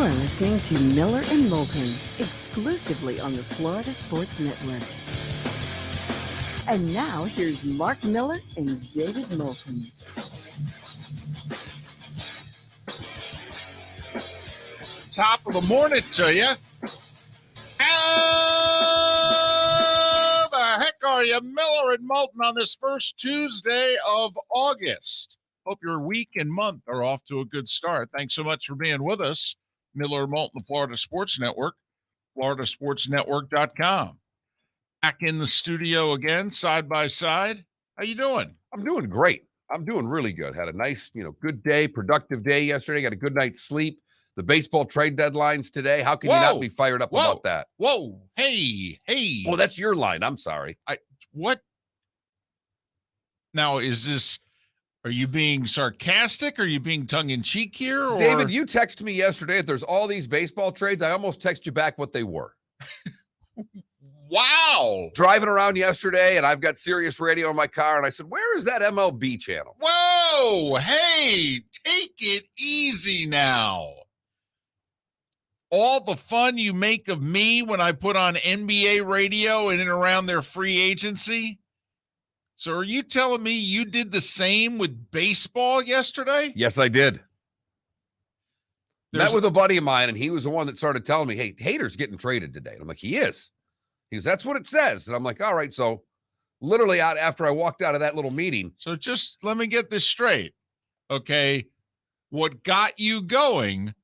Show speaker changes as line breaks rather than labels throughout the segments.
You're listening to Miller and Moulton, exclusively on the Florida Sports Network. And now, here's Mark Miller and David Moulton.
Top of the morning to you. How the heck are you, Miller and Moulton, on this first Tuesday of August? Hope your week and month are off to a good start. Thanks so much for being with us. Miller and Moulton, the Florida Sports Network, floridasportsnetwork.com. Back in the studio again, side by side. How you doing?
I'm doing great. I'm doing really good. Had a nice, good day, productive day yesterday. Got a good night's sleep. The baseball trade deadline's today. How can you not be fired up about that?
Whoa. Hey.
Well, that's your line. I'm sorry.
What? Now, are you being sarcastic? Are you being tongue-in-cheek here? Or?
David, you texted me yesterday that there's all these baseball trades. I almost texted you back what they were.
Wow.
Driving around yesterday, and I've got Sirius Radio in my car, and I said, where is that MLB channel?
Whoa. Hey, take it easy now. All the fun you make of me when I put on NBA radio in and around their free agency. So are you telling me you did the same with baseball yesterday?
Yes, I did. Met with a buddy of mine, and he was the one that started telling me, hey, Hader's getting traded today. And I'm like, he is. He goes, that's what it says. And I'm like, all right. So literally after I walked out of that little meeting.
So just let me get this straight. Okay. What got you going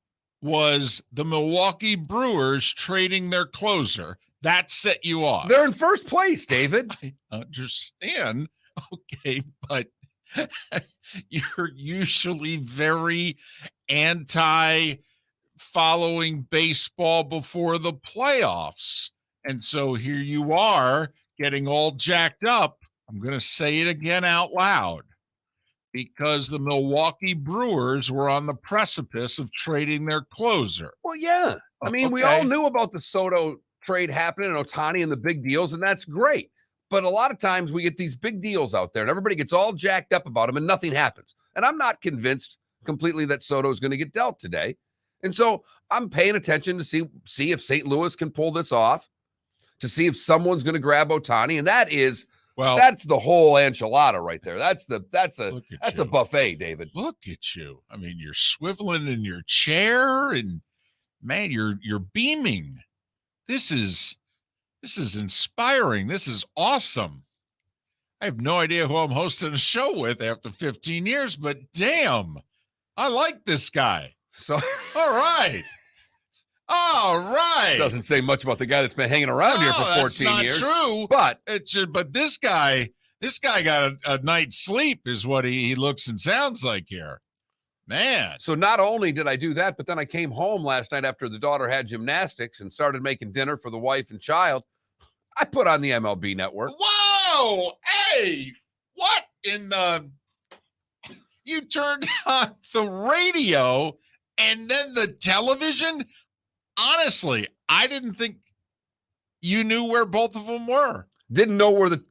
was the Milwaukee Brewers trading their closer. That set you off.
They're in first place, David.
I understand. Okay, but you're usually very anti-following baseball before the playoffs. And so here you are getting all jacked up. I'm going to say it again out loud. Because the Milwaukee Brewers were on the precipice of trading their closer.
Well, yeah. I mean, we all knew about the Soto trade happening and Ohtani and the big deals, and that's great. But a lot of times we get these big deals out there, and everybody gets all jacked up about them, and nothing happens. And I'm not convinced completely that Soto is going to get dealt today. And so I'm paying attention to see if St. Louis can pull this off, to see if someone's going to grab Ohtani, and that's the whole enchilada right there. That's a buffet, David.
Look at you. I mean, you're swiveling in your chair, and man, you're beaming. This is inspiring. This is awesome. I have no idea who I'm hosting a show with after 15 years, but damn, I like this guy.
So
all right.
Doesn't say much about the guy that's been hanging around here for 14 years.
That's not true. But this guy got a night's sleep is what he looks and sounds like here. Man.
So not only did I do that, but then I came home last night after the daughter had gymnastics and started making dinner for the wife and child. I put on the MLB network.
Whoa! Hey! What in the... You turned on the radio and then the television? Honestly, I didn't think you knew where both of them were.
Didn't know where it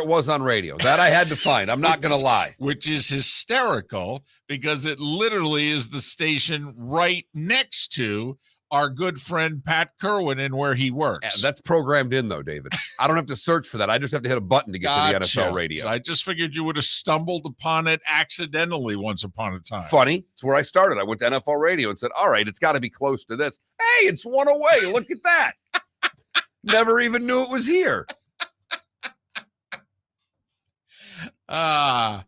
was on radio. That I had to find. I'm not going to lie.
Which is hysterical because it literally is the station right next to our good friend Pat Kirwan and where he works.
Yeah, that's programmed in, though, David. I don't have to search for that. I just have to hit a button to get to the NFL radio.
So I just figured you would have stumbled upon it accidentally once upon a time.
Funny. It's where I started. I went to NFL radio and said, all right, it's got to be close to this. Hey, it's one away. Look at that. Never even knew it was here.
I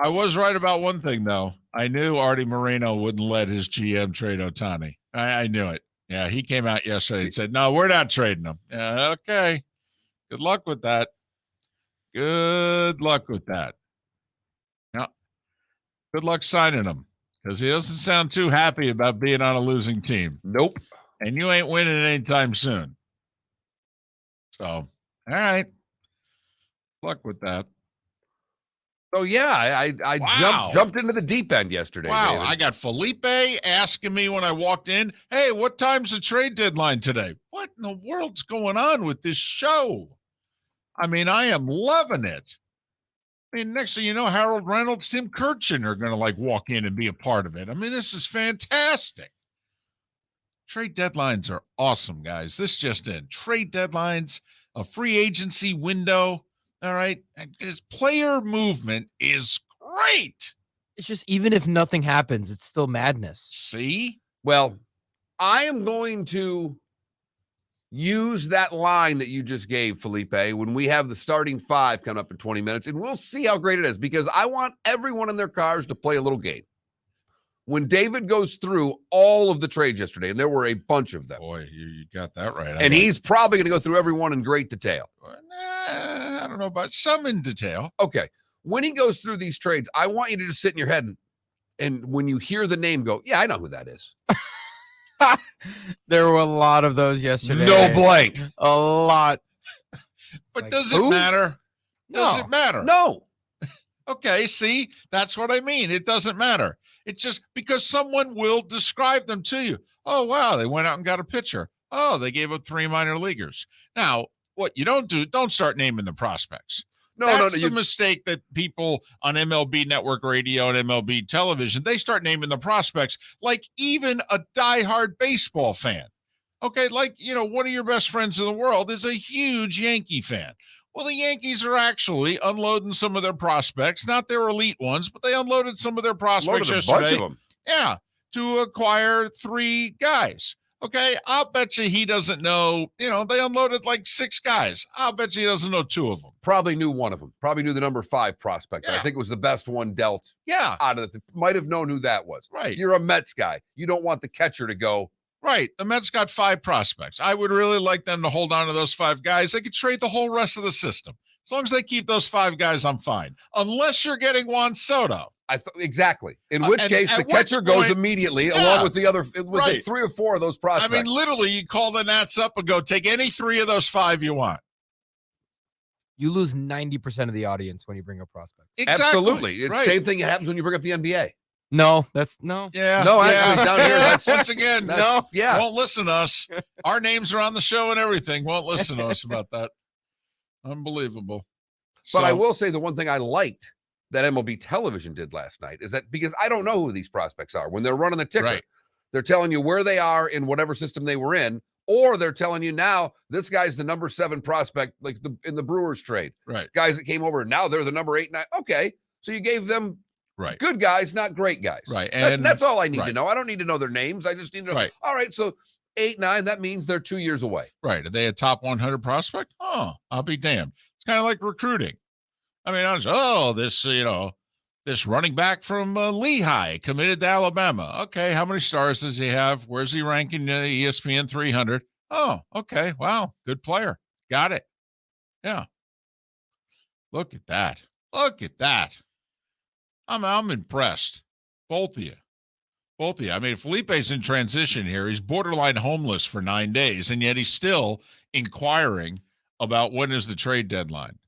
was right about one thing, though. I knew Artie Moreno wouldn't let his GM trade Ohtani. I knew it. Yeah, he came out yesterday and said, no, we're not trading him. Yeah, okay. Good luck with that. Good luck with that. Yeah. Good luck signing him because he doesn't sound too happy about being on a losing team.
Nope.
And you ain't winning anytime soon. So, all right. Good luck with that.
So, yeah, I jumped into the deep end yesterday.
Wow,
David.
I got Felipe asking me when I walked in, hey, what time's the trade deadline today? What in the world's going on with this show? I mean, I am loving it. I mean, next thing you know, Harold Reynolds, Tim Kirchin are going to, walk in and be a part of it. I mean, this is fantastic. Trade deadlines are awesome, guys. This just in. Trade deadlines, a free agency window. All right. And this player movement is great.
It's just, even if nothing happens, it's still madness.
See?
Well, I am going to use that line that you just gave, Felipe, when we have the starting five coming up in 20 minutes, and we'll see how great it is, because I want everyone in their cars to play a little game. When David goes through all of the trades yesterday, and there were a bunch of them.
Boy, you got that right.
And he's probably going to go through every one in great detail.
I don't know about some in detail.
Okay. When he goes through these trades, I want you to just sit in your head and when you hear the name, go, yeah, I know who that is.
There were a lot of those yesterday.
No blank.
A lot.
But
Like,
does it
who?
matter? Does
No.
it matter?
No.
Okay, see, that's what I mean. It doesn't matter. It's just because someone will describe them to you. Oh, wow, they went out and got a pitcher. Oh, they gave up 3 minor leaguers. Now, what you don't do, don't start naming the prospects. That's the mistake that people on MLB Network Radio and MLB Television, they start naming the prospects like even a diehard baseball fan. Okay, like, one of your best friends in the world is a huge Yankee fan. Well, the Yankees are actually unloading some of their prospects, not their elite ones, but they unloaded some of their prospects yesterday.
Bunch of them.
Yeah, to acquire 3 guys. Okay, I'll bet you he doesn't know, they unloaded like 6 guys. I'll bet you he doesn't know 2 of them.
Probably knew one of them. Probably knew the number 5 prospect.
Yeah.
I think it was the best one dealt
Yeah,
out of the might have known who that was.
right.
You're a Mets guy. You don't want the catcher to go.
Right. The Mets got 5 prospects. I would really like them to hold on to those 5 guys. They could trade the whole rest of the system. As long as they keep those 5 guys, I'm fine. Unless you're getting Juan Soto.
Exactly. In which case, the catcher goes immediately along with the other, with the 3 or 4 of those prospects.
I mean, literally, you call the Nats up and go, take any 3 of those 5 you want.
You lose 90% of the audience when you bring up prospects.
Exactly.
Absolutely. It's
Right.
same thing that happens when you bring up the NBA.
No, that's no.
Yeah.
No, actually, down here, that's
once again,
no. Yeah.
won't listen to us. Our names are on the show and everything. Won't listen to us about that. Unbelievable.
But I will say the one thing I liked that MLB Television did last night is that because I don't know who these prospects are when they're running the ticker,
Right.
they're telling you where they are in whatever system they were in, or they're telling you now this guy's the number 7 prospect, like in the Brewers trade.
Right.
Guys that came over, now they're the number 8, 9. Okay, so you gave them
Right.
good guys, not great guys.
Right.
And that's all I need to
right.
know. I don't need to know their names. I just need to know.
Right.
All right, so 8, 9, that means they're 2 years away.
Right. Are they a top 100 prospect? Oh, I'll be damned. It's kind of like recruiting. I mean, this running back from Lehigh committed to Alabama. Okay, how many stars does he have? Where's he ranking ESPN 300? Oh, okay. Wow, good player. Got it. Yeah. Look at that. Look at that. I'm impressed. Both of you. I mean, Felipe's in transition here. He's borderline homeless for 9 days, and yet he's still inquiring about when is the trade deadline.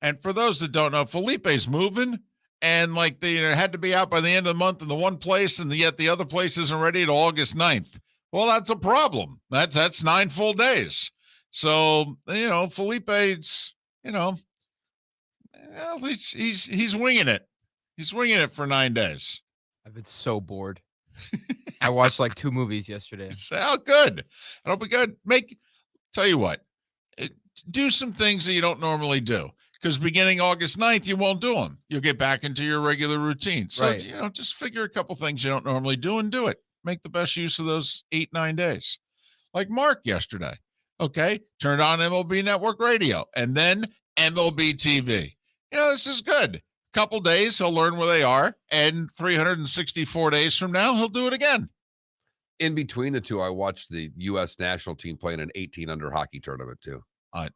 And for those that don't know, Felipe's moving, and like they had to be out by the end of the month in the one place, and yet the other place isn't ready till August 9th. Well, that's a problem. That's 9 full days. So, Felipe's, he's winging it. He's winging it for 9 days.
I've been so bored. I watched like 2 movies yesterday.
Oh, good. That'll be good. Tell you what, do some things that you don't normally do. Because beginning August 9th, you won't do them. You'll get back into your regular routine. So,
Right.
Just figure a couple things you don't normally do and do it. Make the best use of those 8, 9 days. Like Mark yesterday. Okay. Turned on MLB Network Radio and then MLB TV. This is good. Couple days, he'll learn where they are. And 364 days from now, he'll do it again.
In between the two, I watched the U.S. national team playing an 18-under hockey tournament, too.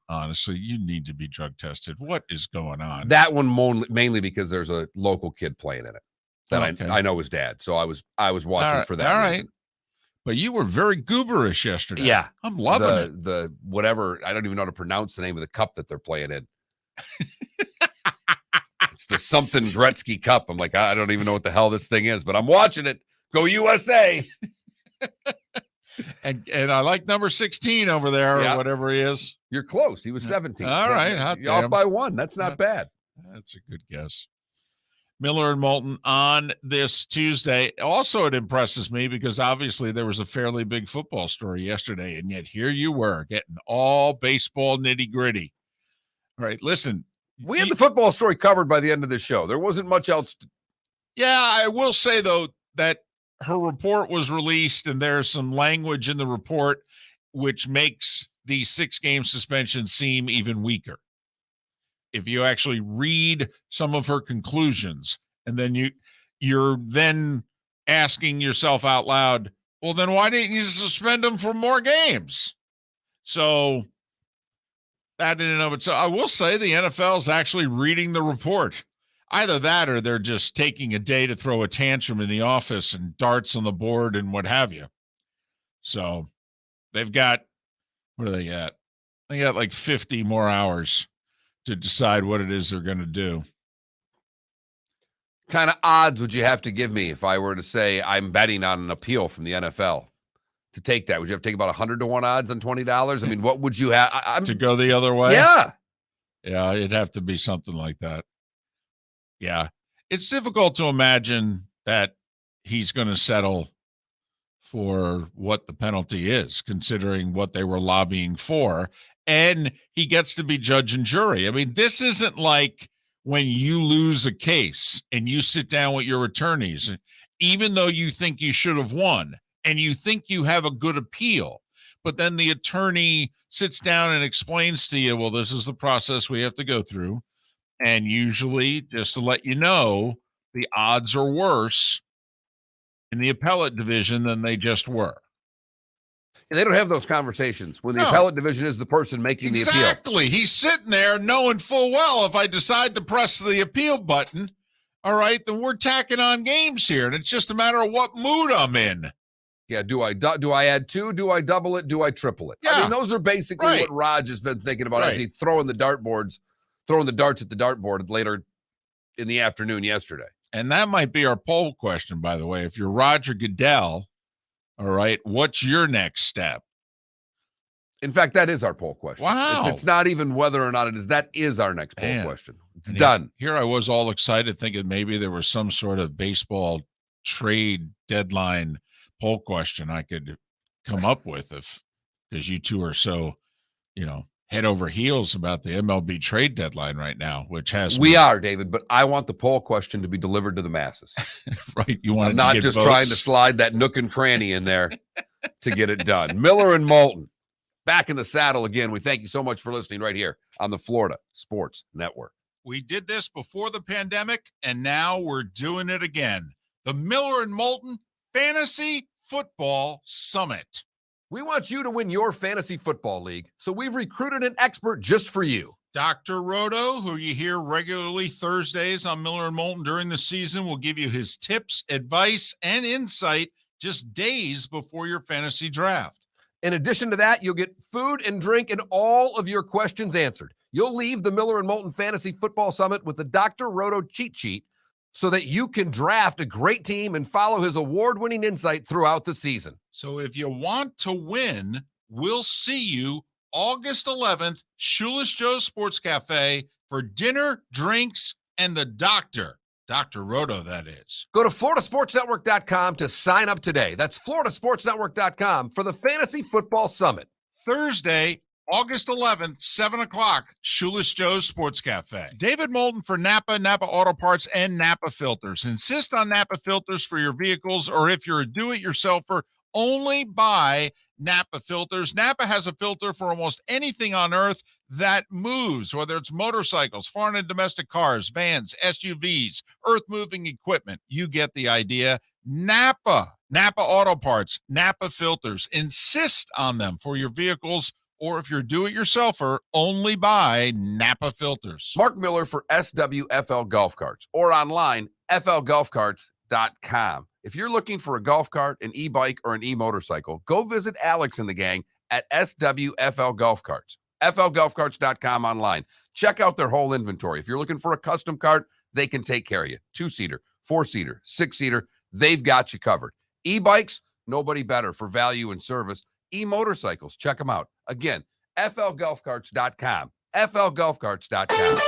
Honestly, you need to be drug tested. What is going on?
That one mainly because there's a local kid playing in it that
Okay.
I know his dad. So I was watching for that.
All
reason.
right. But you were very gooberish yesterday.
Yeah.
I'm loving it.
The whatever, I don't even know how to pronounce the name of the cup that they're playing in. It's the something Gretzky Cup. I'm like, I don't even know what the hell this thing is, but I'm watching it. Go USA.
And I like number 16 over there,
Yeah.
or whatever he is.
You're close. He was 17.
All right. Hot
You're off
damn.
by 1. That's not bad.
That's a good guess. Miller and Moulton on this Tuesday. Also, it impresses me because obviously there was a fairly big football story yesterday, and yet here you were getting all baseball nitty gritty. All right, listen.
We had the football story covered by the end of the show. There wasn't much else.
Yeah, I will say, though, that her report was released, and there's some language in the report which makes the 6-game suspension seem even weaker. If you actually read some of her conclusions, and then you're then asking yourself out loud, well, then why didn't you suspend them for more games? So that in and of itself, I will say the NFL is actually reading the report. Either that or they're just taking a day to throw a tantrum in the office and darts on the board and what have you. So they've got, what do they got? They got like 50 more hours to decide what it is they're going to do.
Kind of odds would you have to give me if I were to say I'm betting on an appeal from the NFL to take that? Would you have to take about 100 to 1 odds on $20? I mean, what would you have
to go the other way?
Yeah.
Yeah, it'd have to be something like that. Yeah. It's difficult to imagine that he's going to settle for what the penalty is, considering what they were lobbying for. And he gets to be judge and jury. I mean, this isn't like when you lose a case and you sit down with your attorneys, even though you think you should have won and you think you have a good appeal, but then the attorney sits down and explains to you, well, this is the process we have to go through. And usually, just to let you know, the odds are worse in the appellate division than they just were.
They don't have those conversations when the appellate division is the person making the appeal.
Exactly. He's sitting there knowing full well if I decide to press the appeal button, all right, then we're tacking on games here, and it's just a matter of what mood I'm in.
Yeah, do I add 2? Do I double it? Do I triple it?
Yeah.
I mean, those are basically what Raj has been thinking about as he throwing the darts at the dartboard later in the afternoon yesterday.
And that might be our poll question, by the way. If you're Roger Goodell, all right, what's your next step?
In fact, that is our poll question.
Wow.
It's not even whether or not it is. That is our next poll question. It's done.
Here I was all excited thinking maybe there was some sort of baseball trade deadline poll question I could come up with because you two are so, head over heels about the MLB trade deadline right now, which has
we are, David, but I want the poll question to be delivered to the masses.
Right. You want
I'm not just trying to slide that nook and cranny in there to get it done. Miller and Moulton back in the saddle again. We thank you so much for listening right here on the Florida Sports Network.
We did this before the pandemic, and now we're doing it again. The Miller and Moulton Fantasy Football Summit.
We want you to win your fantasy football league, so we've recruited an expert just for you.
Dr. Roto, who you hear regularly Thursdays on Miller and Moulton during the season, will give you his tips, advice, and insight just days before your fantasy draft.
In addition to that, you'll get food and drink and all of your questions answered. You'll leave the Miller and Moulton Fantasy Football Summit with the Dr. Roto cheat sheet so that you can draft a great team and follow his award-winning insight throughout the season.
So if you want to win, we'll see you August 11th, Shoeless Joe's Sports Cafe for dinner, drinks, and the doctor. Dr. Roto, that is.
Go to floridasportsnetwork.com to sign up today. That's floridasportsnetwork.com for the Fantasy Football Summit.
Thursday, August 11th, 7 o'clock, Shoeless Joe's Sports Cafe. David Moulton for Napa Auto Parts, and Napa Filters. Insist on Napa Filters for your vehicles, or if you're a do-it-yourselfer, only buy Napa Filters. Napa has a filter for almost anything on earth that moves, whether it's motorcycles, foreign and domestic cars, vans, SUVs, earth-moving equipment. You get the idea. Napa Auto Parts, Napa Filters. Insist on them for your vehicles, or if you're do-it-yourselfer, only buy Napa Filters.
Mark Miller for SWFL Golf Carts, or online, flgolfcarts.com. If you're looking for a golf cart, an e-bike, or an e-motorcycle, go visit Alex and the gang at SWFL Golf Carts. flgolfcarts.com online. Check out their whole inventory. If you're looking for a custom cart, they can take care of you. 2-seater, 4-seater, 6-seater, they've got you covered. E-bikes, nobody better for value and service. E-motorcycles, check them out. Again, flgolfcarts.com. flgolfcarts.com.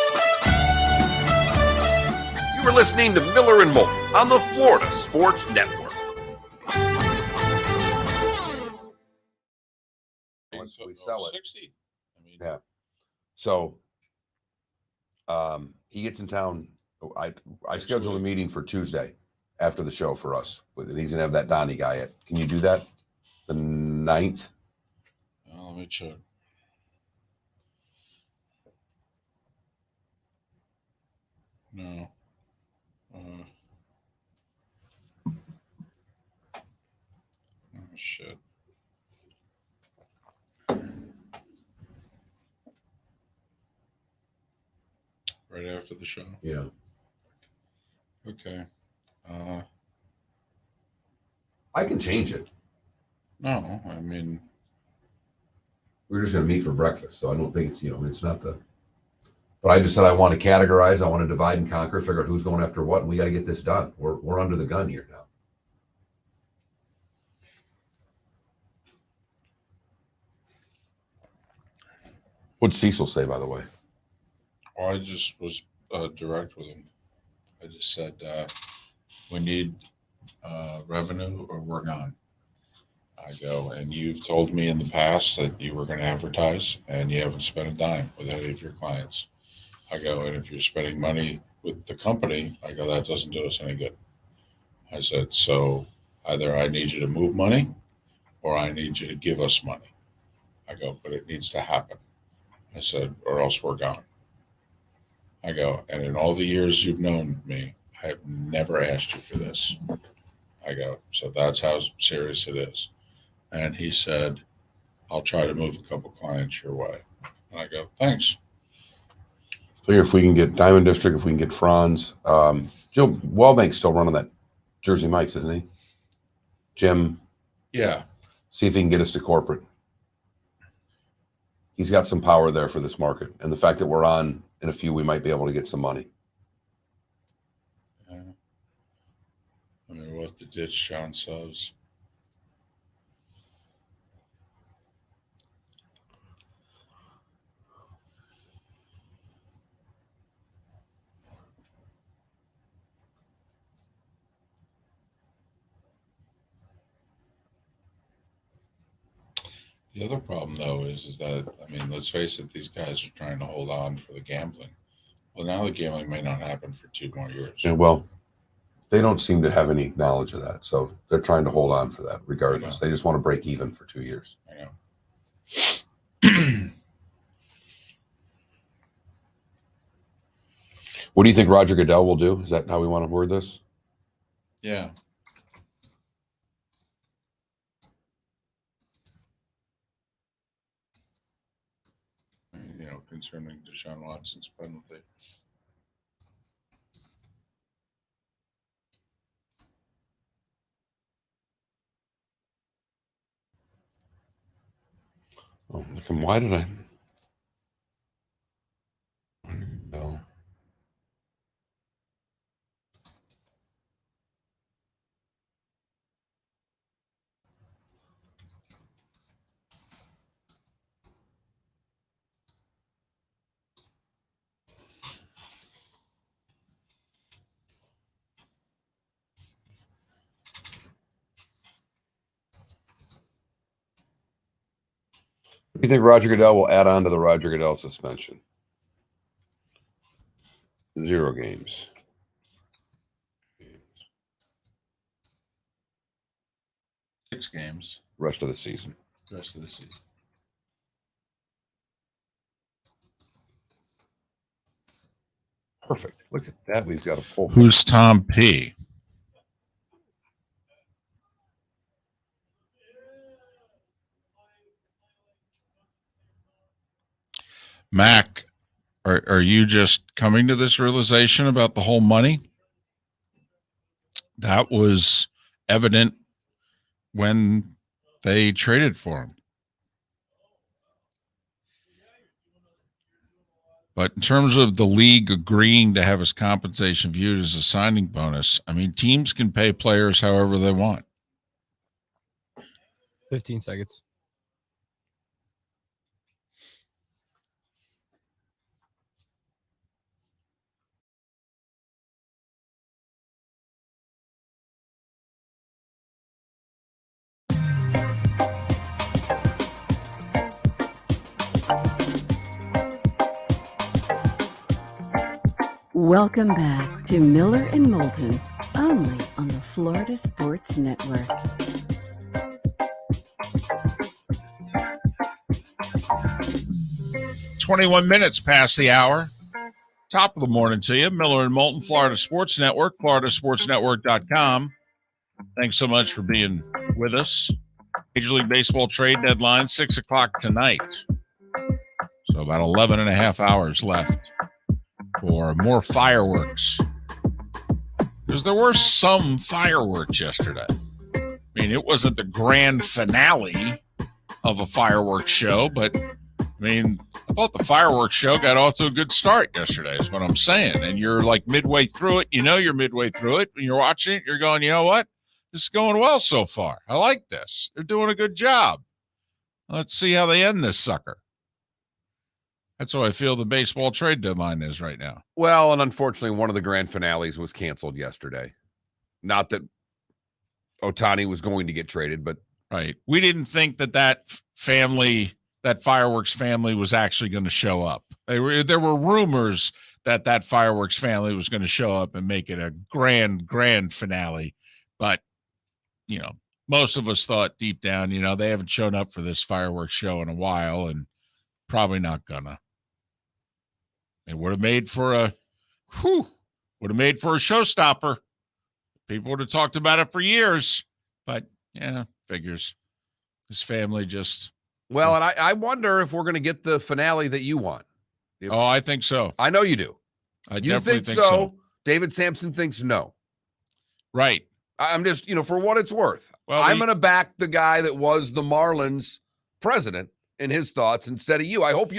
You for listening to Miller and Moulton on the Florida Sports Network. We sell it.
60. I mean,
Yeah. So he gets in town. I scheduled a meeting for Tuesday after the show for us. And he's gonna have that Donnie guy at. Can you do that? The 9th?
let me check. No. Oh shit. Right after the show.
Yeah.
Okay.
I can change it.
No, I mean,
We're just gonna meet for breakfast, so I don't think it's it's not the. But I just said I want to categorize. I want to divide and conquer. Figure out who's going after what, and we got to get this done. We're under the gun here now. What'd Cecil say, by the way?
well, I just was direct with him. I just said we need revenue or we're gone. I go, and you've told me in the past that you were going to advertise, and you haven't spent a dime with any of your clients. I go, and if you're spending money with the company, I go, that doesn't do us any good. I said, so either I need you to move money or I need you to give us money. I go, but it needs to happen. I said, or else we're gone. I go, and in all the years you've known me, I have never asked you for this. I go, so that's how serious it is. And he said, I'll try to move a couple clients your way. And I go, thanks.
Figure if we can get Diamond District, if we can get Franz. Joe Wellbank's still running that Jersey Mike's, isn't he? Jim.
Yeah.
See if he can get us to corporate. He's got some power there for this market. And the fact that we're on in a few, we might be able to get some money.
I mean, we'll have to ditch John Subs. The other problem, though, is that, I mean, let's face it, these guys are trying to hold on for the gambling. Well, now the gambling may not happen for 2 more years.
Yeah, well, they don't seem to have any knowledge of that. So they're trying to hold on for that regardless. They just want to break even for 2 years.
I know.
What do you think Roger Goodell will do? Is that how we want to word this?
Yeah. You know, concerning Deshaun Watson's penalty.
Oh, why did I? No. Do you think Roger Goodell will add on to the Roger Goodell suspension? 0 games.
6 games.
Rest of the season.
Rest of the season.
Perfect. Look at that. We've got a full.
Who's Tom P? Mac, are you just coming to this realization about the whole money? That was evident when they traded for him. But in terms of the league agreeing to have his compensation viewed as a signing bonus, I mean, teams can pay players however they want.
15 seconds.
Welcome back to Miller and Moulton, only on the Florida Sports Network.
Minutes past the hour. Top of the morning to you. Miller and Moulton, Florida Sports Network, floridasportsnetwork.com. Thanks so much for being with us. Major League Baseball trade deadline, 6 o'clock tonight. So about 11 and a half hours left for more fireworks. Because there were some fireworks yesterday. I mean, it wasn't the grand finale of a fireworks show, but I mean, I thought the fireworks show got off to a good start yesterday is what I'm saying. And you're like midway through it. You know you're midway through it. When you're watching it, you're going, you know what? This is going well so far. I like this. They're doing a good job. Let's see how they end this sucker. That's how I feel the baseball trade deadline is right now.
Well, and unfortunately, one of the grand finales was canceled yesterday. Not that Ohtani was going to get traded, but
right. We didn't think that family, that fireworks family, was actually going to show up. There were rumors that fireworks family was going to show up and make it a grand finale, but you know, most of us thought deep down, you know, they haven't shown up for this fireworks show in a while, and probably not gonna. It would have made for a showstopper. People would have talked about it for years, but yeah, figures. His family just.
Well, and I wonder if we're going to get the finale that you want.
I think so.
I know you do.
I
you
definitely
think so. David Sampson thinks no.
Right.
I'm just, for what it's worth.
Well,
I'm going to back the guy that was the Marlins president in his thoughts instead of you. I hope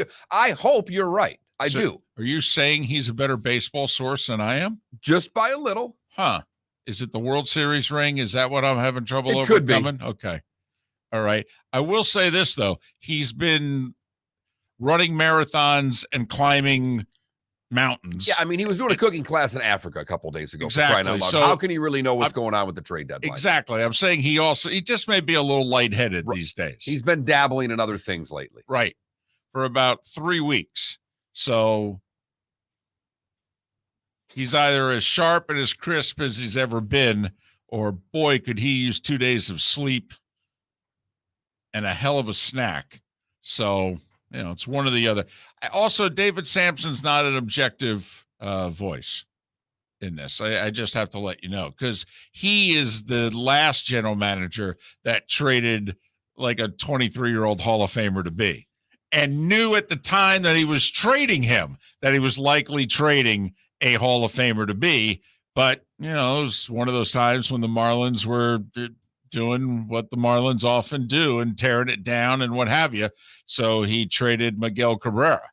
you're right. I do.
Are you saying he's a better baseball source than I am?
Just by a little.
Huh. Is it the World Series ring? Is that what I'm having trouble
overcoming?
Could be. Okay. All right. I will say this, though. He's been running marathons and climbing mountains.
Yeah, I mean, he was doing a cooking class in Africa a couple days ago.
Exactly.
For crying out loud.
So,
how can he really know what's going on with the trade deadline?
Exactly. I'm saying he just may be a little lightheaded these days.
He's been dabbling in other things lately.
Right. For about 3 weeks. So he's either as sharp and as crisp as he's ever been, or boy, could he use 2 days of sleep and a hell of a snack. So, it's one or the other. Also, David Sampson's not an objective voice in this. I just have to let you know, because he is the last general manager that traded like a 23-year-old Hall of Famer to be, and knew at the time that he was trading him that he was likely trading a Hall of Famer to be. But, it was one of those times when the Marlins were doing what the Marlins often do and tearing it down and what have you. So he traded Miguel Cabrera.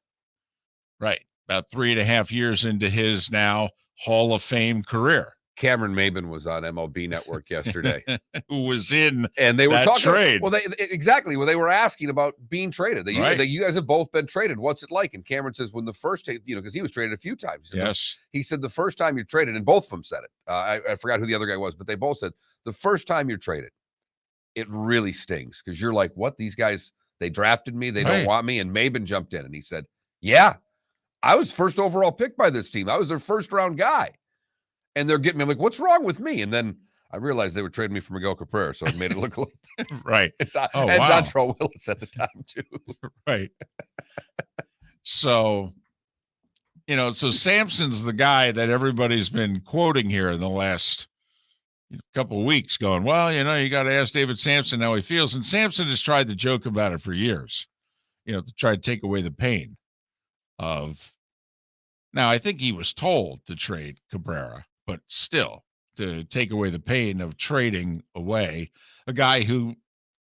Right. About 3.5 years into his now Hall of Fame career.
Cameron Maben was on MLB Network yesterday.
Who was in
and they were talking
trade.
Well, they were asking about being traded. You guys have both been traded. What's it like? And Cameron says, when the first, because he was traded a few times.
Yes.
He said the first time you're traded, and both of them said it. I forgot who the other guy was, but they both said the first time you're traded, it really stings, because you're like, what? These guys, they drafted me. They don't want me. And Maben jumped in and he said, yeah, I was first overall pick by this team. I was their first round guy. And they're getting me like, what's wrong with me? And then I realized they were trading me for Miguel Cabrera, so it made it look a little
right.
and Dontrell Willis at the time too.
Right. So, so Sampson's the guy that everybody's been quoting here in the last couple of weeks, going, well, you got to ask David Sampson how he feels. And Sampson has tried to joke about it for years, to try to take away the pain of. Now, I think he was told to trade Cabrera, but still to take away the pain of trading away a guy who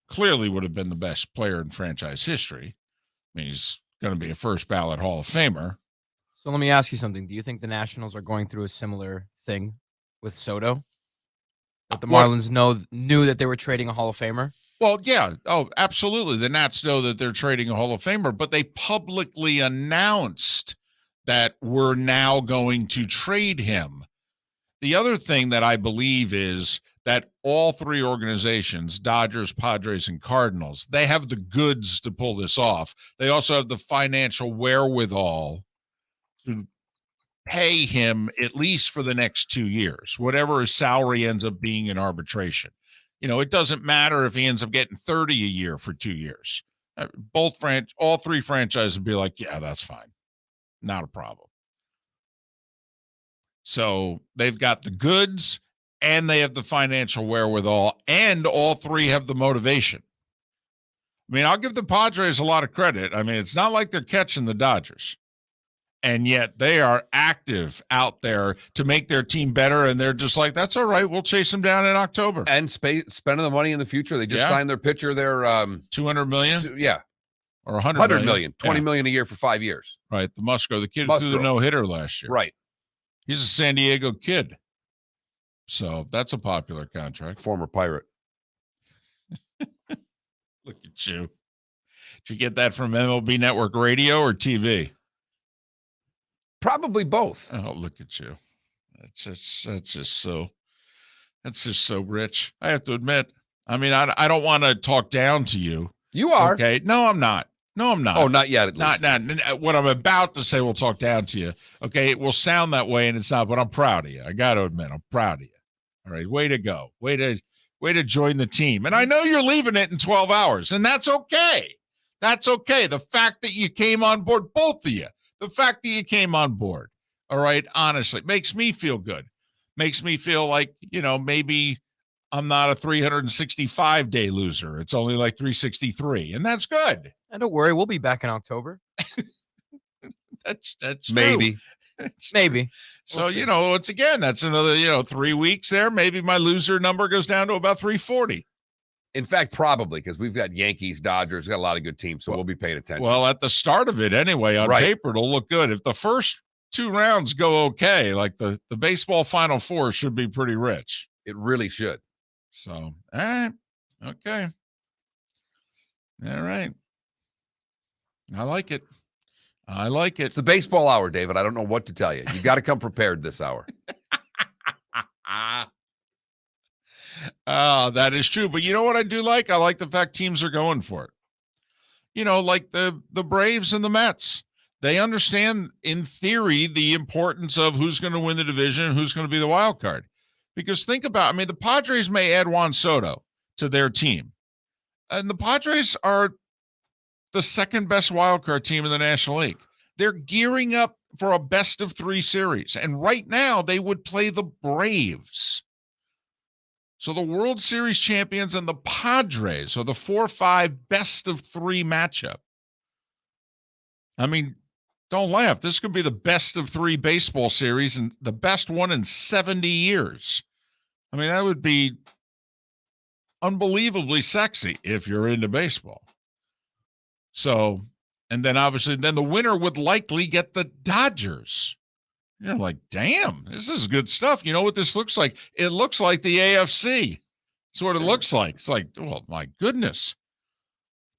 clearly would have been the best player in franchise history. I mean, he's going to be a first ballot Hall of Famer.
So let me ask you something. Do you think the Nationals are going through a similar thing with Soto? That the Marlins knew that they were trading a Hall of Famer?
Well, yeah. Oh, absolutely. The Nats know that they're trading a Hall of Famer, but they publicly announced that we're now going to trade him. The other thing that I believe is that all three organizations, Dodgers, Padres, and Cardinals, they have the goods to pull this off. They also have the financial wherewithal to pay him at least for the next 2 years, whatever his salary ends up being in arbitration. It doesn't matter if he ends up getting 30 a year for 2 years. All three franchises would be like, yeah, that's fine. Not a problem. So they've got the goods and they have the financial wherewithal, and all three have the motivation. I mean, I'll give the Padres a lot of credit. I mean, it's not like they're catching the Dodgers. And yet they are active out there to make their team better. And they're just like, that's all right. We'll chase them down in October.
And spending the money in the future. They just signed their pitcher. They're
$200 million? Or $100 million.
$20 million a year for 5 years.
Right. The Musgrove, the kid who threw the no-hitter last year.
Right.
He's a San Diego kid. So that's a popular contract.
Former Pirate.
Look at you. Did you get that from MLB Network Radio or TV?
Probably both.
Oh, look at you. That's just so rich. I have to admit. I mean, I don't want to talk down to you.
You are.
Okay. No, I'm not.
Oh, not yet. At least.
Not what I'm about to say will talk down to you. Okay. It will sound that way and it's not, but I'm proud of you. I got to admit, I'm proud of you. All right. Way to go. Way to join the team. And I know you're leaving it in 12 hours, and that's okay. That's okay. The fact that you came on board, both of you, the fact that you came on board, all right, honestly, makes me feel good. Makes me feel like, maybe I'm not a 365-day loser. It's only like 363, and that's good.
And don't worry, we'll be back in October.
That's
maybe.
Maybe.
So, once again, that's another, 3 weeks there. Maybe my loser number goes down to about 340.
In fact, probably, because we've got Yankees, Dodgers, got a lot of good teams, so we'll be paying attention.
Well, at the start of it anyway, on paper, it'll look good. If the first 2 rounds go okay, like the baseball Final Four should be pretty rich.
It really should.
So, all right. Okay. All right. I like it.
It's the baseball hour, David. I don't know what to tell you. You got to come prepared this hour.
That is true. But you know what I do like? I like the fact teams are going for it. Like the Braves and the Mets. They understand, in theory, the importance of who's going to win the division and who's going to be the wild card. Because think about, the Padres may add Juan Soto to their team. And the Padres are the second best wild card team in the National League. They're gearing up for a best-of-3 series. And right now, they would play the Braves. So the World Series champions and the Padres are the 4-5 best-of-3 matchup. Don't laugh. This could be the best-of-3 baseball series and the best one in 70 years. That would be unbelievably sexy if you're into baseball. So, and then obviously, the winner would likely get the Dodgers. You're like, damn, this is good stuff. You know what this looks like? It looks like the AFC. That's what it looks like. It's like, well, my goodness.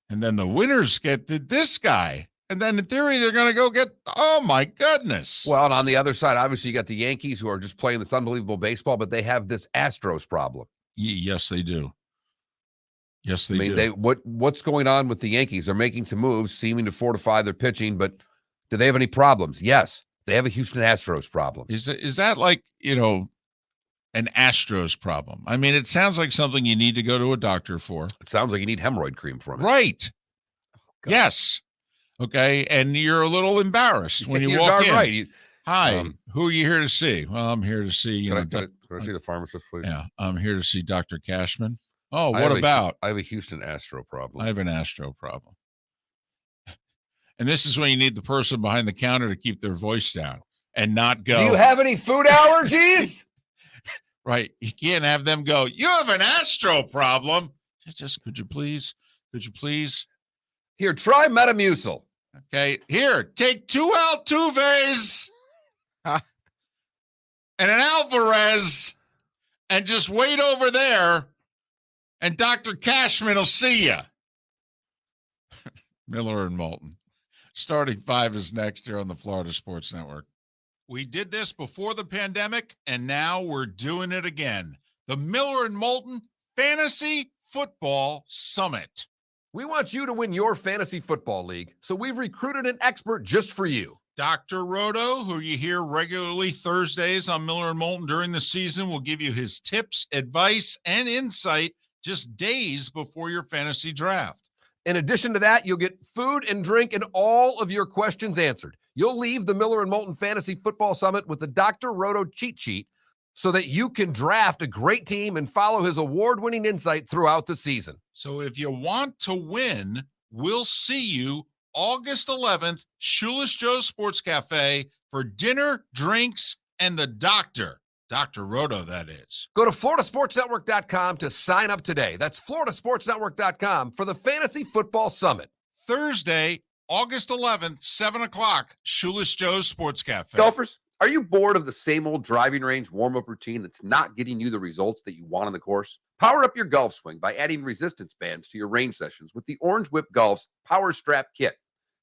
And then the winners get this guy. And then in theory, they're going to go get, oh my goodness.
Well, and on the other side, obviously you got the Yankees who are just playing this unbelievable baseball, but they have this Astros problem.
Yes, they do. Yes, they do.
What's going on with the Yankees? They're making some moves, seeming to fortify their pitching, but do they have any problems? Yes, they have a Houston Astros problem.
Is that like, an Astros problem? It sounds like something you need to go to a doctor for.
It sounds like you need hemorrhoid cream from it.
Right. Oh, yes. Okay. And you're a little embarrassed when you walk in.
Right.
Hi, who are you here to see? Well, I'm here to see,
Can I see the pharmacist, please?
Yeah, I'm here to see Dr. Cashman. Oh, what about?
I have a Houston Astro problem.
I have an Astro problem. And this is when you need the person behind the counter to keep their voice down and not go,
do you have any food allergies?
Right. You can't have them go, you have an Astro problem. Just, could you please?
Here, try Metamucil.
Okay. Here, take 2 Altuves and an Alvarez and just wait over there. And Dr. Cashman will see you. Miller and Moulton. Starting 5 is next here on the Florida Sports Network. We did this before the pandemic, and now we're doing it again. The Miller and Moulton Fantasy Football Summit.
We want you to win your fantasy football league, so we've recruited an expert just for you.
Dr. Roto, who you hear regularly Thursdays on Miller and Moulton during the season, will give you his tips, advice, and insight just days before your fantasy draft.
In addition to that, you'll get food and drink and all of your questions answered. You'll leave the Miller and Moulton Fantasy Football Summit with the Dr. Roto cheat sheet so that you can draft a great team and follow his award-winning insight throughout the season.
So if you want to win, we'll see you August 11th, Shoeless Joe's Sports Cafe for dinner, drinks, and the doctor. Dr. Roto, that is.
Go to floridasportsnetwork.com to sign up today. That's floridasportsnetwork.com for the Fantasy Football Summit.
Thursday, August 11th, 7 o'clock, Shoeless Joe's Sports Cafe.
Golfers, are you bored of the same old driving range warm-up routine that's not getting you the results that you want on the course? Power up your golf swing by adding resistance bands to your range sessions with the Orange Whip Golf's Power Strap Kit.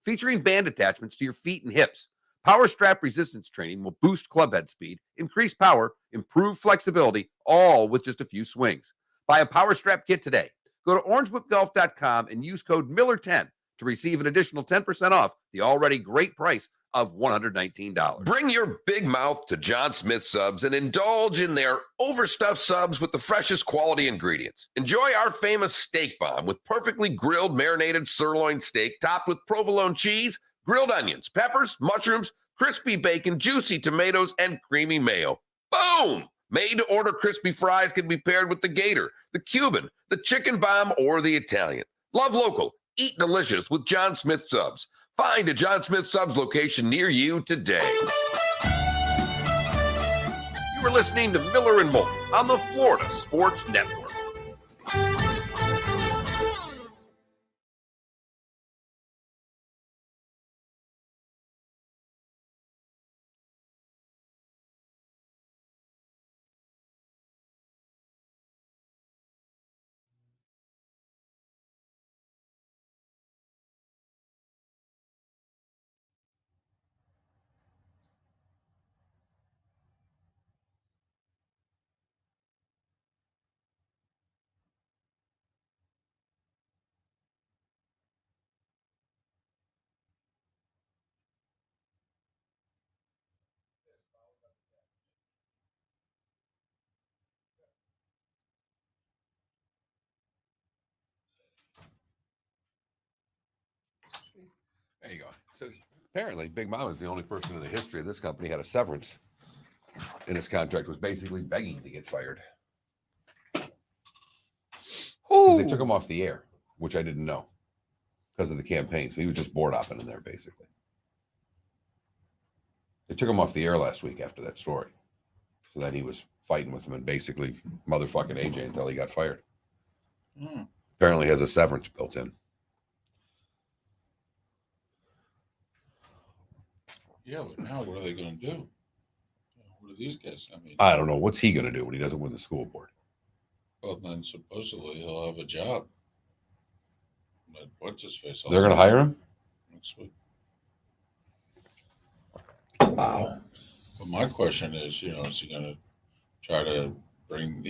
Featuring band attachments to your feet and hips, Power Strap resistance training will boost clubhead speed, increase power, improve flexibility, all with just a few swings. Buy a Power Strap Kit today. Go to orangewhipgolf.com and use code Miller10 to receive an additional 10% off the already great price of $119.
Bring your big mouth to John Smith Subs and indulge in their overstuffed subs with the freshest quality ingredients. Enjoy our famous steak bomb with perfectly grilled marinated sirloin steak topped with provolone cheese, grilled onions, peppers, mushrooms, crispy bacon, juicy tomatoes, and creamy mayo. Boom! Made-to-order crispy fries can be paired with the Gator, the Cuban, the Chicken Bomb, or the Italian. Love local. Eat delicious with John Smith Subs. Find a John Smith Subs location near you today.
You are listening to Miller and Moulton on the Florida Sports Network. There you go. So apparently, Big Mama is the only person in the history of this company had a severance, and his contract was basically begging to get fired. 'Cause they took him off the air, which I didn't know because of the campaign. So he was just board hopping in there, basically. They took him off the air last week after that story. So then he was fighting with him and basically motherfucking AJ until he got fired. Apparently has a severance built in.
Yeah, but now what are they going to do? What are these guys? I mean,
I don't know. What's he going to do when he doesn't win the school board?
well, then supposedly he'll have a job. But what's his face?
They're going to hire him?
Next week.
Wow.
But my question is, is he going to try to bring,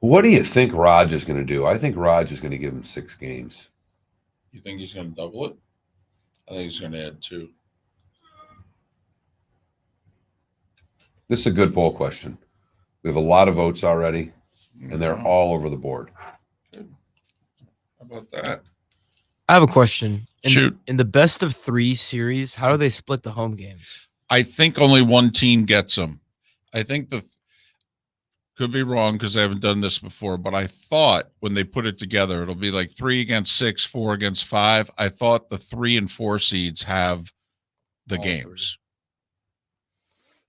What do you think Raj is going to do? I think Raj is going to give him 6 games.
you think he's going to double it? I think he's going to add 2.
This is a good poll question. We have a lot of votes already, and they're all over the board.
Good. How about that?
I have a question.
Shoot.
In the best of 3 series, how do they split the home games?
I think only one team gets them. I think could be wrong because I haven't done this before, but I thought when they put it together, it'll be like 3 against 6, 4 against 5. I thought the 3 and 4 seeds have the
All
games.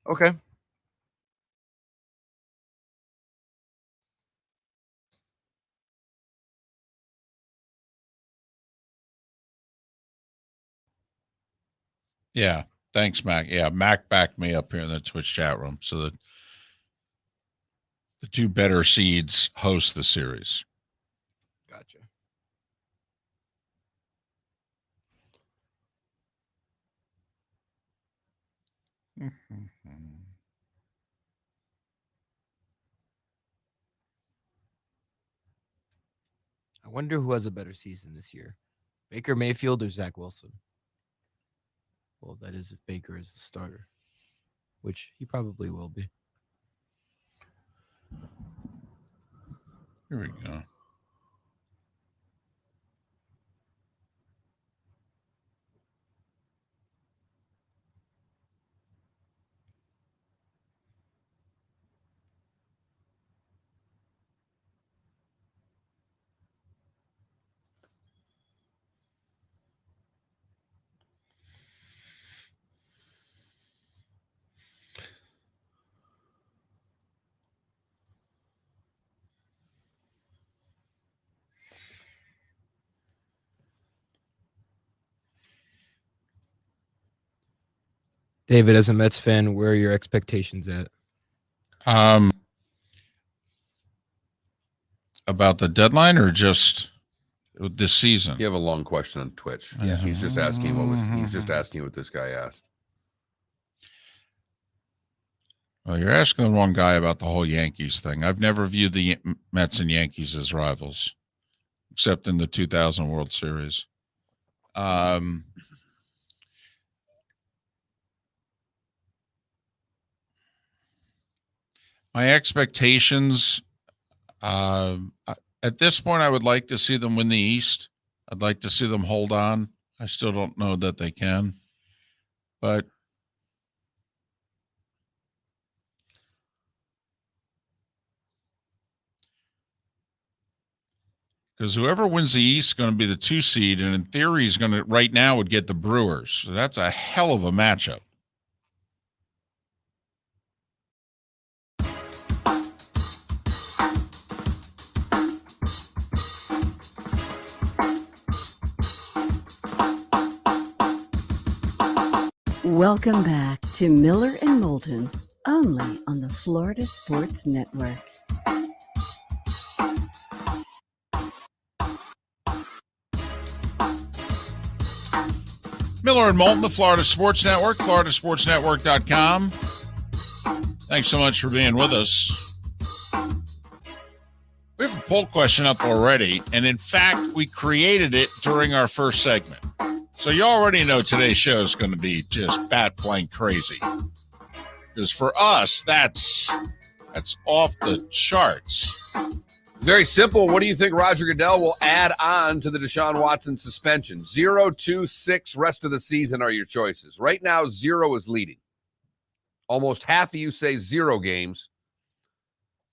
3. Okay.
Yeah. Thanks, Mac. Yeah, Mac backed me up here in the Twitch chat room. So that the 2 better seeds host the series.
Gotcha. I wonder who has a better season this year, Baker Mayfield or Zach Wilson. Well, that is if Baker is the starter, which he probably will be.
Here we go.
David, as a Mets fan, where are your expectations at?
About the deadline or just this season?
You have a long question on Twitch. Yeah, he's just asking he's just asking what this guy asked.
Well, you're asking the wrong guy about the whole Yankees thing. I've never viewed the Mets and Yankees as rivals, except in the 2000 World Series. My expectations, at this point, I would like to see them win the East. I'd like to see them hold on. I still don't know that they can, but because whoever wins the East is going to be the 2 seed, and in theory, is going to right now would get the Brewers. So that's a hell of a matchup.
Welcome back to Miller and Moulton, only on the Florida Sports Network.
Miller and Moulton, the Florida Sports Network, floridasportsnetwork.com. Thanks so much for being with us. We have a poll question up already, and in fact, we created it during our first segment. So you already know today's show is going to be just bat-blank crazy. Because for us, that's off the charts.
Very simple. What do you think Roger Goodell will add on to the Deshaun Watson suspension? 0, 2, 6, rest of the season are your choices. Right now, 0 is leading. Almost half of you say 0 games.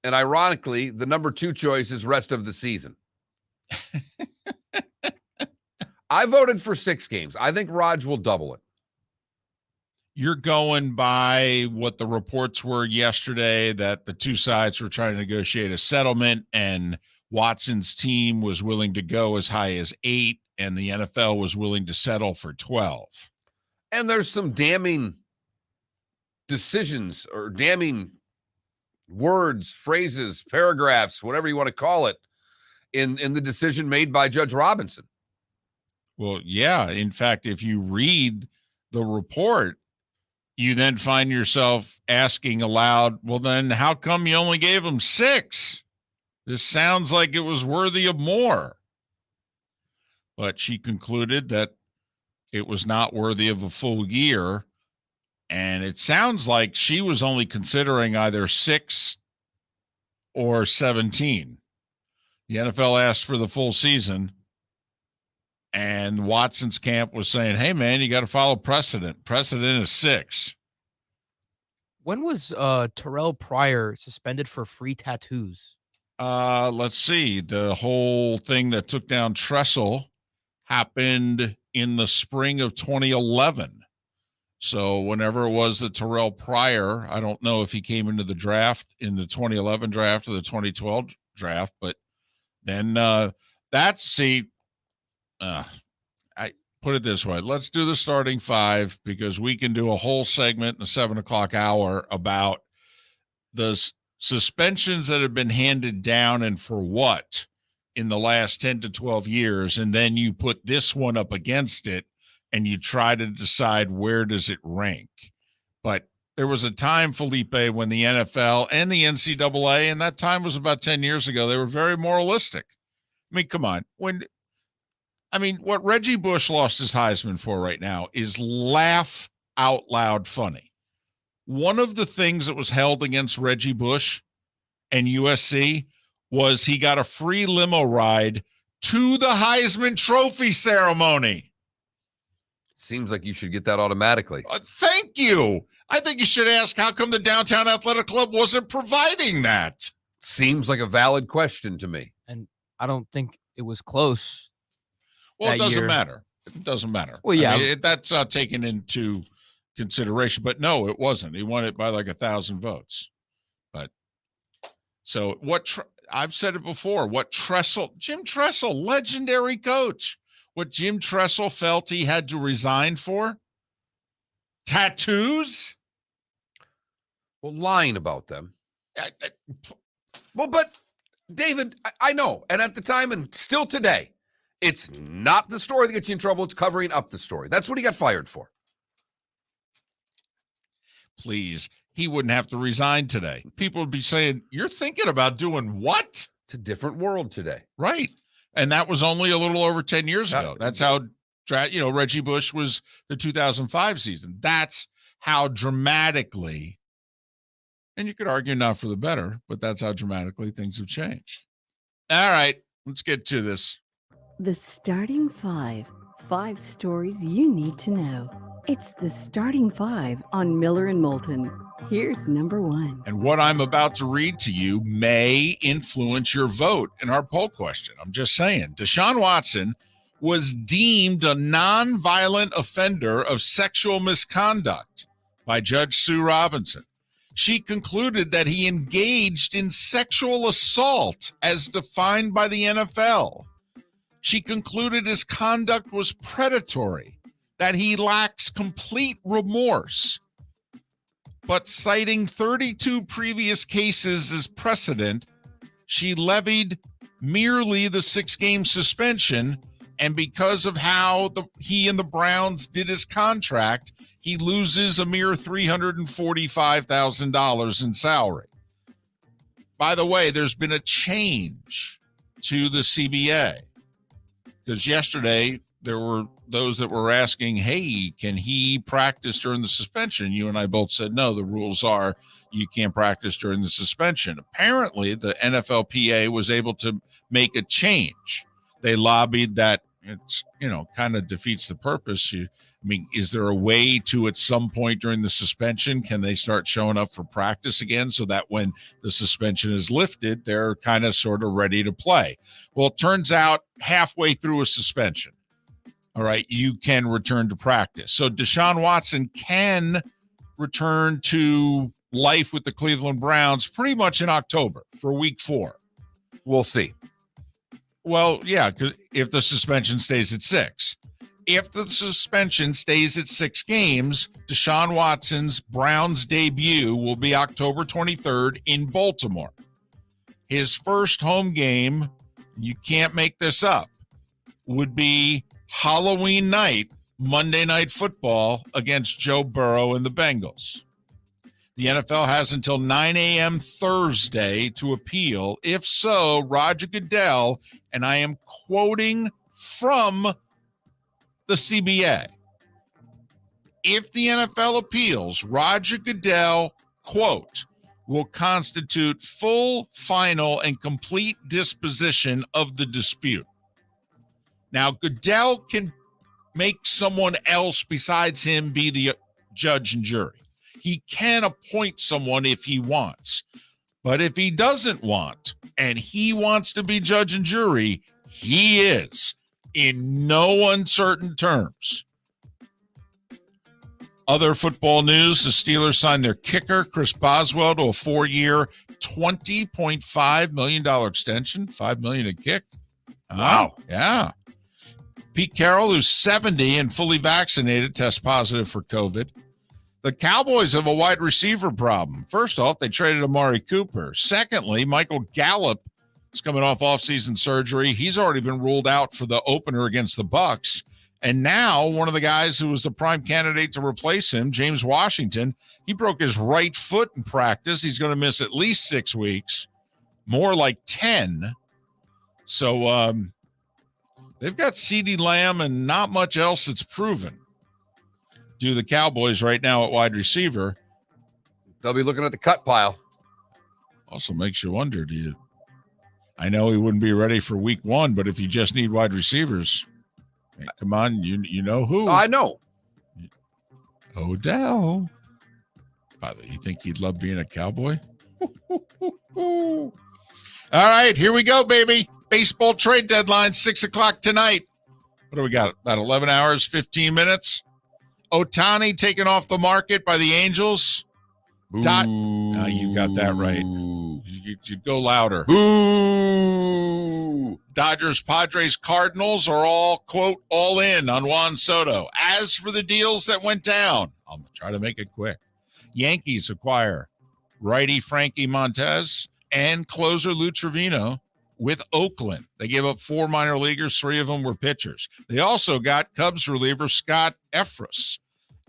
And ironically, the number 2 choice is rest of the season. I voted for 6 games. I think Raj will double it.
You're going by what the reports were yesterday, that the 2 sides were trying to negotiate a settlement, and Watson's team was willing to go as high as 8, and the NFL was willing to settle for 12.
And there's some damning decisions or damning words, phrases, paragraphs, whatever you want to call it, in the decision made by Judge Robinson.
Well, yeah. In fact, if you read the report, you then find yourself asking aloud, well, then how come you only gave him 6? This sounds like it was worthy of more. But she concluded that it was not worthy of a full year. And it sounds like she was only considering either 6 or 17. The NFL asked for the full season. And Watson's camp was saying, hey, man, you got to follow precedent. Precedent is 6.
When was Terrell Pryor suspended for free tattoos?
Let's see. The whole thing that took down Tressel happened in the spring of 2011. So whenever it was that Terrell Pryor, I don't know if he came into the draft in the 2011 draft or the 2012 draft, but then I put it this way. Let's do the starting 5, because we can do a whole segment in the 7 o'clock hour about the suspensions that have been handed down and for what in the last 10 to 12 years. And then you put this one up against it and you try to decide where does it rank. But there was a time, Felipe, when the NFL and the NCAA, and that time was about 10 years ago, they were very moralistic. I mean, come on. What Reggie Bush lost his Heisman for right now is laugh out loud funny. One of the things that was held against Reggie Bush and USC was he got a free limo ride to the Heisman Trophy ceremony.
Seems like you should get that automatically.
Thank you. I think you should ask how come the Downtown Athletic Club wasn't providing that.
Seems like a valid question to me.
And I don't think it was close.
Well, it doesn't
year.
matter. It doesn't matter.
Well, yeah.
That's not taken into consideration. But no, it wasn't. He won it by like 1,000 votes. But so I've said it before. Jim Tressel, legendary coach. What Jim Tressel felt he had to resign for? Tattoos?
Well, lying about them. Well, but David, I know. And at the time and still today, it's not the story that gets you in trouble. It's covering up the story. That's what he got fired for.
Please, he wouldn't have to resign today. People would be saying, you're thinking about doing what?
It's a different world today.
Right. And that was only a little over 10 years ago. That's how, Reggie Bush was the 2005 season. That's how dramatically, and you could argue not for the better, but that's how dramatically things have changed. All right, let's get to this.
The starting five stories you need to know. It's the starting five on Miller and Moulton. Here's number one.
And what I'm about to read to you may influence your vote in our poll question. I'm just saying. Deshaun Watson was deemed a nonviolent offender of sexual misconduct by Judge Sue Robinson. She concluded that he engaged in sexual assault as defined by the NFL. She concluded his conduct was predatory, that he lacks complete remorse. But citing 32 previous cases as precedent, she levied merely the 6-game suspension, and because of how he and the Browns did his contract, he loses a mere $345,000 in salary. By the way, there's been a change to the CBA, because yesterday there were those that were asking, hey, can he practice during the suspension? You and I both said, no, the rules are you can't practice during the suspension. Apparently, the NFLPA was able to make a change. They lobbied that it's, kind of defeats the purpose. Is there a way to, at some point during the suspension, can they start showing up for practice again so that when the suspension is lifted, they're kind of sort of ready to play? Well, it turns out halfway through a suspension, all right, you can return to practice. So Deshaun Watson can return to life with the Cleveland Browns pretty much in October for week 4.
We'll see.
Well, yeah, because if the suspension stays at 6. If the suspension stays at 6 games, Deshaun Watson's Browns debut will be October 23rd in Baltimore. His first home game, you can't make this up, would be Halloween night, Monday Night Football against Joe Burrow and the Bengals. The NFL has until 9 a.m. Thursday to appeal. If so, Roger Goodell, and I am quoting from the CBA, if the NFL appeals, Roger Goodell, quote, will constitute full, final, and complete disposition of the dispute. Now, Goodell can make someone else besides him be the judge and jury. He can appoint someone if he wants. But if he doesn't want, and he wants to be judge and jury, he is, in no uncertain terms. Other football news, the Steelers signed their kicker, Chris Boswell, to a 4-year, $20.5 million extension, $5 million a kick.
Wow.
Yeah. Pete Carroll, who's 70 and fully vaccinated, tests positive for COVID. The Cowboys have a wide receiver problem. First off, they traded Amari Cooper. Secondly, Michael Gallup is coming off offseason surgery. He's already been ruled out for the opener against the Bucs. And now one of the guys who was the prime candidate to replace him, James Washington, he broke his right foot in practice. He's going to miss at least 6 weeks, more like 10. So they've got CeeDee Lamb and not much else that's proven. Do the Cowboys right now at wide receiver.
They'll be looking at the cut pile.
Also makes you wonder, I know he wouldn't be ready for week 1, but if you just need wide receivers, hey, come on, you know who.
I know.
Odell. By the way, you think he'd love being a Cowboy? All right, here we go, baby. Baseball trade deadline, 6 o'clock tonight. What do we got? About 11 hours, 15 minutes. Ohtani taken off the market by the Angels. No, you got that right. You go louder.
Boo!
Dodgers, Padres, Cardinals are all, quote, all in on Juan Soto. As for the deals that went down, I'll try to make it quick. Yankees acquire righty Frankie Montez and closer Lou Trevino with Oakland. They gave up 4 minor leaguers. 3 of them were pitchers. They also got Cubs reliever Scott Efros,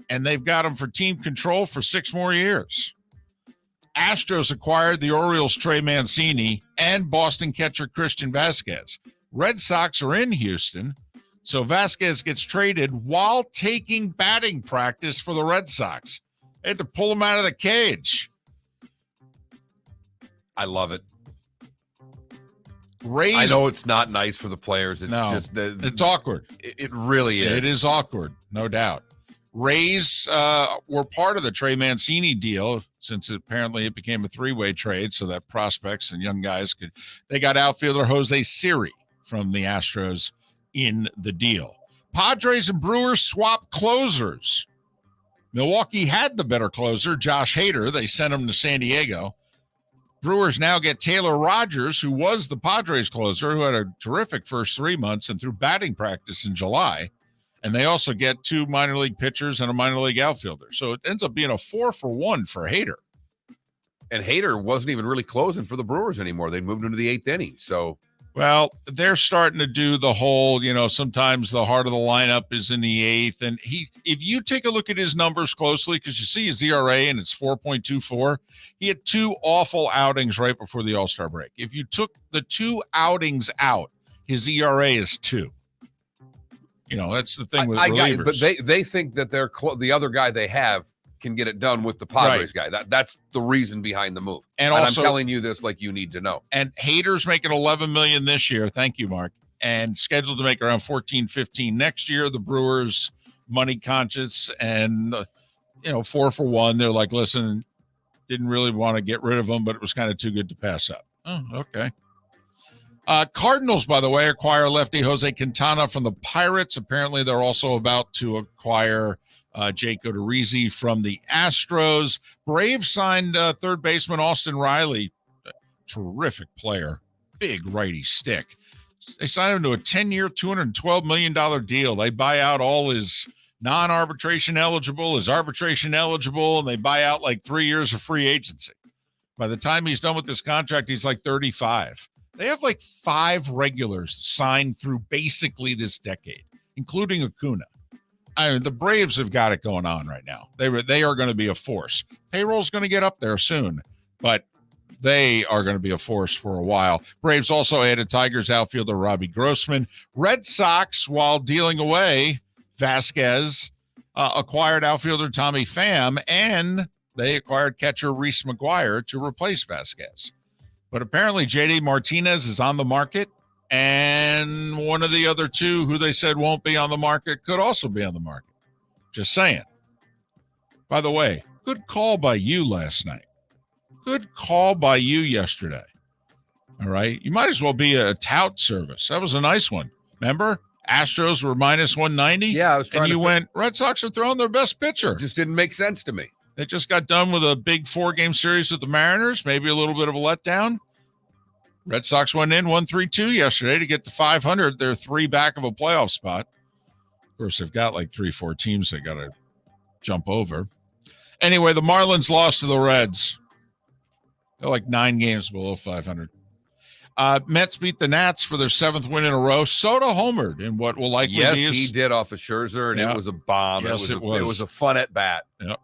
and they've got him for team control for 6 more years. Astros acquired the Orioles' Trey Mancini and Boston catcher Christian Vasquez. Red Sox are in Houston, so Vasquez gets traded while taking batting practice for the Red Sox. They had to pull him out of the cage.
I love it.
Rays,
I know it's not nice for the players. It's just
it's awkward.
It really is.
It is awkward, no doubt. Rays were part of the Trey Mancini deal since apparently it became a 3-way trade so that prospects and young guys could. They got outfielder Jose Siri from the Astros in the deal. Padres and Brewers swap closers. Milwaukee had the better closer, Josh Hader. They sent him to San Diego. Brewers now get Taylor Rogers, who was the Padres closer, who had a terrific first 3 months and threw batting practice in July. And they also get 2 minor league pitchers and a minor league outfielder. So it ends up being a 4-for-1 for Hader.
And Hader wasn't even really closing for the Brewers anymore. They moved him to the 8th inning. So,
well, they're starting to do the whole, sometimes the heart of the lineup is in the 8th. And if you take a look at his numbers closely, because you see his ERA and it's 4.24, he had 2 awful outings right before the All-Star break. If you took the 2 outings out, his ERA is 2. That's the thing with relievers.
But they think that the other guy they have can get it done with the Padres guy. That's the reason behind the move. And also, I'm telling you this like you need to know.
And Hader's making $11 million this year. Thank you, Mark. And scheduled to make around 14, 15 next year. The Brewers money conscious and 4-for-1. They're like, listen, didn't really want to get rid of him, but it was kind of too good to pass up. Oh, okay. Cardinals, by the way, acquire lefty Jose Quintana from the Pirates. Apparently, they're also about to acquire Jake Odorizzi from the Astros. Braves signed third baseman Austin Riley, terrific player, big righty stick. They signed him to a 10-year, $212 million deal. They buy out all his non-arbitration eligible, his arbitration eligible, and they buy out like 3 years of free agency. By the time he's done with this contract, he's like 35. They have like 5 regulars signed through basically this decade, including Acuna. I mean, the Braves have got it going on right now. They are going to be a force. Payroll's going to get up there soon, but they are going to be a force for a while. Braves also added Tigers outfielder Robbie Grossman. Red Sox, while dealing away Vasquez, acquired outfielder Tommy Pham, and they acquired catcher Reese McGuire to replace Vasquez. But apparently J.D. Martinez is on the market, and one of the other 2 who they said won't be on the market could also be on the market. Just saying. By the way, good call by you last night. Good call by you yesterday. All right? You might as well be a tout service. That was a nice one. Remember? Astros were minus 190.
Yeah, I was trying
and you went, Red Sox are throwing their best pitcher.
It just didn't make sense to me.
They just got done with a big 4-game series with the Mariners, maybe a little bit of a letdown. Red Sox went in 1-3-2 yesterday to get to 500. They're 3 back of a playoff spot. Of course, they've got like 3-4 teams they got to jump over. Anyway, the Marlins lost to the Reds. They're like 9 games below 500. Mets beat the Nats for their 7th win in a row. Soto homered in what will likely be
he did off of Scherzer, and it was a bomb.
Yes,
it was a fun at bat.
Yep.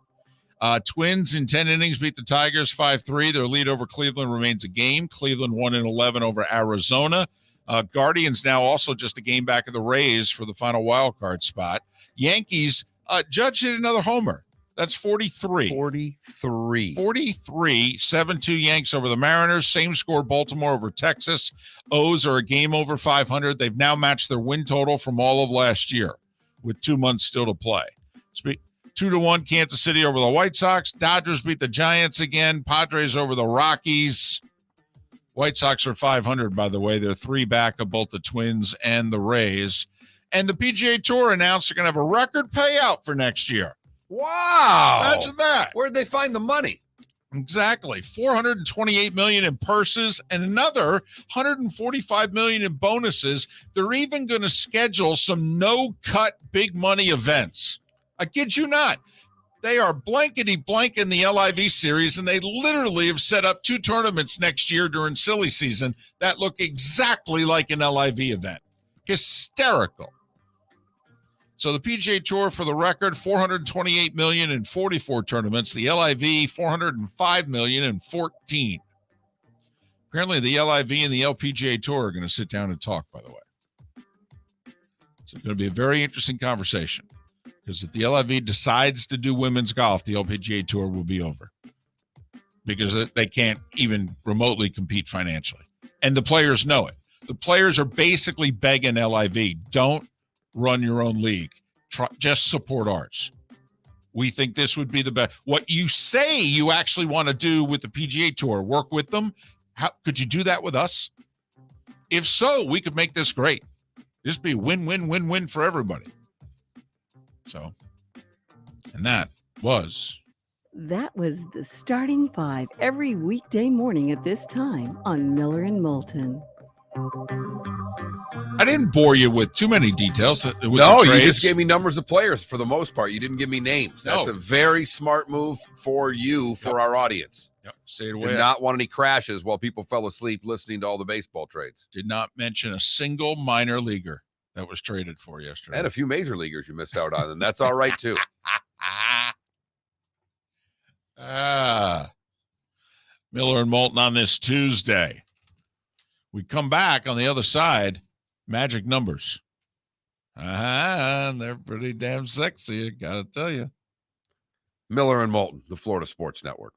Twins in 10 innings beat the Tigers 5-3. Their lead over Cleveland remains a game. Cleveland won in 11 over Arizona. Guardians now also just a game back of the Rays for the final wild card spot. Yankees, Judge hit another homer. That's 43.
43.
7-2 Yanks over the Mariners. Same score, Baltimore over Texas. O's are a game over 500. They've now matched their win total from all of last year with 2 months still to play. 2-1 Kansas City over the White Sox. Dodgers beat the Giants again. Padres over the Rockies. White Sox are 500, by the way. They're 3 back of both the Twins and the Rays. And the PGA Tour announced they're going to have a record payout for next year.
Wow.
Imagine that.
Where'd they find the money?
Exactly. $428 million in purses and another $145 million in bonuses. They're even going to schedule some no-cut big money events. I kid you not. They are blankety blank in the LIV series, and they literally have set up 2 tournaments next year during silly season that look exactly like an LIV event. Hysterical. So the PGA Tour, for the record, $428 million in 44 tournaments. The LIV, $405 million in 14. Apparently, the LIV and the LPGA Tour are going to sit down and talk, by the way. It's going to be a very interesting conversation because if the LIV decides to do women's golf, the LPGA Tour will be over because they can't even remotely compete financially. And the players know it. The players are basically begging LIV, don't run your own league. Just support ours. We think this would be the best. What you say you actually want to do with the PGA Tour, work with them. How could you do that with us? If so, we could make this great. This would be win-win-win-win for everybody. So, and that was
the Starting 5 every weekday morning at this time on Miller and Moulton.
I didn't bore you with too many details. With
No,
the
you
trades.
just gave me numbers of players for the most part. You didn't give me names. That's
No.
a very smart move for you, for our audience.
Yep. Stayed
Did
away.
not want any crashes while people fell asleep listening to all the baseball trades.
Did not mention a single minor leaguer that was traded for yesterday.
And a few major leaguers you missed out on, and that's all right, too.
Miller and Moulton on this Tuesday. We come back on the other side. Magic numbers. They're pretty damn sexy, I gotta tell you.
Miller and Moulton, the Florida Sports Network.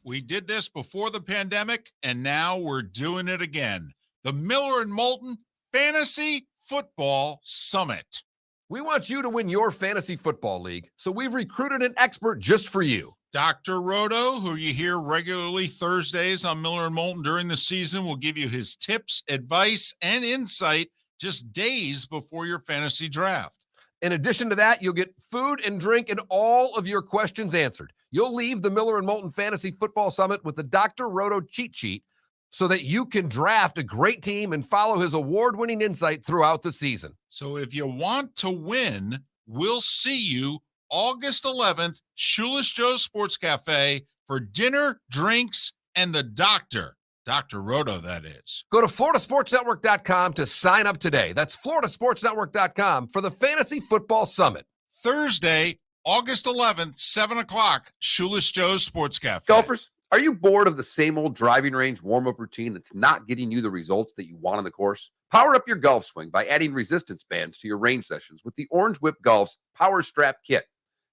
We did this before the pandemic, and now we're doing it again. The Miller and Moulton Fantasy Football Summit.
We want you to win your fantasy football league, so we've recruited an expert just for you.
Dr. Roto, who you hear regularly Thursdays on Miller and Moulton during the season, will give you his tips, advice, and insight just days before your fantasy draft.
In addition to that, you'll get food and drink and all of your questions answered. You'll leave the Miller and Moulton Fantasy Football Summit with the Dr. Roto cheat sheet so that you can draft a great team and follow his award-winning insight throughout the season.
So if you want to win, we'll see you August 11th, Shoeless Joe's Sports Cafe for dinner, drinks, and the doctor. Dr. Roto, that is.
Go to floridasportsnetwork.com to sign up today. That's floridasportsnetwork.com for the Fantasy Football Summit.
Thursday, August 11th, 7 o'clock, Shoeless Joe's Sports Cafe.
Golfers, are you bored of the same old driving range warm-up routine that's not getting you the results that you want on the course? Power up your golf swing by adding resistance bands to your range sessions with the Orange Whip Golf's Power Strap Kit.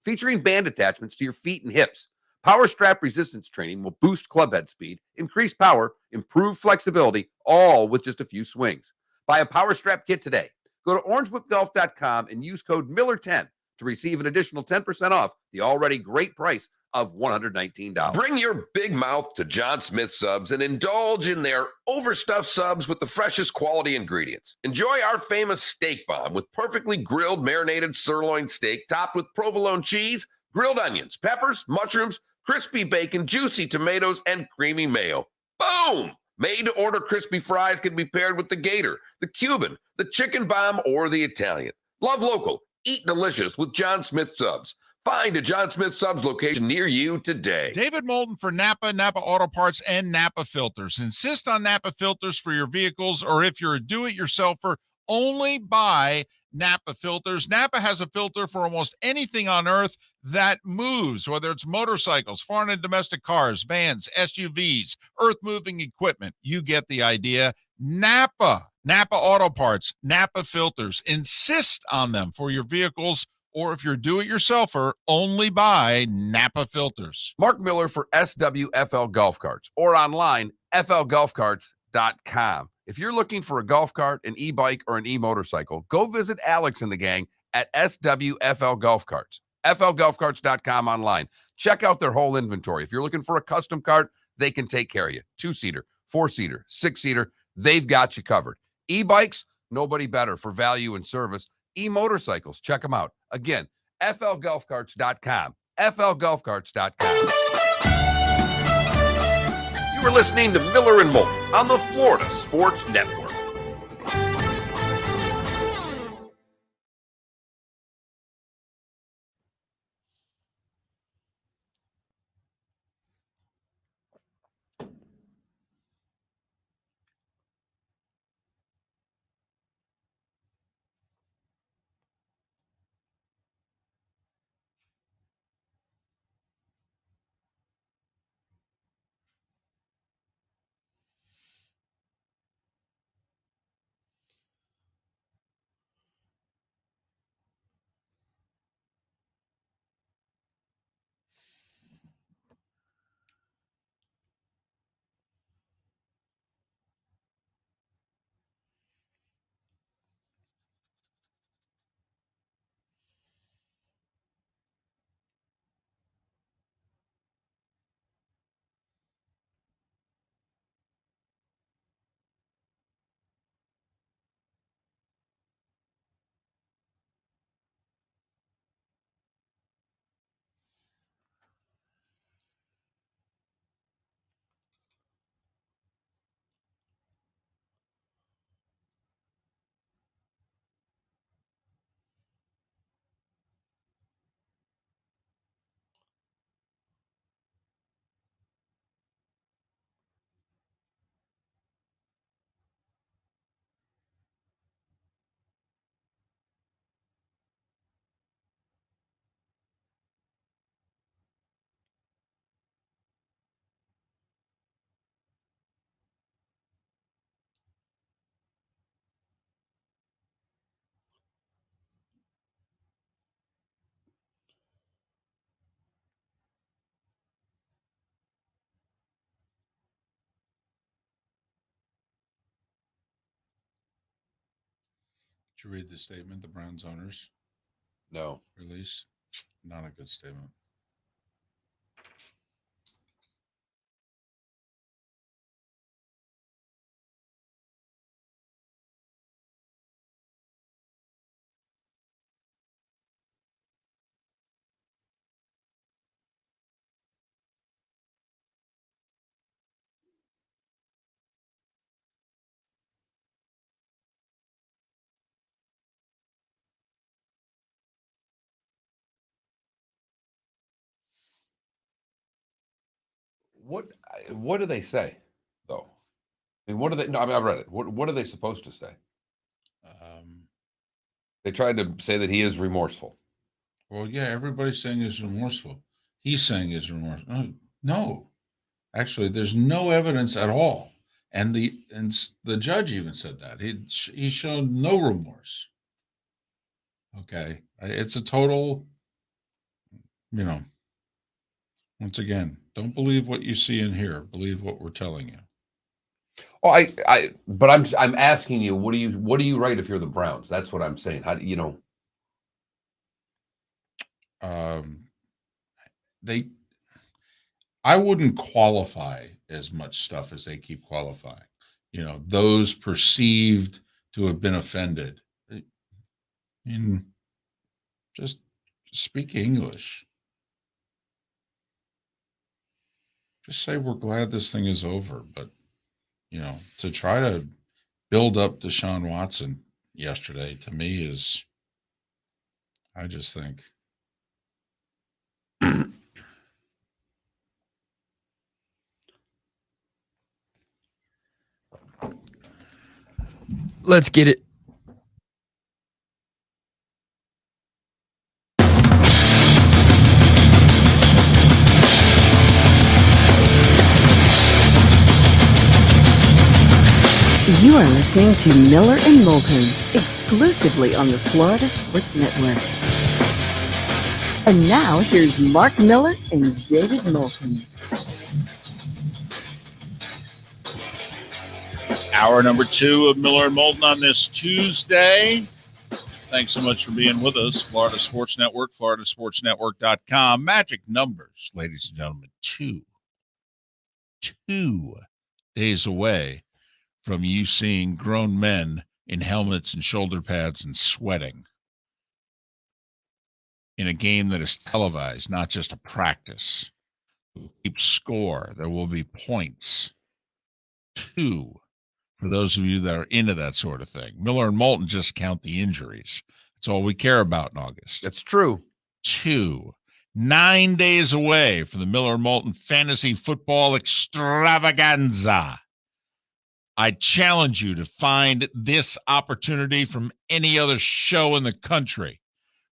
Featuring band attachments to your feet and hips, Power Strap resistance training will boost club head speed, increase power, improve flexibility, all with just a few swings. Buy a Power Strap kit today. Go to orangewhipgolf.com and use code Miller10 to receive an additional 10% off the already great price of $119.
Bring your big mouth to John Smith Subs and indulge in their overstuffed subs with the freshest quality ingredients. Enjoy our famous steak bomb with perfectly grilled marinated sirloin steak topped with provolone cheese, grilled onions, peppers, mushrooms, crispy bacon, juicy tomatoes, and creamy mayo. Boom! Made-to-order crispy fries can be paired with the Gator, the Cuban, the Chicken Bomb, or the Italian. Love local. Eat delicious with John Smith Subs. Find a John Smith Subs location near you today.
David Moulton for Napa, Napa Auto Parts, and Napa Filters. Insist on Napa filters for your vehicles, or if you're a do-it-yourselfer, only buy Napa filters. Napa has a filter for almost anything on earth that moves, whether it's motorcycles, foreign and domestic cars, vans, SUVs, earth-moving equipment. You get the idea. Napa Napa Auto Parts, Napa Filters. Insist on them for your vehicles, or if you're do-it-yourselfer, only buy Napa Filters.
Mark Miller for SWFL Golf Carts, or online, flgolfcarts.com. If you're looking for a golf cart, an e-bike, or an e-motorcycle, go visit Alex and the gang at SWFL Golf Carts. flgolfcarts.com online. Check out their whole inventory. If you're looking for a custom cart, they can take care of you. 2-seater, 4-seater, 6-seater, they've got you covered. E-bikes, nobody better for value and service. E-motorcycles, check them out. Again, flgolfcarts.com. flgolfcarts.com.
You are listening to Miller and Moulton on the Florida Sports Network.
Did you read the statement the Browns owners
No.
released? Not a good statement.
What do they say, though? I mean, what do they? No, I mean, I've read it. What are they supposed to say? They tried to say that he is remorseful.
Well, yeah, everybody's saying he's remorseful. He's saying he's remorseful. No, actually, there's no evidence at all. And the judge even said that he's shown no remorse. Okay, it's a total. Once again, don't believe what you see and hear. Believe what we're telling you.
Oh, but I'm asking you, what do you write if you're the Browns? That's what I'm saying. How do you know?
I wouldn't qualify as much stuff as they keep qualifying. Those perceived to have been offended. I mean, just speak English. Just say we're glad this thing is over. But, to try to build up Deshaun Watson yesterday, to me, is, I just think.
Let's get it.
You You are listening to Miller and Moulton, exclusively on the Florida Sports Network. And now, here's Mark Miller and David Moulton.
Hour number 2 of Miller and Moulton on this Tuesday. Thanks so much for being with us. Florida Sports Network, floridasportsnetwork.com. Magic numbers, ladies and gentlemen. 2 days away from you seeing grown men in helmets and shoulder pads and sweating in a game that is televised, not just a practice. We'll keep score. There will be points. 2, for those of you that are into that sort of thing. Miller and Moulton just count the injuries. That's all we care about in August.
That's true.
2, 9 days away from the Miller and Moulton Fantasy Football Extravaganza. I challenge you to find this opportunity from any other show in the country.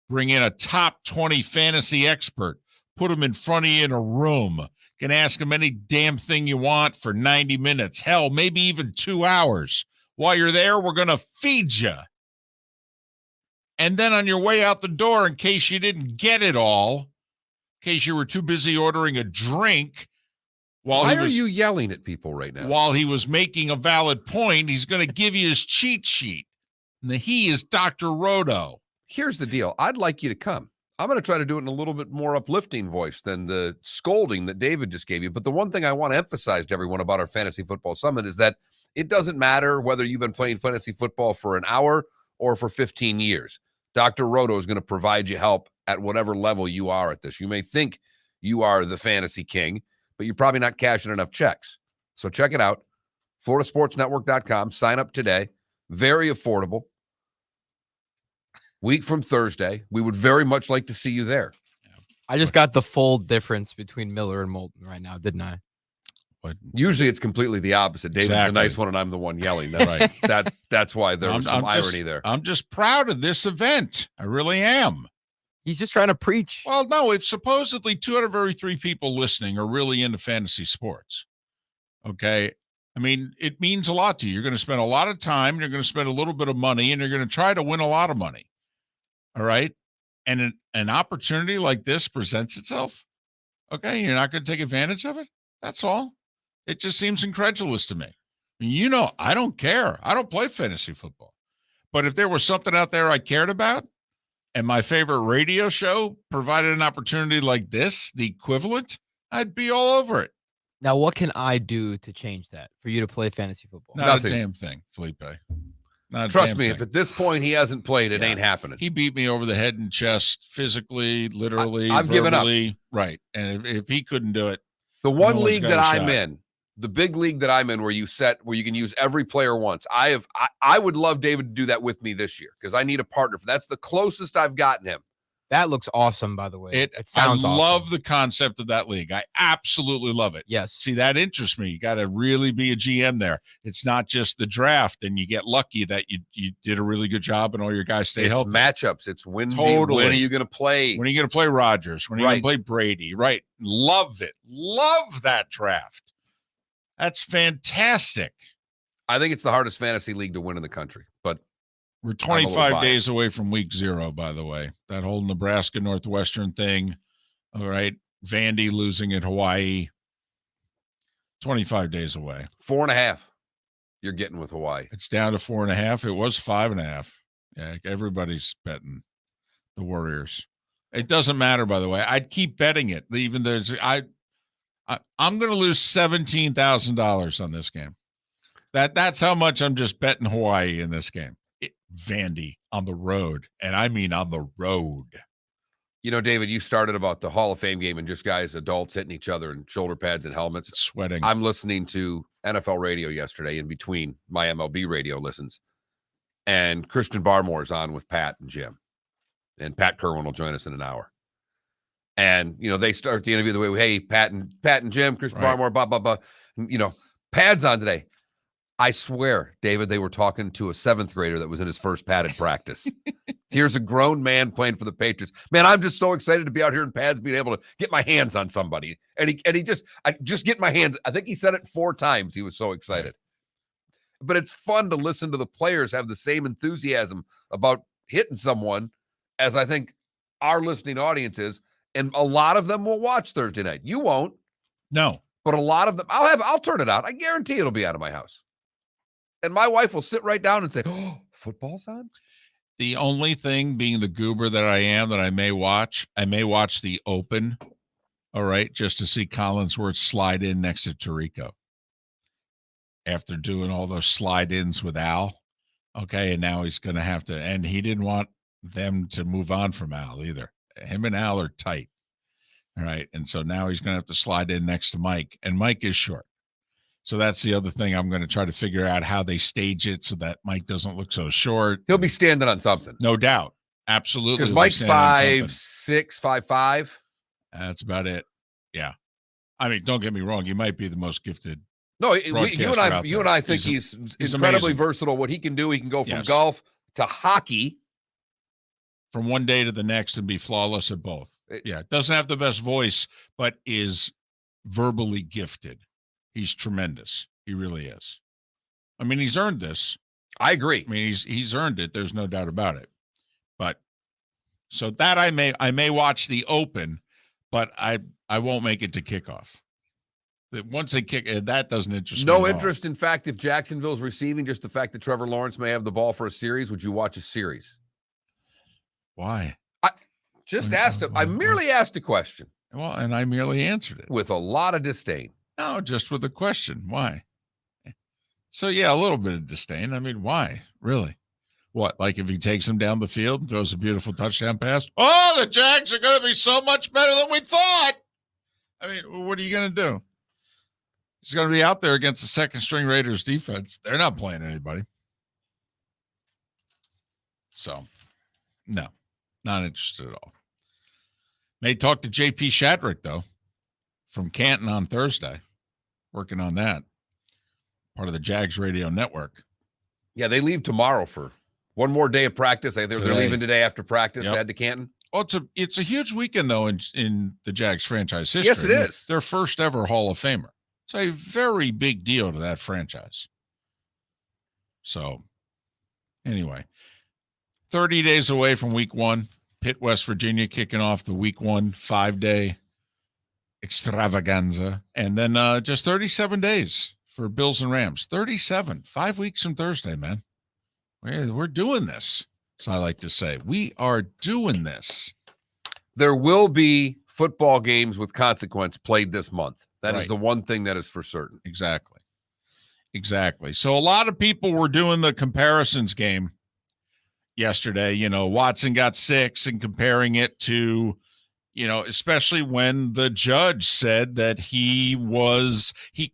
Bring in a top 20 fantasy expert. Put them in front of you in a room. Can ask them any damn thing you want for 90 minutes. Hell, maybe even 2 hours. While you're there, we're going to feed you. And then on your way out the door, in case you didn't get it all, in case you were too busy ordering a drink,
Why are you yelling at people right now?
while he was making a valid point, he's going to give you his cheat sheet. And he is Dr. Roto.
Here's the deal. I'd like you to come. I'm going to try to do it in a little bit more uplifting voice than the scolding that David just gave you. But the one thing I want to emphasize to everyone about our Fantasy Football Summit is that it doesn't matter whether you've been playing fantasy football for an hour or for 15 years. Dr. Roto is going to provide you help at whatever level you are at this. You may think you are the fantasy king, but you're probably not cashing enough checks. So check it out. FloridaSportsNetwork.com. Sign up today. Very affordable. Week from Thursday. We would very much like to see you there.
I just got the full difference between Miller and Moulton right now, didn't I?
But
Usually it's completely the opposite. David's the
Exactly.
nice one and I'm the one yelling. That's right. That's why there was some irony there.
I'm just proud of this event. I really am.
He's just trying to preach.
Well, no, if supposedly 2 out of every 3 people listening are really into fantasy sports, okay? I mean, it means a lot to you. You're going to spend a lot of time, you're going to spend a little bit of money, and you're going to try to win a lot of money, all right? And an opportunity like this presents itself, okay? You're not going to take advantage of it? That's all. It just seems incredulous to me. I mean, you know, I don't care. I don't play fantasy football. But if there was something out there I cared about, and my favorite radio show provided an opportunity like this, the equivalent, I'd be all over it.
Now, what can I do to change that for you to play fantasy football?
Not
Nothing.
a damn thing, Felipe. Not a
Trust
damn
me,
thing.
if at this point he hasn't played, it
Yeah.
ain't happening.
He beat me over the head and chest, physically, literally,
I've given up.
verbally. Right. And if he couldn't do it,
The one
No one's
league
got
that
a
I'm
shot.
in, the big league that I'm in, where you can use every player once. I would love David to do that with me this year because I need a partner. That's the closest I've gotten him.
That looks awesome, by the way.
I
sounds
love
awesome.
the concept of that league. I absolutely love it.
Yes.
See, that interests me. You got to really be a GM there. It's not just the draft, and you get lucky that you did a really good job and all your guys stay
It's
healthy.
matchups. It's when
Totally.
are you going to play?
When are you going to play Rodgers? When are you going
Right.
to play Brady? Right. Love it. Love that draft. That's fantastic.
I think it's the hardest fantasy league to win in the country. But
We're
I'm a little
25
biased.
days away from week 0, by the way. That whole Nebraska Northwestern thing. All right. Vandy losing at Hawaii. 25 days away.
4.5, you're getting with Hawaii.
It's down to 4.5. It was 5.5. Yeah, everybody's betting the Warriors. It doesn't matter, by the way. I'd keep betting it. Even there's I'm going to lose $17,000 on this game. That's how much I'm just betting Hawaii in this game. Vandy on the road, and I mean on the road.
You know, David, you started about the Hall of Fame game and just guys, adults hitting each other in shoulder pads and helmets.
It's sweating.
I'm listening to NFL radio yesterday in between my MLB radio listens. And Christian Barmore's on with Pat and Jim. And Pat Kirwan will join us in an hour. And, you know, they start the interview the way, hey, Pat and Jim, Christian
Right.
Barmore, blah, blah, blah. You know, Pad's on today. I swear, David, they were talking to a 7th grader that was in his first padded practice. Here's a grown man playing for the Patriots. Man, I'm just so excited to be out here in pads, being able to get my hands on somebody. And I just get my hands. I think he said it 4 times. He was so excited. but it's fun to listen to the players have the same enthusiasm about hitting someone as I think our listening audience is. And a lot of them will watch Thursday night. You won't.
No.
But a lot of them, I'll turn it on. I guarantee it'll be out of my house. And my wife will sit right down and say, "Oh, football's on?"
The only thing, being the goober that I am, that I may watch the Open, all right, just to see Collinsworth slide in next to Tirico after doing all those slide-ins with Al. Okay, and now he's going to have to, and he didn't want them to move on from Al either. Him and Al are tight, all right, and so now he's going to have to slide in next to Mike, and Mike is short. So that's the other thing. I'm going to try to figure out how they stage it so that Mike doesn't look so short.
He'll be standing on something.
No doubt. Absolutely.
Because Mike's 5'6", 5'5".
That's about it. Yeah. I mean, don't get me wrong. He might be the most gifted.
No, you and I think he's incredibly
amazing.
Versatile. What he can do, he can go from golf to hockey.
From one day to the next and be flawless at both. Yeah. Doesn't have the best voice, but is verbally gifted. He's tremendous. He really is. I mean, he's earned this.
I agree.
I mean, he's earned it. There's no doubt about it. But so that I may watch the Open, but I won't make it to kickoff. Once they kick it, that doesn't interest me.
No interest. In fact, if Jacksonville's receiving, just the fact that Trevor Lawrence may have the ball for a series, would you watch a series?
Why?
I merely asked a question.
Well, and I merely answered it.
With a lot of disdain.
No, just with a question. Why? So, yeah, a little bit of disdain. I mean, why? Really? What, like if he takes him down the field and throws a beautiful touchdown pass? Oh, the Jags are going to be so much better than we thought. I mean, what are you going to do? He's going to be out there against the second-string Raiders defense. They're not playing anybody. So, no, not interested at all. May talk to J.P. Shadrick, though, from Canton on Thursday. Working on that. Part of the Jags Radio Network.
Yeah, they leave tomorrow for one more day of practice. They're leaving today after practice to head to Canton.
Oh, it's a huge weekend, though, in the Jags franchise history.
Yes, it is.
Their first ever Hall of Famer. It's a very big deal to that franchise. So, anyway, 30 days away from week one. Pitt, West Virginia, kicking off the week 1 5-day extravaganza. And then just 37 days for Bills and Rams. 37, 5 weeks from Thursday, man. We're doing this. So I like to say, we are doing this.
There will be football games with consequence played this month. That
Right.
is the one thing that is for certain.
Exactly. So a lot of people were doing the comparisons game yesterday. You know, Watson got 6 and comparing it to, you know, especially when the judge said that he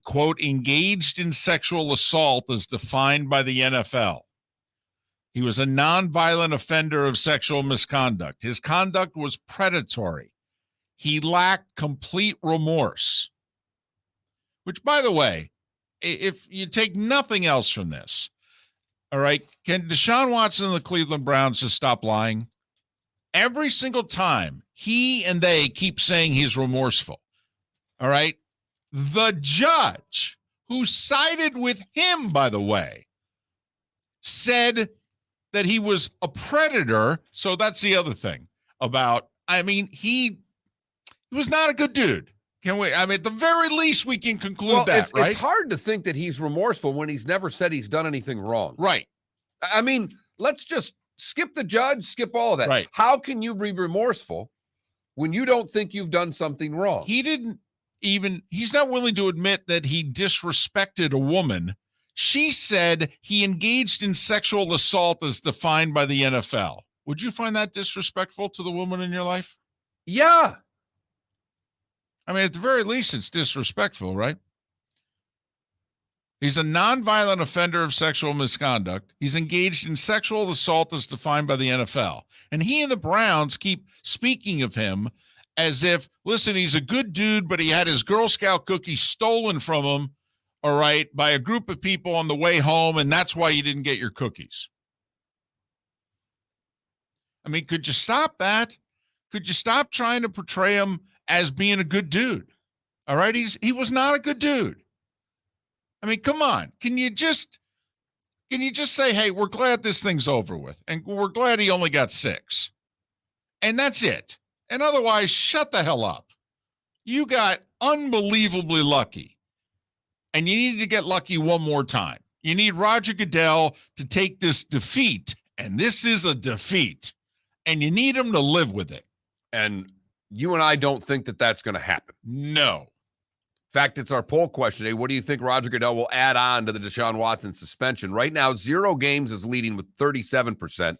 quote, engaged in sexual assault as defined by the NFL. He was a nonviolent offender of sexual misconduct. His conduct was predatory. He lacked complete remorse. Which, by the way, if you take nothing else from this, all right, can Deshaun Watson and the Cleveland Browns just stop lying? Every single time he and they keep saying he's remorseful, all right? The judge who sided with him, by the way, said that he was a predator. So that's the other thing about, I mean, he was not a good dude. Can we, I mean, at the very least, we can conclude that, right?
It's hard to think that he's remorseful when he's never said he's done anything wrong.
Right.
I mean, let's just skip the judge, skip all of that.
Right.
How can you be remorseful when you don't think you've done something wrong?
He's not willing to admit that he disrespected a woman. She said he engaged in sexual assault as defined by the NFL. Would you find that disrespectful to the woman in your life?
Yeah.
I mean, at the very least, it's disrespectful, right? He's a nonviolent offender of sexual misconduct. He's engaged in sexual assault as defined by the NFL. And he and the Browns keep speaking of him as if, listen, he's a good dude, but he had his Girl Scout cookies stolen from him, all right, by a group of people on the way home, and that's why you didn't get your cookies. I mean, could you stop that? Could you stop trying to portray him as being a good dude? All right, he was not a good dude. I mean, come on. Can you just Can you just say, hey, we're glad this thing's over with, and we're glad he only got 6. And that's it. And otherwise, shut the hell up. You got unbelievably lucky. And you need to get lucky one more time. You need Roger Goodell to take this defeat, and this is a defeat, and you need him to live with it.
And you and I don't think that that's going to happen.
No.
In fact, it's our poll question today. What do you think Roger Goodell will add on to the Deshaun Watson suspension? Right now, 0 games is leading with 37%.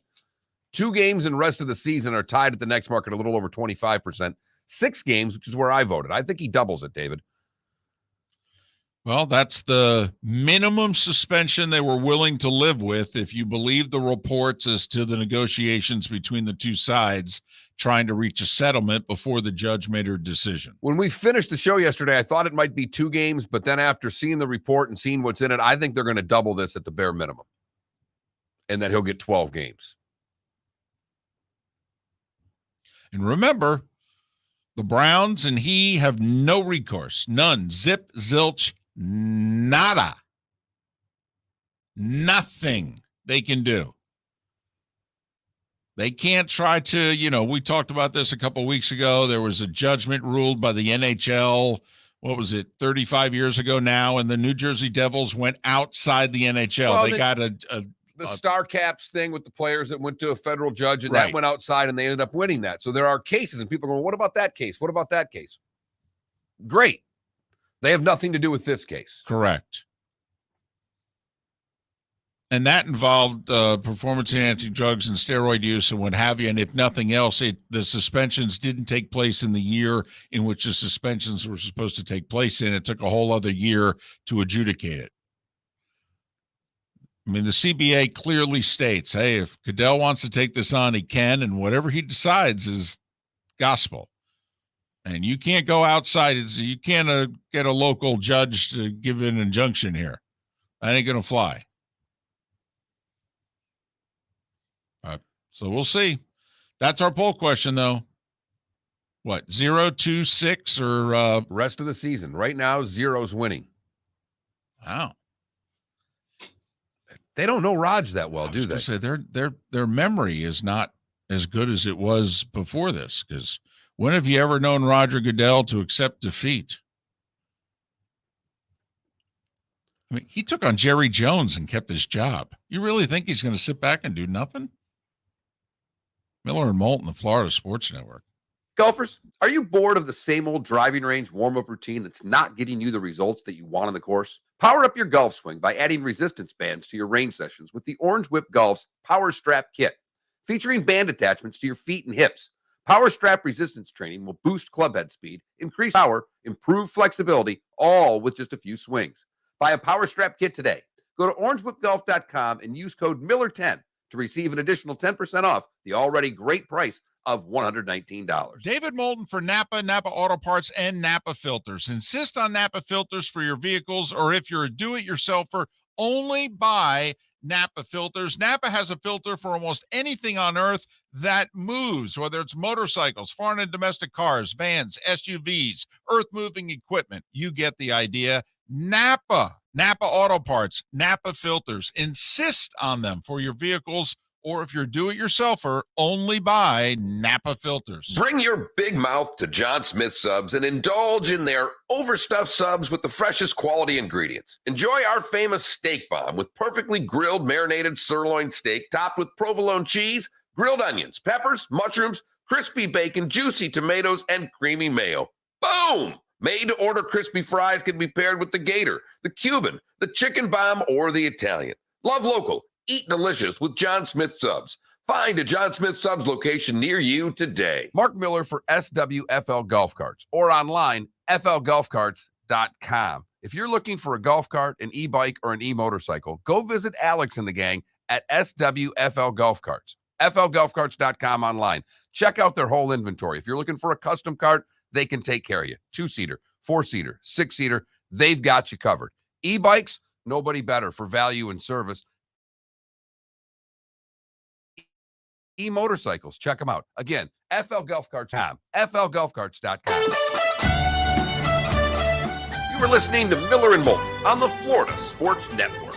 2 games in the rest of the season are tied at the next market, a little over 25%. 6 games, which is where I voted. I think he doubles it, David.
Well, that's the minimum suspension they were willing to live with, if you believe the reports as to the negotiations between the two sides trying to reach a settlement before the judge made her decision.
When we finished the show yesterday, I thought it might be 2 games, but then after seeing the report and seeing what's in it, I think they're going to double this at the bare minimum, and that he'll get 12 games.
And remember, the Browns and he have no recourse. None. Zip, zilch, nada. Nothing they can do. They can't try to, we talked about this a couple of weeks ago. There was a judgment ruled by the NHL, 35 years ago now, and the New Jersey Devils went outside the NHL.
Well,
they got
the Star Caps thing with the players that went to a federal judge, and
Right.
that went outside, and they ended up winning that. So there are cases, and people are going, what about that case? What about that case? Great. They have nothing to do with this case.
Correct. And that involved performance-enhancing drugs and steroid use and what have you. And if nothing else, the suspensions didn't take place in the year in which the suspensions were supposed to take place in. It took a whole other year to adjudicate it. I mean, the CBA clearly states, hey, if Goodell wants to take this on, he can, and whatever he decides is gospel. And you can't go outside. You can't get a local judge to give an injunction here. That ain't going to fly. So we'll see. That's our poll question, though. What, 0, 2, 6, or
Rest of the season. Right now, 0's winning.
wow.
They don't know Raj that well,
I
do
was
they?
gonna say their memory is not as good as it was before this. Because when have you ever known Roger Goodell to accept defeat? I mean, he took on Jerry Jones and kept his job. You really think he's going to sit back and do nothing? Miller and Moulton, the Florida Sports Network.
Golfers, are you bored of the same old driving range warm-up routine that's not getting you the results that you want on the course? Power up your golf swing by adding resistance bands to your range sessions with the Orange Whip Golf's Power Strap Kit. Featuring band attachments to your feet and hips, Power Strap resistance training will boost clubhead speed, increase power, improve flexibility, all with just a few swings. Buy a Power Strap Kit today. Go to orangewhipgolf.com and use code Miller10 to receive an additional 10% off the already great price of $119.
David Moulton for Napa Auto Parts, and Napa Filters. Insist on Napa Filters for your vehicles, or if you're a do-it-yourselfer, only buy Napa Filters. Napa has a filter for almost anything on earth that moves, whether it's motorcycles, foreign and domestic cars, vans, SUVs, earth-moving equipment. You get the idea. Napa Auto Parts, Napa Filters. Insist on them for your vehicles, or if you're do-it-yourselfer, only buy Napa Filters.
Bring your big mouth to John Smith Subs and indulge in their overstuffed subs with the freshest quality ingredients. Enjoy our famous steak bomb with perfectly grilled marinated sirloin steak topped with provolone cheese, grilled onions, peppers, mushrooms, crispy bacon, juicy tomatoes, and creamy mayo. Boom! Made-to-order crispy fries can be paired with the Gator, the Cuban, the Chicken Bomb, or the Italian. Love local. Eat delicious with John Smith Subs. Find a John Smith Subs location near you today.
Mark Miller for SWFL Golf Carts, or online, flgolfcarts.com. If you're looking for a golf cart, an e-bike, or an e-motorcycle, go visit Alex and the gang at SWFL Golf Carts. flgolfcarts.com online. Check out their whole inventory. If you're looking for a custom cart, they can take care of you. 2-seater, 4-seater, 6-seater, they've got you covered. E-bikes, nobody better for value and service. E-motorcycles, check them out. Again, flgolfcarts.com, flgolfcarts.com.
You were listening to Miller and Moulton on the Florida Sports Network.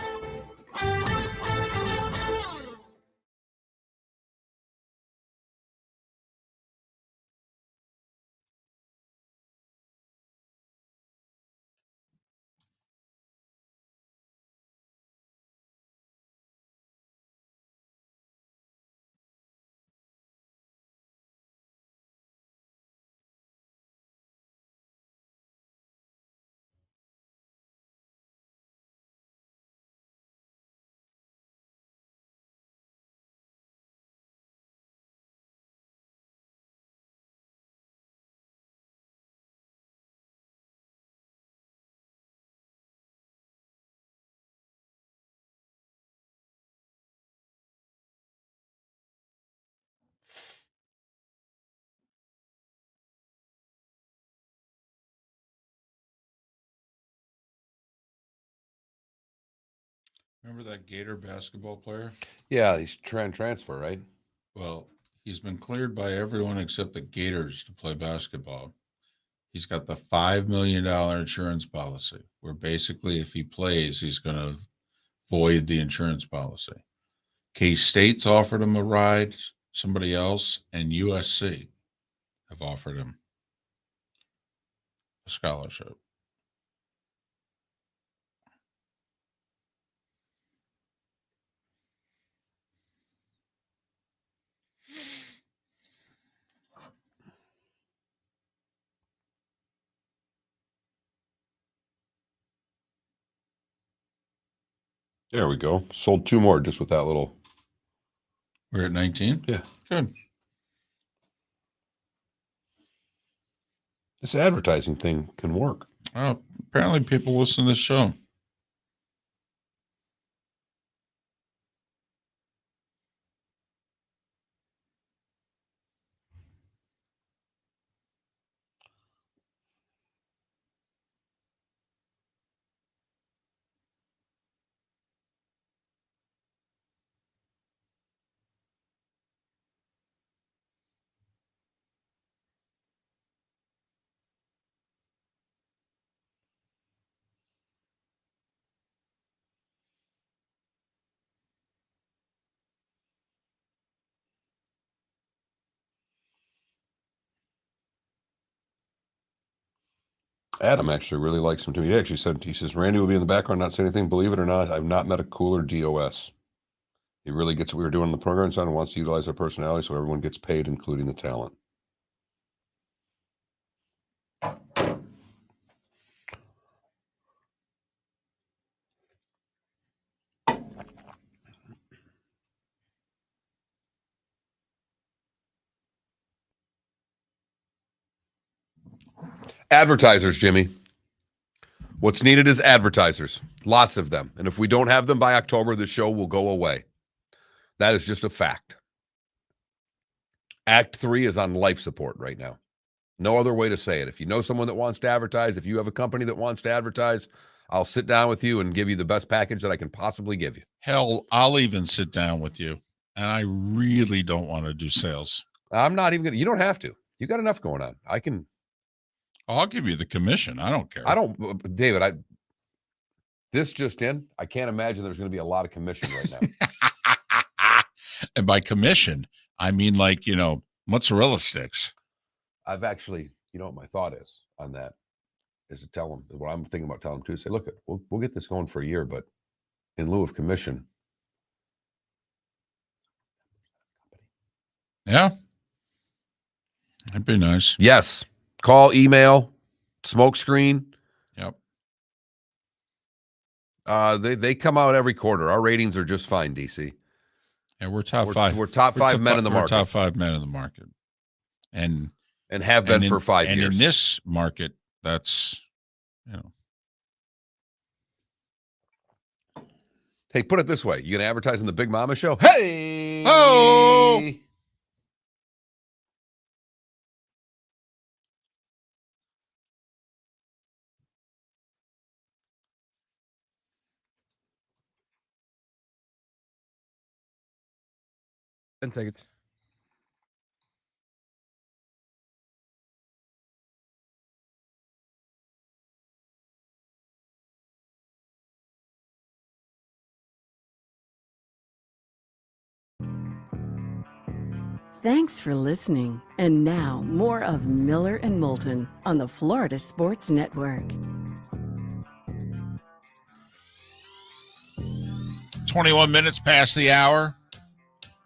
Remember that Gator basketball player?
Yeah, he's trying to transfer, right?
Well, he's been cleared by everyone except the Gators to play basketball. He's got the $5 million insurance policy, where basically if he plays, he's going to void the insurance policy. K-State's offered him a ride, somebody else, and USC have offered him a scholarship.
There we go. Sold 2 more just with that little.
We're at 19?
Yeah.
Good.
This advertising thing can work.
Oh, apparently people listen to this show.
Adam actually really likes him too. He actually said, he says, Randy will be in the background, not say anything. Believe it or not, I've not met a cooler DOS. He really gets what we were doing on the program side and wants to utilize our personality so everyone gets paid, including the talent. Advertisers, Jimmy. What's needed is advertisers. Lots of them. And if we don't have them by October, the show will go away. That is just a fact. Act 3 is on life support right now. No other way to say it. If you know someone that wants to advertise, if you have a company that wants to advertise, I'll sit down with you and give you the best package that I can possibly give you.
Hell, I'll even sit down with you. And I really don't want to do sales.
I'm not even going to. You don't have to. You got enough going on. I can.
I'll give you the commission. I don't care.
I don't, David, this just in, I can't imagine there's going to be a lot of commission right now.
And by commission, I mean like, mozzarella sticks.
I've actually, what my thought is on that is to tell them what I'm thinking about telling them too. Say, look, we'll get this going for a year, but in lieu of commission.
Yeah. That'd be nice.
Yes. Call, email, smoke screen.
Yep.
They come out every quarter. Our ratings are just fine, DC.
And we're top 5.
We're top 5 men in the market.
We're top 5 men in the market. And
have been for 5 years.
And in this market, that's,
Hey, put it this way. You going to advertise on the Big Mama show? Hey!
Oh!
And tickets.
Thanks for listening. And now, more of Miller and Moulton on the Florida Sports Network.
21 minutes past the hour.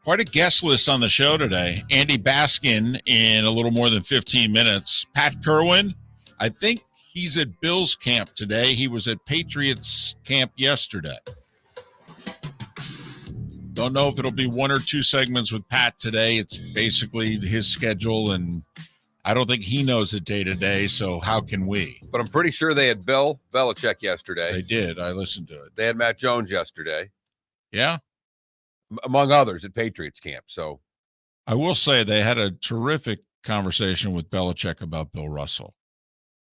Quite a guest list on the show today. Andy Baskin in a little more than 15 minutes. Pat Kirwan, I think he's at Bills camp today. He was at Patriots camp yesterday. Don't know if it'll be 1 or 2 segments with Pat today. It's basically his schedule, and I don't think he knows it day to day, so how can we?
But I'm pretty sure they had Bill Belichick yesterday.
They did. I listened to it.
They had Matt Jones yesterday.
Yeah?
Among others at Patriots camp. So
I will say they had a terrific conversation with Belichick about Bill Russell.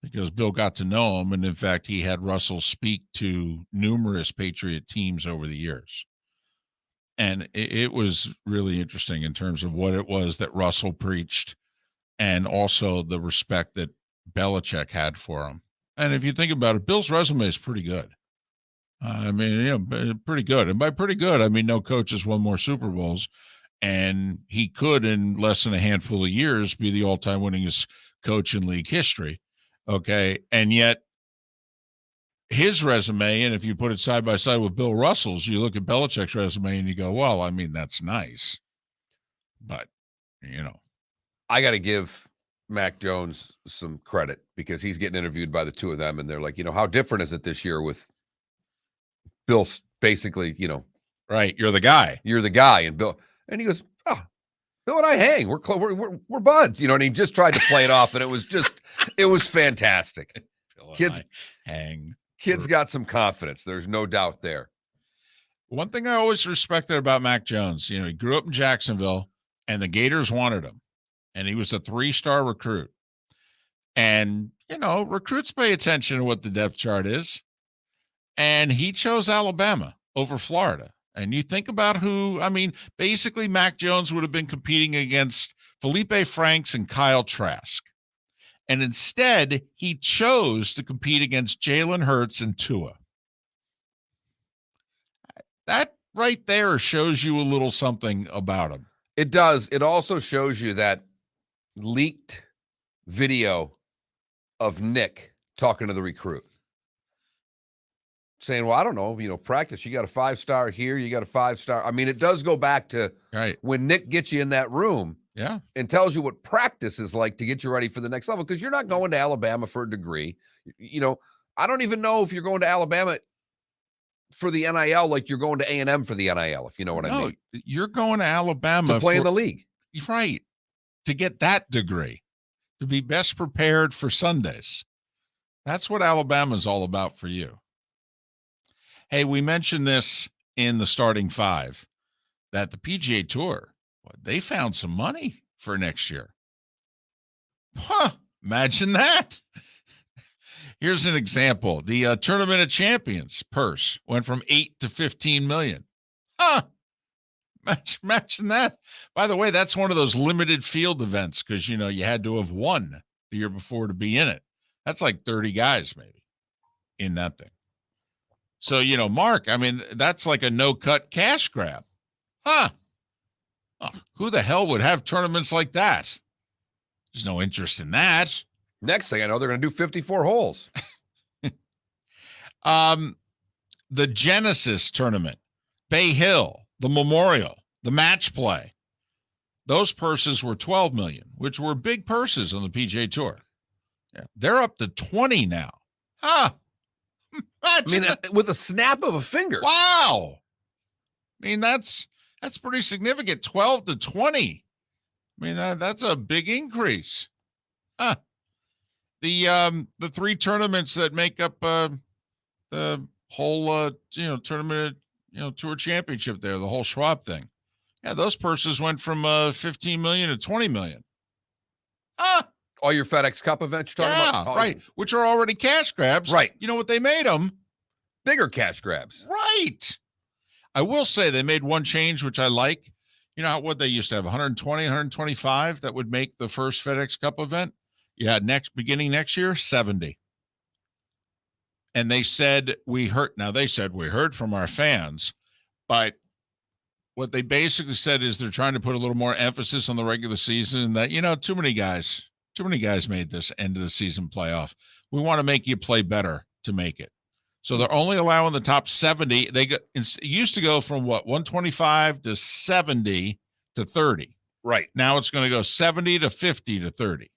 because Bill got to know him. And in fact, he had Russell speak to numerous Patriot teams over the years. And it was really interesting in terms of what it was that Russell preached and also the respect that Belichick had for him. And if you think about it, Bill's resume is pretty good. I mean, pretty good. And by pretty good, I mean, no coach has won more Super Bowls. And he could, in less than a handful of years, be the all-time winningest coach in league history. Okay. And yet, his resume, and if you put it side by side with Bill Russell's, you look at Belichick's resume and you go, well, I mean, that's nice. But,
I got to give Mac Jones some credit because he's getting interviewed by the two of them. And they're like, how different is it this year with Bill basically,
right. You're the guy.
And Bill, and he goes, Bill and I hang. We're buds, and he just tried to play it off. And it was fantastic. Kids
hang.
Kids got some confidence. There's no doubt there.
One thing I always respected about Mac Jones, he grew up in Jacksonville and the Gators wanted him. And he was a 3-star recruit. And, recruits pay attention to what the depth chart is. And he chose Alabama over Florida. And you think about basically Mac Jones would have been competing against Felipe Franks and Kyle Trask. And instead, he chose to compete against Jalen Hurts and Tua. That right there shows you a little something about him.
It does. It also shows you that leaked video of Nick talking to the recruit. Saying, well, I don't know, practice. You got a 5-star here. You got a 5-star. I mean, it does go back to when Nick gets you in that room.
Yeah.
And tells you what practice is like to get you ready for the next level. Because you're not going to Alabama for a degree. I don't even know if you're going to Alabama for the NIL like you're going to A&M for the NIL, if you know what I mean.
You're going to Alabama
to play in the league.
Right. To get that degree. To be best prepared for Sundays. That's what Alabama's all about for you. Hey, we mentioned this in the starting 5 that the PGA Tour, they found some money for next year. Imagine that. Here's an example. The Tournament of Champions purse went from 8 to 15 million. Imagine that. By the way, that's one of those limited field events because, you had to have won the year before to be in it. That's like 30 guys maybe in that thing. So, Mark, that's like a no-cut cash grab. Who the hell would have tournaments like that? There's no interest in that.
Next thing I know, they're going to do 54 holes.
The Genesis tournament, Bay Hill, the Memorial, the Match Play. Those purses were 12 million, which were big purses on the PGA Tour. Yeah, they're up to 20 now.
With a snap of a finger.
Wow. That's pretty significant. 12 to 20. That's a big increase. The 3 tournaments that make up the whole tournament, tour championship there, the whole Schwab thing. Yeah, those purses went from 15 million to 20 million.
All your FedEx Cup events you're talking about?
Right. Which are already cash grabs.
Right.
You know what they made them?
Bigger cash grabs.
Right. I will say they made one change, which I like. What they used to have, 120, 125 that would make the first FedEx Cup event. Yeah, beginning next year, 70. And they said we heard from our fans, but what they basically said is they're trying to put a little more emphasis on the regular season and that, too many guys made this end of the season playoff. We want to make you play better to make it. So they're only allowing the top 70. It used to go from 125 to 70 to 30.
Right.
Now it's going to go 70 to 50 to 30.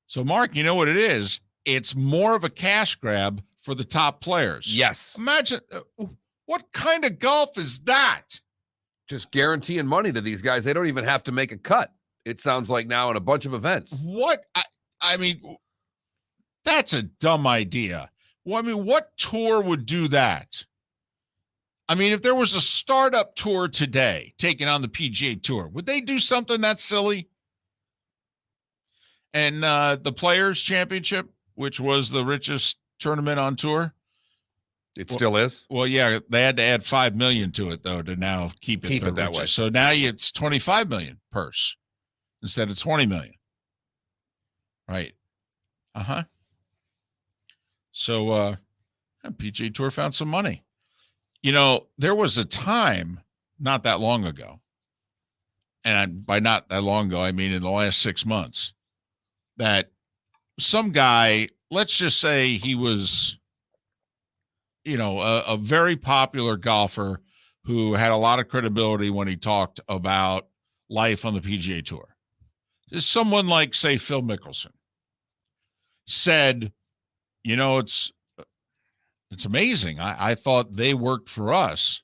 So, Mark, you know what it is? It's more of a cash grab for the top players.
Yes.
Imagine, what kind of golf is that?
Just guaranteeing money to these guys. They don't even have to make a cut. It sounds like now in a bunch of events.
What? That's a dumb idea. What tour would do that? If there was a startup tour today taking on the PGA Tour, would they do something that silly? And the Players Championship, which was the richest tournament on tour.
It still is.
Well, yeah, they had to add $5 million to it though to now keep it
that
richest.
way.
So now it's $25 million purse instead of $20 million. Right. So PGA Tour found some money. You know, there was a time not that long ago, and by not that long ago, I mean in the last 6 months, that some guy, let's just say he was, you know, a very popular golfer who had a lot of credibility when he talked about life on the PGA Tour. Just someone like, say, Phil Mickelson said, you know, it's amazing. I thought they worked for us,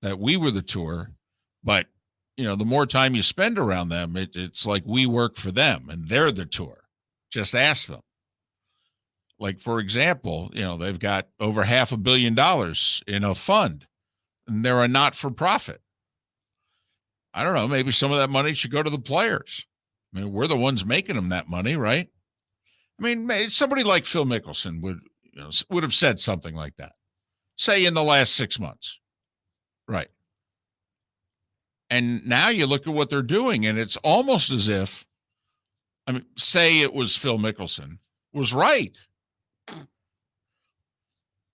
that we were the tour, but, you know, the more time you spend around them, it's like we work for them and they're the tour. Just ask them. Like, for example, you know, they've got over $500 million in a fund and they're a not-for-profit. I don't know. Maybe some of that money should go to the players. I mean, we're the ones making them that money, right? I mean, somebody like Phil Mickelson would have said something like that, say in the last 6 months. Right. And now you look at what they're doing, and it's almost as if, I mean, say it was Phil Mickelson was right.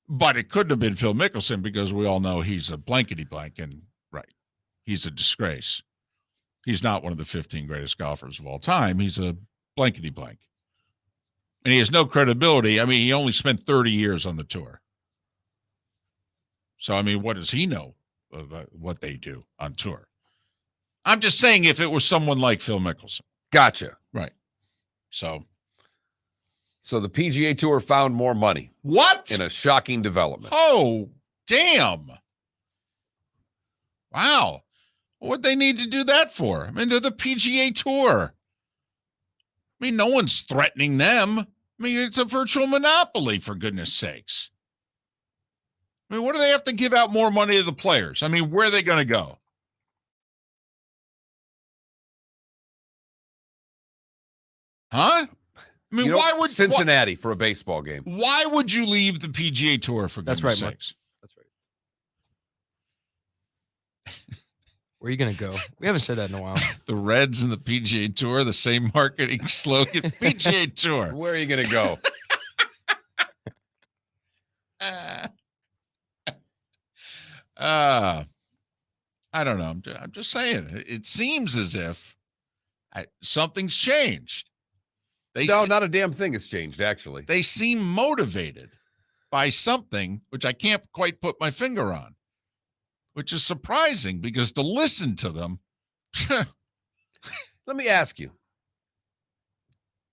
But it couldn't have been Phil Mickelson because we all know he's a blankety blank and right. He's a disgrace. He's not one of the 15 greatest golfers of all time. He's a blankety blank. And he has no credibility. I mean, he only spent 30 years on the tour. So, I mean, what does he know about what they do on tour? I'm just saying if it was someone like Phil Mickelson.
Gotcha.
Right. So
the PGA Tour found more money.
What?
In a shocking development.
Oh, damn. Wow. What'd they need to do that for? I mean, they're the PGA Tour. I mean, no one's threatening them. I mean, it's a virtual monopoly, for goodness sakes. I mean, what do they have to give out more money to the players? I mean, where are they going to go? Huh? I mean, why would
Cincinnati for a baseball game?
Why would you leave the PGA Tour for goodness sakes?
Mark. That's right. Where are you going to go? We haven't said that in a while.
The Reds and the PGA Tour, the same marketing slogan, PGA Tour.
Where are you going to go?
I don't know. I'm just saying. It seems as if something's changed.
Not a damn thing has changed, actually.
They seem motivated by something, which I can't quite put my finger on, which is surprising because to listen to them.
Let me ask you.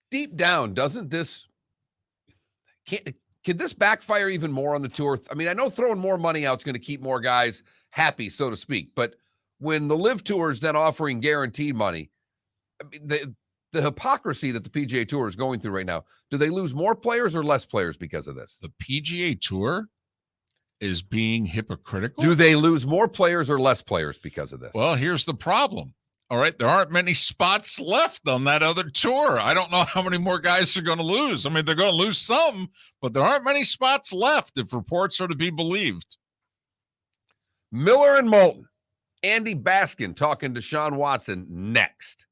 Deep down, doesn't this... Could this backfire even more on the tour? I mean, I know throwing more money out is going to keep more guys happy, so to speak. But when the Live Tour is then offering guaranteed money, I mean, the hypocrisy that the PGA Tour is going through right now, do they lose more players or less players because of this?
The PGA Tour is being hypocritical?
Do they lose more players or less players because of this?
Well, here's the problem. All right, there aren't many spots left on that other tour. I don't know how many more guys are going to lose. I mean, they're going to lose some, but there aren't many spots left if reports are to be believed.
Miller and Moulton. Andy Baskin talking to Sean Watson next.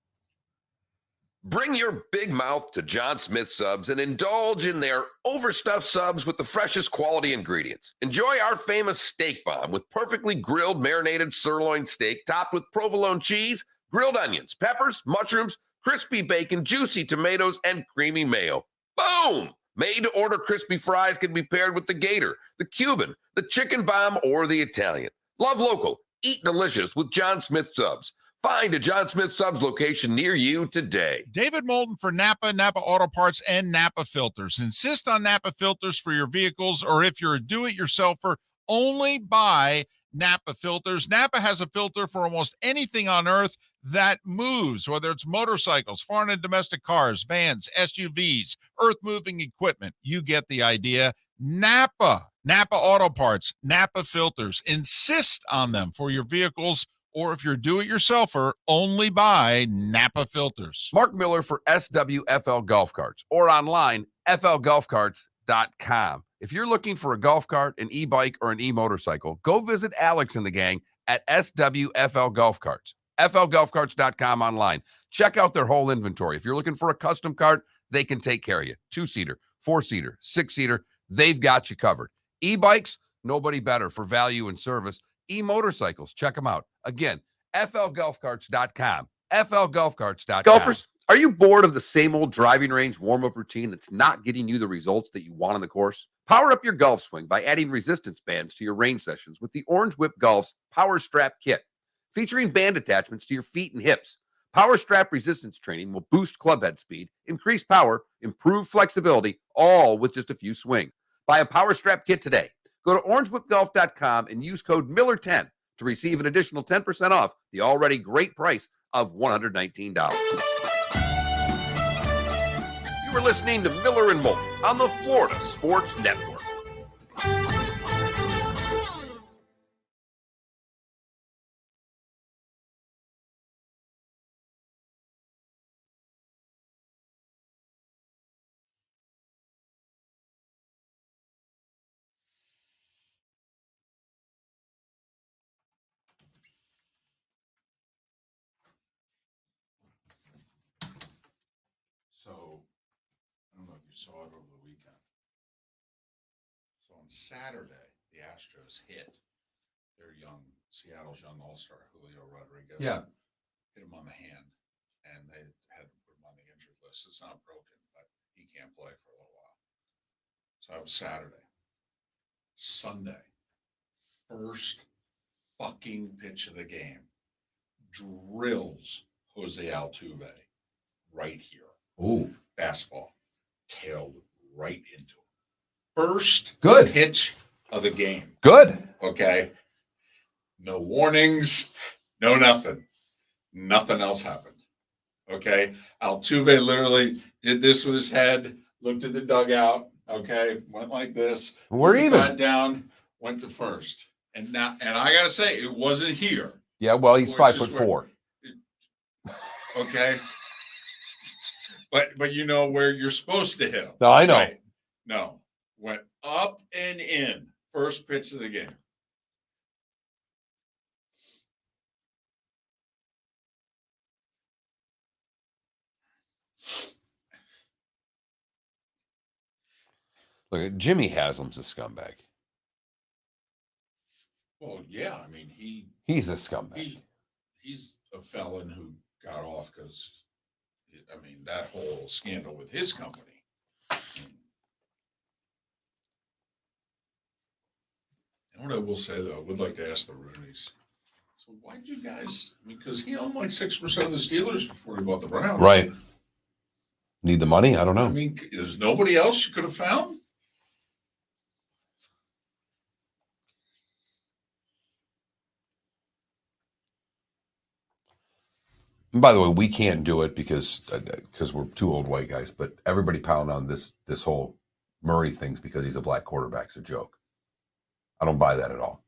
Bring your big mouth to John Smith Subs and indulge in their overstuffed subs with the freshest quality ingredients. Enjoy our famous steak bomb with perfectly grilled marinated sirloin steak topped with provolone cheese, grilled onions, peppers, mushrooms, crispy bacon, juicy tomatoes, and creamy mayo. Boom! Made-to-order crispy fries can be paired with the Gator, the Cuban, the chicken bomb, or the Italian. Love local. Eat delicious with John Smith Subs. Find a John Smith Subs location near you today.
David Moulton for Napa, Napa Auto Parts, and Napa Filters. Insist on Napa filters for your vehicles, or if you're a do-it-yourselfer, only buy Napa filters. Napa has a filter for almost anything on earth that moves, whether it's motorcycles, foreign and domestic cars, vans, SUVs, earth-moving equipment. You get the idea. Napa Auto Parts, Napa filters. Insist on them for your vehicles Or if you're a do-it-yourselfer, only buy Napa filters.
Mark Miller for SWFL Golf Carts, or online, flgolfcarts.com. If you're looking for a golf cart, an e-bike, or an e-motorcycle, go visit Alex and the gang at SWFL Golf Carts. flgolfcarts.com online. Check out their whole inventory. If you're looking for a custom cart, they can take care of you. 2-seater, 4-seater, 6-seater, they've got you covered. E-bikes, nobody better for value and service. E-motorcycles, check them out. Again, flgolfcarts.com. flgolfcarts.com.
Golfers, are you bored of the same old driving range warm-up routine that's not getting you the results that you want on the course? Power up your golf swing by adding resistance bands to your range sessions with the Orange Whip Golf's Power Strap Kit. Featuring band attachments to your feet and hips, Power Strap resistance training will boost club head speed, increase power, improve flexibility, all with just a few swings. Buy a Power Strap Kit today. Go to orangewhipgolf.com and use code Miller10 to receive an additional 10% off the already great price of $119. You are listening to Miller and Moulton on the Florida Sports Network.
So, I don't know if you saw it over the weekend. So on Saturday, the Astros hit their Seattle's young all-star, Julio Rodriguez.
Yeah.
Hit him on the hand, and they had to put him on the injured list. It's not broken, but he can't play for a little while. So that was Saturday. Sunday, first fucking pitch of the game, drills Jose Altuve right here.
Ooh.
Fastball, tailed right into him. First
Good
pitch of the game.
Good.
Okay. No warnings, no nothing. Nothing else happened. Okay. Altuve literally did this with his head, looked at the dugout. Okay. Went like this.
We're even.
Got down, went to first. And I gotta say, it wasn't here.
Yeah, well, he's
Which is
5'4".
Okay. But you know where you're supposed to hit him.
No, I know.
Right? No. Went up and in. First pitch of the game.
Look, Jimmy Haslam's a scumbag.
Well, yeah. I mean,
he's a scumbag.
He's a felon who got off because, I mean, that whole scandal with his company. And what I will say, though, I would like to ask the Rooneys. So why'd you guys, I mean, because he owned like 6% of the Steelers before he bought the Browns.
Right. Need the money? I don't know.
I mean, there's nobody else you could have found?
And by the way, we can't do it because we're two old white guys. But everybody pound on this whole Murray thing's because he's a black quarterback. It's a joke. I don't buy that at all.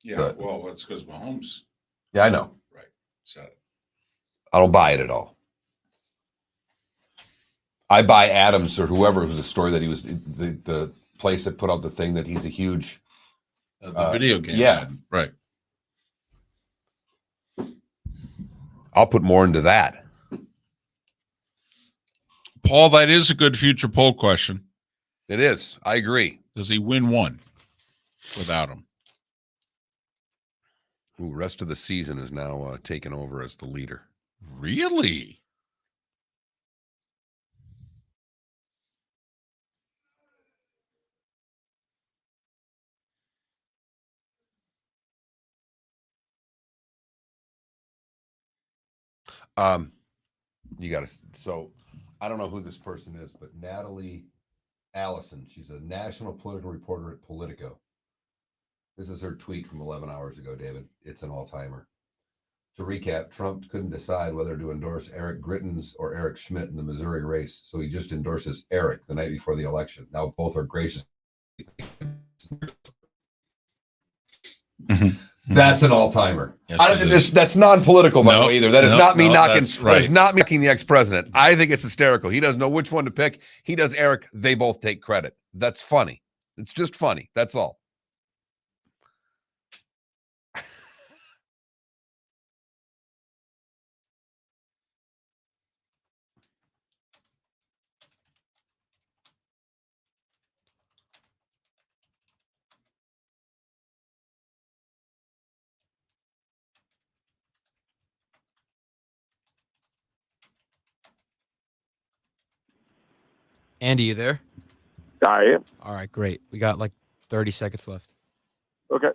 Yeah, well, that's because Mahomes.
Yeah, I know.
Right. Said it.
I don't buy it at all. I buy Adams or whoever was the story that he was the place that put out the thing that he's a huge
The video game.
Yeah.
Man. Right.
I'll put more into that.
Paul, that is a good future poll question.
It is. I agree.
Does he win one without him?
Ooh, rest of the season is now taken over as the leader.
Really?
You got to. So, I don't know who this person is, but Natalie Allison. She's a national political reporter at Politico. This is her tweet from 11 hours ago, David. It's an all-timer. To recap, Trump couldn't decide whether to endorse Eric Grittens or Eric Schmidt in the Missouri race, so he just endorses Eric the night before the election. Now both are gracious. That's an all-timer.
Yes,
That's non-political, by the way, either. That is not me knocking.
That's right.
That is not making the ex-president. I think it's hysterical. He doesn't know which one to pick. He does Eric. They both take credit. That's funny. It's just funny. That's all.
Andy, you there?
I am.
All right, great. We got like 30 seconds left.
Okay.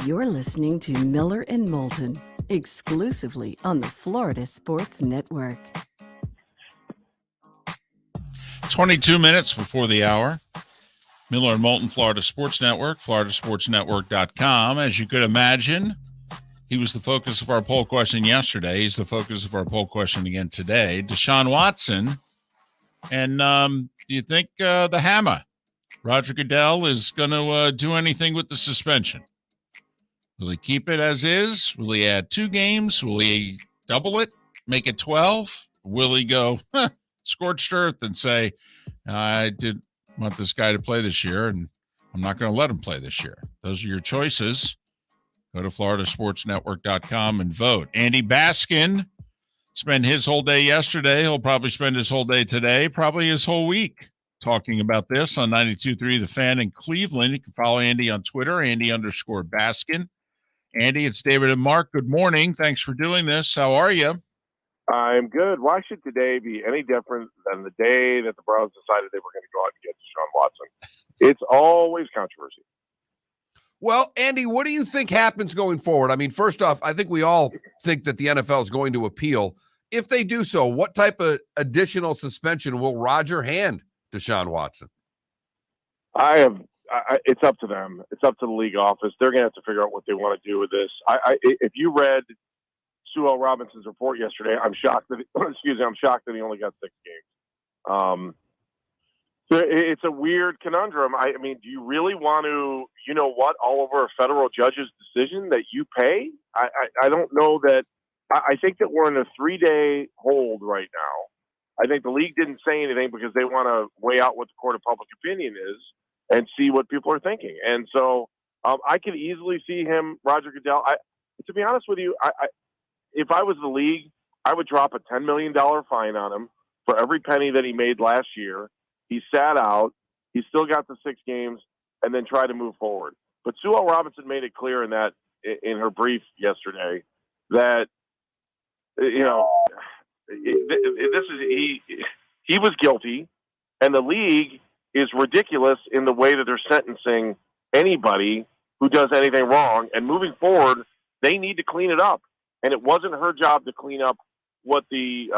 You're listening to Miller and Moulton, exclusively on the Florida Sports Network.
22 minutes before the hour. Miller and Moulton, Florida Sports Network, floridasportsnetwork.com. As you could imagine, he was the focus of our poll question yesterday. He's the focus of our poll question again today. Deshaun Watson. And do you think the hammer, Roger Goodell, is going to do anything with the suspension? Will he keep it as is? Will he add 2 games? Will he double it, make it 12? Will he go scorched earth and say, I did want this guy to play this year, and I'm not going to let him play this year? Those are your choices. Go to floridasportsnetwork.com and vote. Andy Baskin spent his whole day yesterday. He'll probably spend his whole day today, probably his whole week, talking about this on 92.3 The Fan in Cleveland. You can follow Andy on Twitter, Andy_Baskin. Andy, it's David and Mark. Good morning. Thanks for doing this. How are you?
I'm good. Why should today be any different than the day that the Browns decided they were going to go out and get Deshaun Watson? It's always controversy.
Well, Andy, what do you think happens going forward? I mean, first off, I think we all think that the NFL is going to appeal. If they do so, what type of additional suspension will Roger hand Deshaun Watson?
It's up to them. It's up to the league office. They're going to have to figure out what they want to do with this. If you read Sue L. Robinson's report yesterday, I'm shocked that he only got 6 games. It's a weird conundrum. I mean, do you really want to, all over a federal judge's decision that you pay? I don't know that. I think that we're in a 3-day hold right now. I think the league didn't say anything because they want to weigh out what the court of public opinion is and see what people are thinking. And so I could easily see him, Roger Goodell. To be honest with you, if I was the league, I would drop a $10 million fine on him for every penny that he made last year. He sat out. He still got the 6 games, and then try to move forward. But Sue L. Robinson made it clear in her brief yesterday that he was guilty, and the league is ridiculous in the way that they're sentencing anybody who does anything wrong. And moving forward, they need to clean it up. And it wasn't her job to clean up what the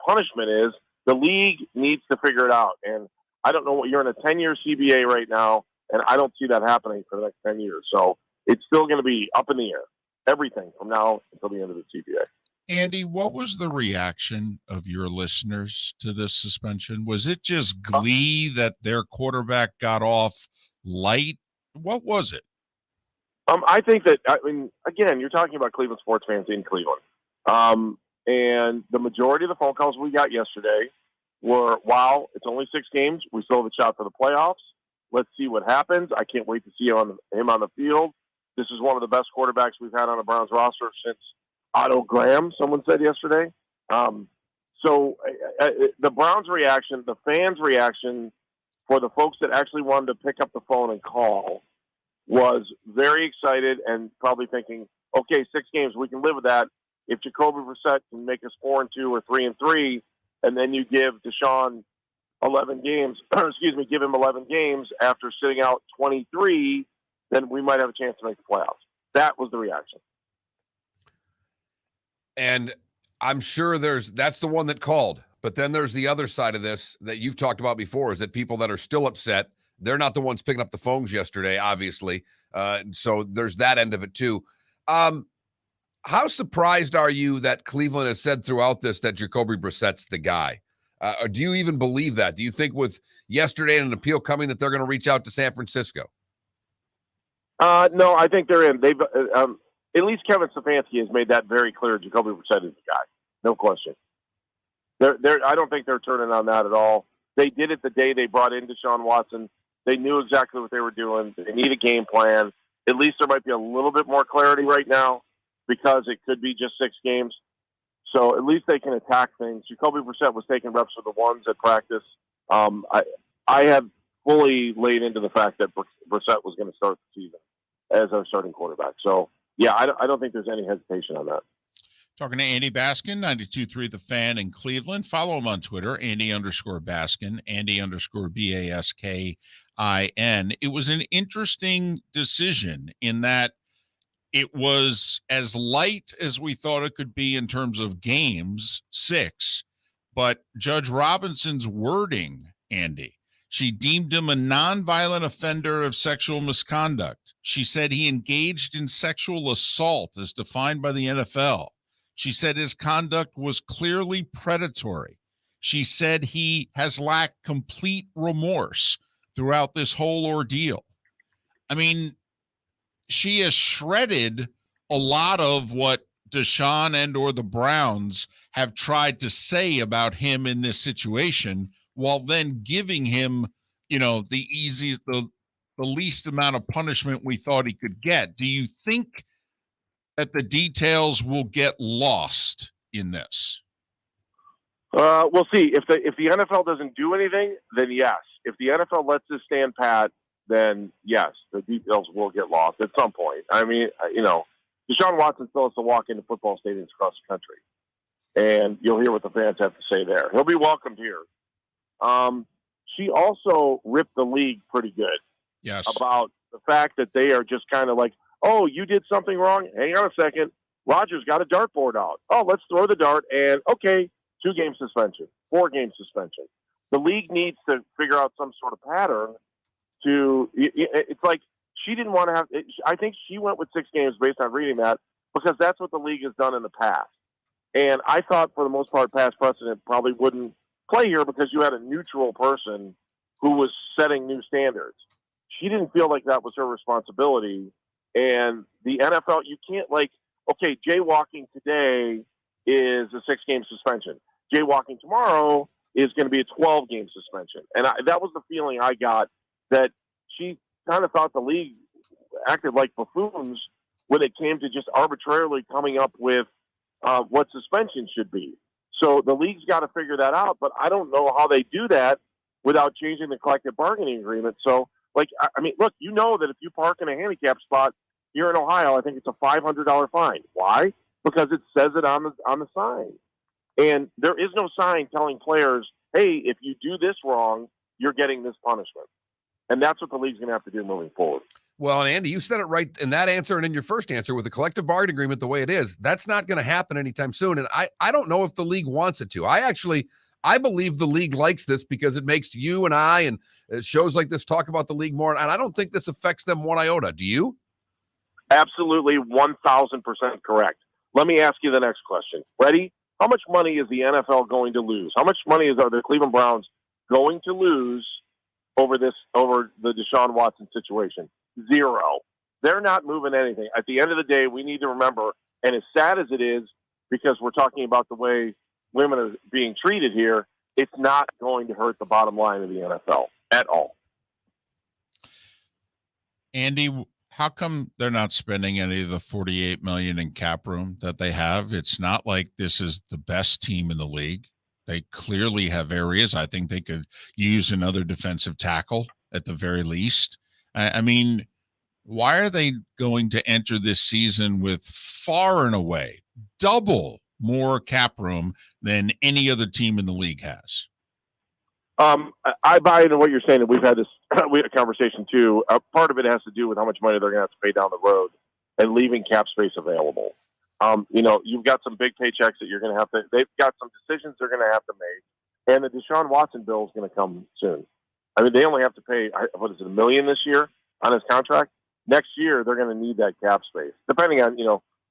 punishment is. The league needs to figure it out. And I don't know what you're in a 10-year CBA right now, and I don't see that happening for the next 10 years. So it's still going to be up in the air, everything from now until the end of the CBA.
Andy, what was the reaction of your listeners to this suspension? Was it just glee that their quarterback got off light? What was it?
I think that, again, you're talking about Cleveland sports fans in Cleveland. And the majority of the phone calls we got yesterday were, wow, it's only 6 games. We still have a shot for the playoffs. Let's see what happens. I can't wait to see him on the field. This is one of the best quarterbacks we've had on the Browns roster since Otto Graham, someone said yesterday. So the Browns' reaction, the fans' reaction, for the folks that actually wanted to pick up the phone and call, was very excited and probably thinking, okay, 6 games, we can live with that. If Jacoby Brissett can make us 4-2 or 3-3, and then you give Deshaun 11 games, give him 11 games after sitting out 23, then we might have a chance to make the playoffs. That was the reaction.
And I'm sure that's the one that called. But then there's the other side of this that you've talked about before, is that people that are still upset, they're not the ones picking up the phones yesterday, obviously. So there's that end of it too. How surprised are you that Cleveland has said throughout this that Jacoby Brissett's the guy? Or do you even believe that? Do you think with yesterday and an appeal coming that they're going to reach out to San Francisco?
No, I think they're in. They've at least Kevin Stefanski has made that very clear. Jacoby Brissett is the guy, no question. I don't think they're turning on that at all. They did it the day they brought in Deshaun Watson. They knew exactly what they were doing. They need a game plan. At least there might be a little bit more clarity right now because it could be just 6 games. So at least they can attack things. Jacoby Brissett was taking reps with the ones at practice. I have fully laid into the fact that Brissett was going to start the season as our starting quarterback. So, yeah, I don't think there's any hesitation on that.
Talking to Andy Baskin, 92.3 The Fan in Cleveland. Follow him on Twitter, Andy_Baskin, Andy_Baskin. It was an interesting decision in that it was as light as we thought it could be in terms of games, 6, but Judge Robinson's wording, Andy, she deemed him a nonviolent offender of sexual misconduct. She said he engaged in sexual assault as defined by the NFL. She said his conduct was clearly predatory. She said he has lacked complete remorse throughout this whole ordeal. I mean, she has shredded a lot of what Deshaun and or the Browns have tried to say about him in this situation, while then giving him, the easiest, the least amount of punishment we thought he could get. Do you think that the details will get lost in this?
We'll see. If the NFL doesn't do anything, then yes. If the NFL lets this stand pat, then yes, the details will get lost at some point. I mean, Deshaun Watson still has to walk into football stadiums across the country, and you'll hear what the fans have to say there. He'll be welcomed here. She also ripped the league pretty good.
Yes.
About the fact that they are just kind of like, oh, you did something wrong? Hang on a second. Rodgers got a dartboard out. Oh, let's throw the dart, and okay, 2-game suspension, 4-game suspension. The league needs to figure out some sort of pattern it's like she didn't want to have, I think she went with 6 games based on reading that because that's what the league has done in the past. And I thought for the most part, past precedent probably wouldn't play here because you had a neutral person who was setting new standards. She didn't feel like that was her responsibility. And the NFL, you can't okay, jaywalking today is a 6-game suspension. Jaywalking tomorrow is going to be a 12-game suspension. And that was the feeling I got, that she kind of thought the league acted like buffoons when it came to just arbitrarily coming up with what suspension should be. So the league's got to figure that out, but I don't know how they do that without changing the collective bargaining agreement. So, look, that if you park in a handicap spot here in Ohio, I think it's a $500 fine. Why? Because it says it on the sign. And there is no sign telling players, hey, if you do this wrong, you're getting this punishment. And that's what the league's going to have to do moving forward.
Well, and Andy, you said it right in that answer and in your first answer with the collective bargaining agreement the way it is. That's not going to happen anytime soon. And I don't know if the league wants it to. I believe the league likes this because it makes you and I and shows like this talk about the league more. And I don't think this affects them one iota. Do you?
Absolutely 1,000% correct. Let me ask you the next question. Ready? How much money is the NFL going to lose? How much money are the Cleveland Browns going to lose over the Deshaun Watson situation? 0. They're not moving anything. At the end of the day, we need to remember, and as sad as it is, because we're talking about the way women are being treated here, it's not going to hurt the bottom line of the NFL at all.
Andy, how come they're not spending any of the $48 million in cap room that they have? It's not like this is the best team in the league. They clearly have areas. I think they could use another defensive tackle at the very least. I mean, why are they going to enter this season with far and away double more cap room than any other team in the league has?
I buy into what you're saying, and we've had this conversation too. Part of it has to do with how much money they're going to have to pay down the road and leaving cap space available. You've got some big paychecks that you're going to have to. They've got some decisions they're going to have to make, and the Deshaun Watson bill is going to come soon. I mean, they only have to pay $1 million this year on his contract. Next year, they're going to need that cap space, depending on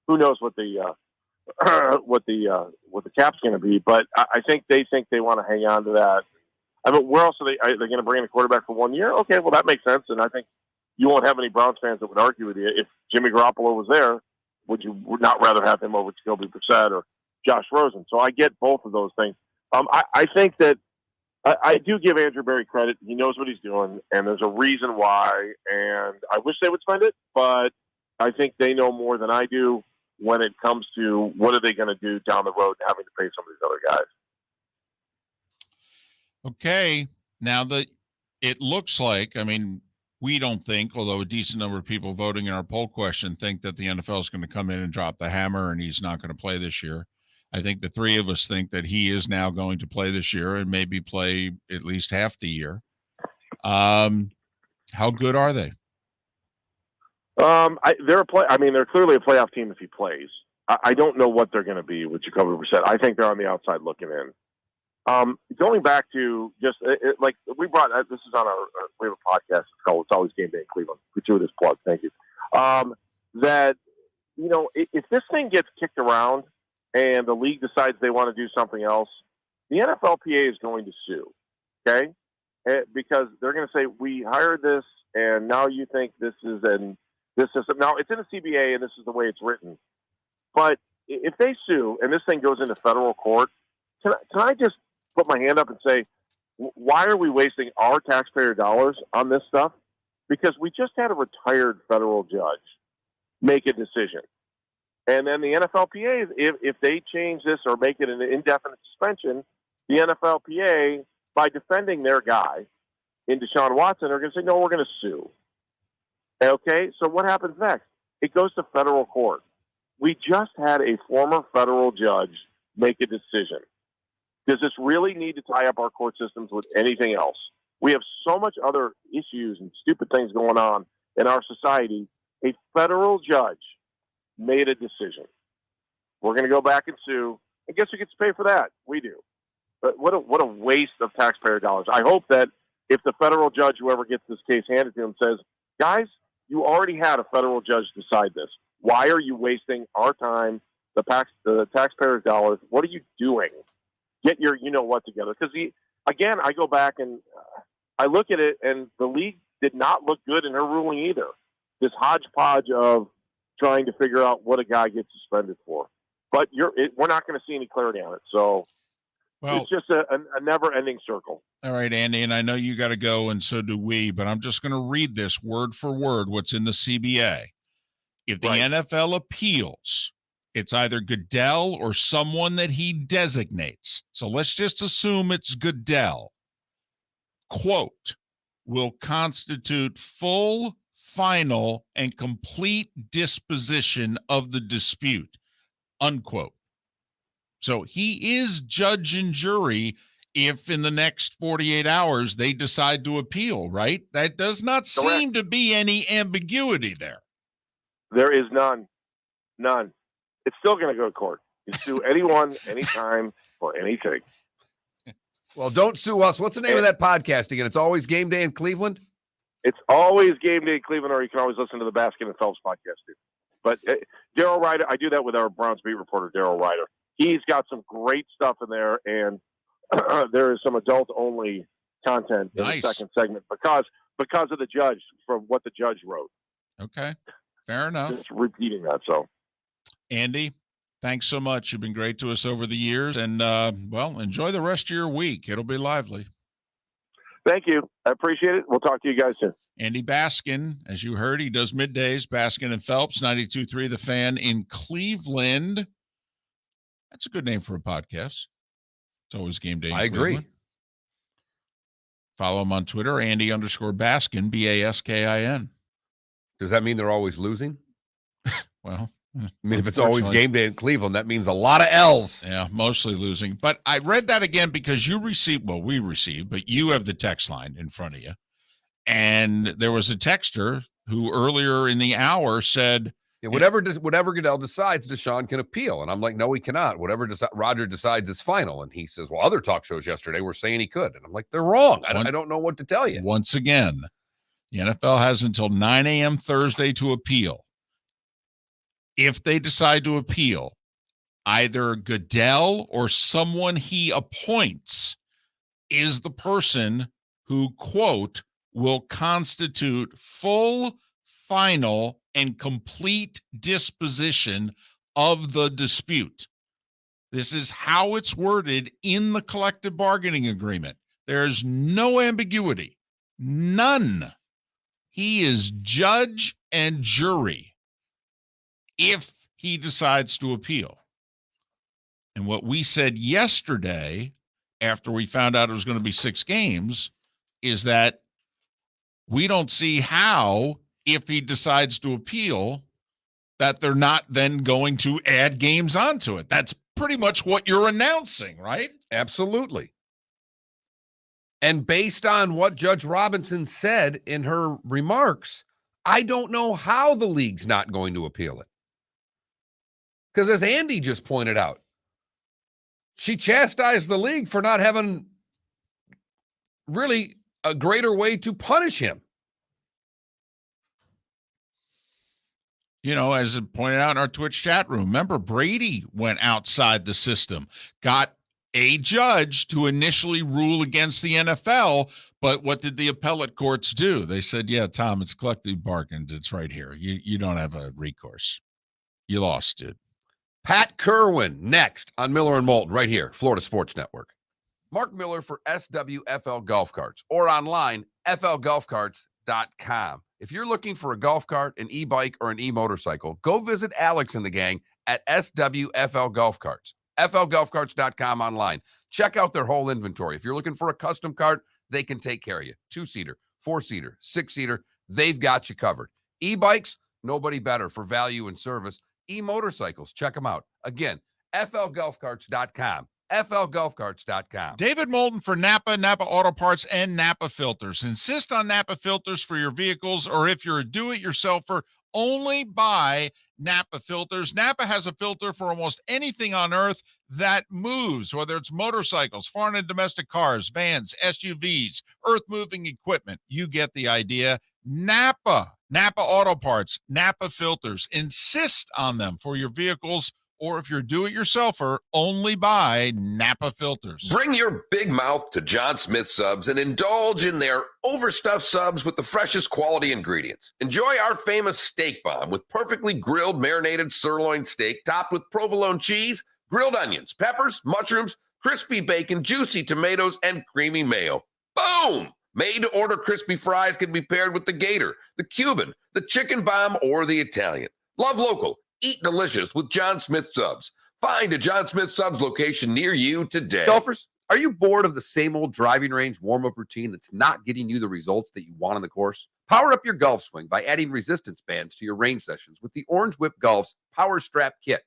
who knows what the cap's going to be. But I think they want to hang on to that. I mean, where else are they going to bring in a quarterback for 1 year? Okay, well, that makes sense. And I think you won't have any Browns fans that would argue with you. If Jimmy Garoppolo was there, would you not rather have him over Jacoby Brissett or Josh Rosen? So I get both of those things. I think that I do give Andrew Berry credit. He knows what he's doing, and there's a reason why. And I wish they would spend it, but I think they know more than I do when it comes to what are they going to do down the road and having to pay some of these other guys.
Okay. Now that it looks like, I mean, we don't think, although a decent number of people voting in our poll question think that the NFL is going to come in and drop the hammer and he's not going to play this year. I think the three of us think that he is now going to play this year and maybe play at least half the year. How good are they?
They're clearly a playoff team if he plays. I don't know what they're going to be with Jacoby Brissett. I think they're on the outside looking in. Going back to just like we brought this is on our we have a podcast. It's called "It's Always Game Day in Cleveland." Gratuitous plug, thank you. That if this thing gets kicked around and the league decides they want to do something else, the NFLPA is going to sue. Okay, because they're going to say we hired this, and now you think this is now it's in the CBA and this is the way it's written. But if they sue and this thing goes into federal court, can I just put my hand up and say, why are we wasting our taxpayer dollars on this stuff? Because we just had a retired federal judge make a decision. And then the NFLPA, if they change this or make it an indefinite suspension, the NFLPA, by defending their guy in Deshaun Watson, are going to say, no, we're going to sue. Okay, so what happens next? It goes to federal court. We just had a former federal judge make a decision. Does this really need to tie up our court systems with anything else? We have so much other issues and stupid things going on in our society. A federal judge made a decision. We're going to go back and sue. And guess who gets to pay for that? We do. But what a waste of taxpayer dollars. I hope that if the federal judge, whoever gets this case handed to him, says, guys, you already had a federal judge decide this. Why are you wasting our time, the taxpayers' dollars? What are you doing? Get your you-know-what together. Because, again, I go back and I look at it, and the league did not look good in her ruling either. This hodgepodge of trying to figure out what a guy gets suspended for. But we're not going to see any clarity on it. So it's just a never-ending circle.
All right, Andy, and I know you got to go, and so do we, but I'm just going to read this word for word, what's in the CBA. If the NFL appeals, it's either Goodell or someone that he designates. So let's just assume it's Goodell. Quote, will constitute full, final, and complete disposition of the dispute, unquote. So he is judge and jury if in the next 48 hours they decide to appeal, right? That does not seem to be any ambiguity there.
There is none. None. It's still going to go to court. You sue anyone, anytime, for anything.
Well, don't sue us. What's the name of that podcast again? It's Always Game Day in Cleveland?
It's Always Game Day in Cleveland, or you can always listen to the Baskin and Phelps podcast too. But Daryl Ryder, I do that with our Browns beat reporter, Daryl Ryder. He's got some great stuff in there, and there is some adult-only content in the second segment because of the judge, from what the judge wrote.
Okay, fair enough.
Just repeating that, so.
Andy, thanks so much. You've been great to us over the years, and, enjoy the rest of your week. It'll be lively.
Thank you. I appreciate it. We'll talk to you guys soon.
Andy Baskin, as you heard, he does middays, Baskin and Phelps, 92.3 The Fan in Cleveland. That's a good name for a podcast. It's Always Game Day in Cleveland.
Agree.
Follow him on Twitter, Andy_Baskin, Baskin.
Does that mean they're always losing?
Well,
I mean, if it's always game day in Cleveland, that means a lot of L's.
Yeah, mostly losing. But I read that again because we received, but you have the text line in front of you. And there was a texter who earlier in the hour said,
yeah, whatever Goodell decides, Deshaun can appeal. And I'm like, no, he cannot. Whatever Roger decides is final. And he says, well, other talk shows yesterday were saying he could. And I'm like, they're wrong. I don't know what to tell you.
Once again, the NFL has until 9 a.m. Thursday to appeal. If they decide to appeal, either Goodell or someone he appoints is the person who, quote, will constitute full, final, and complete disposition of the dispute. This is how it's worded in the collective bargaining agreement. There's no ambiguity. None. He is judge and jury if he decides to appeal. And what we said yesterday, after we found out it was going to be 6 games, is that we don't see how, if he decides to appeal, that they're not then going to add games onto it. That's pretty much what you're announcing, right?
Absolutely. And based on what Judge Robinson said in her remarks, I don't know how the league's not going to appeal it. Because as Andy just pointed out, she chastised the league for not having really a greater way to punish him.
You know, as pointed out in our Twitch chat room, remember Brady went outside the system, got a judge to initially rule against the NFL, but what did the appellate courts do? They said, yeah, Tom, it's collectively bargained. It's right here. You don't have a recourse. You lost, dude.
Pat Kirwan next on Miller and Moulton right here, Florida Sports Network. Mark Miller for SWFL Golf Carts or online, flgolfcarts.com. If you're looking for a golf cart, an e-bike, or an e-motorcycle, go visit Alex and the gang at SWFL Golf Carts. flgolfcarts.com online. Check out their whole inventory. If you're looking for a custom cart, they can take care of you. 2-seater, 4-seater, 6-seater, they've got you covered. E-bikes, nobody better for value and service. E-motorcycles, check them out. Again, flgolfcarts.com. flgolfcarts.com.
David Moulton for Napa Auto Parts, and Napa Filters. Insist on Napa Filters for your vehicles, or if you're a do-it-yourselfer, only buy Napa Filters. Napa has a filter for almost anything on earth that moves, whether it's motorcycles, foreign and domestic cars, vans, SUVs, earth-moving equipment. You get the idea. Napa Auto Parts, Napa Filters. Insist on them for your vehicles, or if you're do-it-yourselfer, only buy Napa Filters.
Bring your big mouth to John Smith Subs and indulge in their overstuffed subs with the freshest quality ingredients. Enjoy our famous steak bomb with perfectly grilled marinated sirloin steak topped with provolone cheese, grilled onions, peppers, mushrooms, crispy bacon, juicy tomatoes, and creamy mayo. Boom! Made-to-order crispy fries can be paired with the Gator, the Cuban, the chicken bomb, or the Italian. Love local. Eat delicious with John Smith Subs. Find a John Smith Subs location near you today.
Golfers, are you bored of the same old driving range warm-up routine that's not getting you the results that you want on the course? Power up your golf swing by adding resistance bands to your range sessions with the Orange Whip Golf's Power Strap Kit.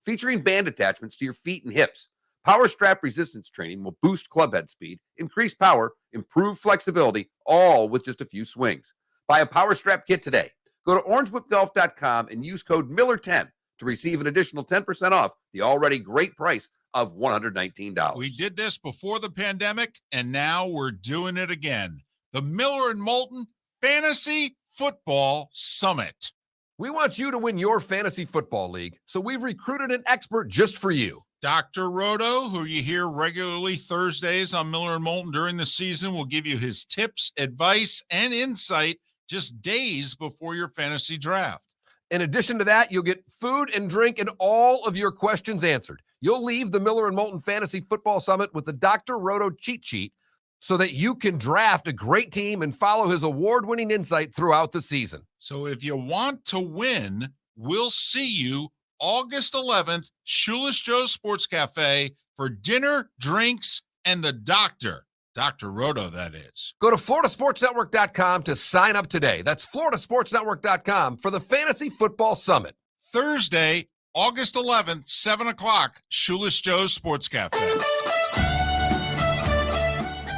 Featuring band attachments to your feet and hips, Power Strap resistance training will boost clubhead speed, increase power, improve flexibility, all with just a few swings. Buy a Power Strap Kit today. Go to orangewhipgolf.com and use code Miller10 to receive an additional 10% off the already great price of $119.
We did this before the pandemic, and now we're doing it again. The Miller and Moulton Fantasy Football Summit.
We want you to win your fantasy football league, so we've recruited an expert just for you.
Dr. Roto, who you hear regularly Thursdays on Miller and Moulton during the season, will give you his tips, advice, and insight just days before your fantasy draft.
In addition to that, you'll get food and drink and all of your questions answered. You'll leave the Miller and Moulton Fantasy Football Summit with the Dr. Roto cheat sheet so that you can draft a great team and follow his award-winning insight throughout the season.
So if you want to win, we'll see you August 11th, Shoeless Joe's Sports Cafe for dinner, drinks, and the doctor. Dr. Roto, that is.
Go to floridasportsnetwork.com to sign up today. That's floridasportsnetwork.com for the Fantasy Football Summit.
Thursday, August 11th, 7 o'clock, Shoeless Joe's Sports Cafe.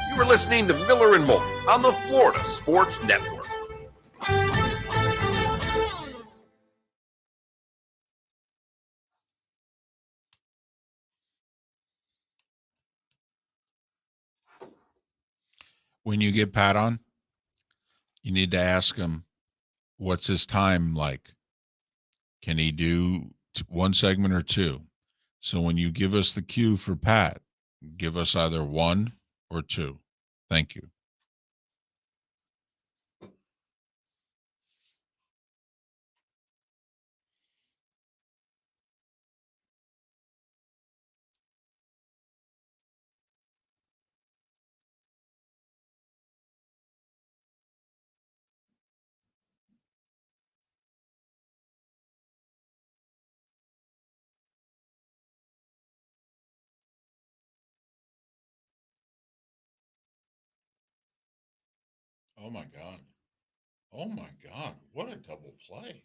You are listening to Miller and Moulton on the Florida Sports Network.
When you get Pat on, you need to ask him, what's his time like? Can he do one segment or two? So when you give us the cue for Pat, give us either one or two. Thank you. Oh, my God. Oh, my God. What a double play.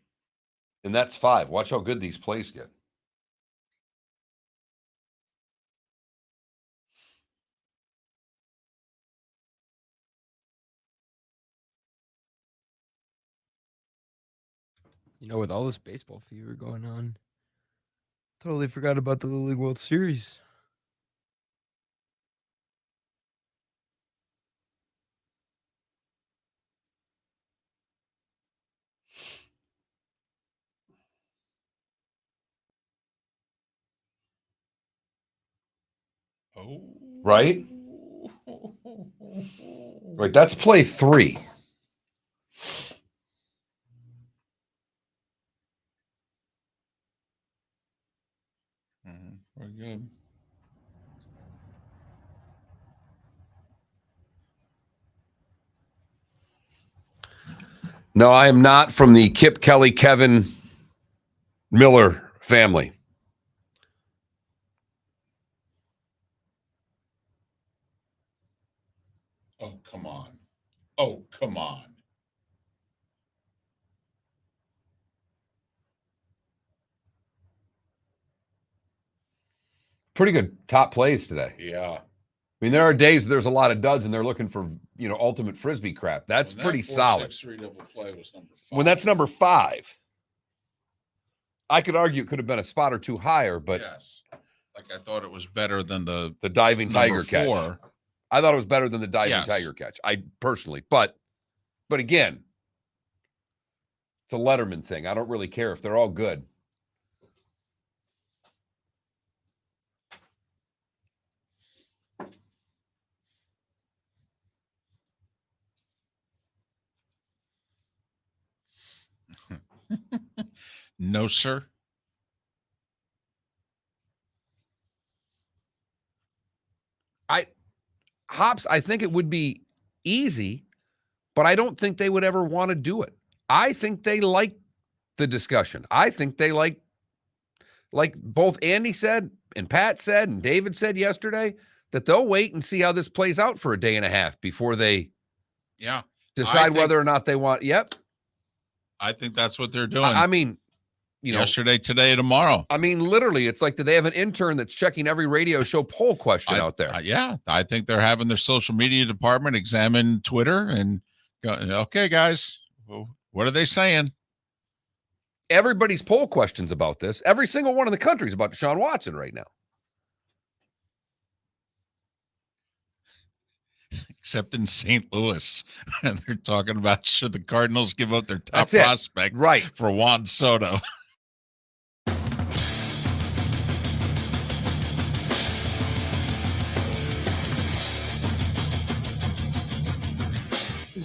And that's 5. Watch how good these plays get.
You know, with all this baseball fever going on, totally forgot about the Little League World Series.
Oh.
Right? Right, that's play 3.
Very good.
No, I am not from the Kip Kelly, Kevin Miller family.
Oh, come on. Oh, come on.
Pretty good top plays today.
Yeah.
I mean, there are days there's a lot of duds and they're looking for, ultimate Frisbee crap. That's pretty solid.
4-6-3 double play was number 5.
When that's number 5, I could argue it could have been a spot or two higher, but
yes. Like I thought it was better than the
diving tiger
4.
catch. I thought it was better than the diving tiger catch. I personally, but again, it's a Letterman thing. I don't really care if they're all good.
No, sir.
Hops, I think it would be easy, but I don't think they would ever want to do it. I think they like the discussion. I think they like both Andy said and Pat said and David said yesterday, that they'll wait and see how this plays out for a day and a half before they decide whether or not they want. Yep.
I think that's what they're doing.
I mean,
yesterday, today, tomorrow.
I mean, literally, it's like, do they have an intern that's checking every radio show poll question out there?
Yeah. I think they're having their social media department examine Twitter and go, okay, guys, what are they saying?
Everybody's poll questions about this. Every single one in the country is about Deshaun Watson right now.
Except in St. Louis. And they're talking about, should the Cardinals give up their top
That's it.
prospect for Juan Soto?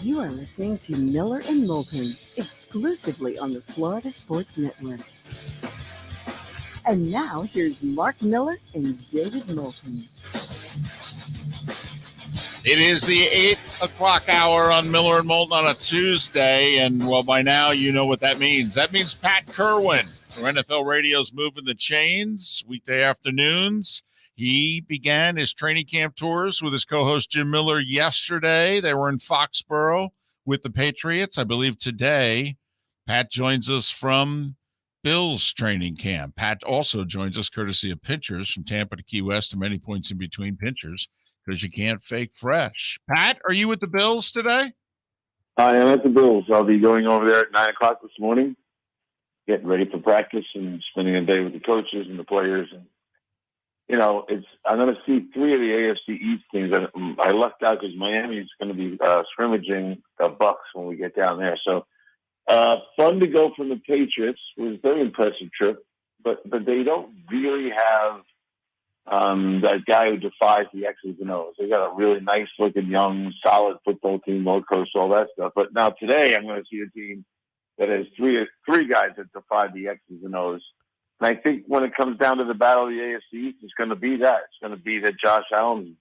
You are listening to Miller and Moulton, exclusively on the Florida Sports Network. And now here's Mark Miller and David Moulton.
It is the 8 o'clock hour on Miller and Moulton on a Tuesday. And, well, by now you know what that means. That means Pat Kirwan for NFL Radio's Moving the Chains, weekday afternoons. He began his training camp tours with his co-host Jim Miller yesterday. They were in Foxborough with the Patriots. I believe today Pat joins us from Bills training camp. Pat also joins us courtesy of Pinchers from Tampa to Key West and many points in between. Pinchers, because you can't fake fresh. Pat, are you with the Bills today?
I am at the Bills. I'll be going over there at 9 o'clock this morning, getting ready for practice and spending a day with the coaches and the players. And, I'm going to see 3 of the AFC East teams. I lucked out because Miami's going to be scrimmaging the Bucks when we get down there. So fun to go from the Patriots. It was a very impressive trip, but they don't really have that guy who defies the X's and O's. They got a really nice looking, young, solid football team, well coached, all that stuff. But now today I'm going to see a team that has three guys that defy the X's and O's. And I think when it comes down to the battle of the AFC East, it's going to be that. It's going to be that Josh Allen's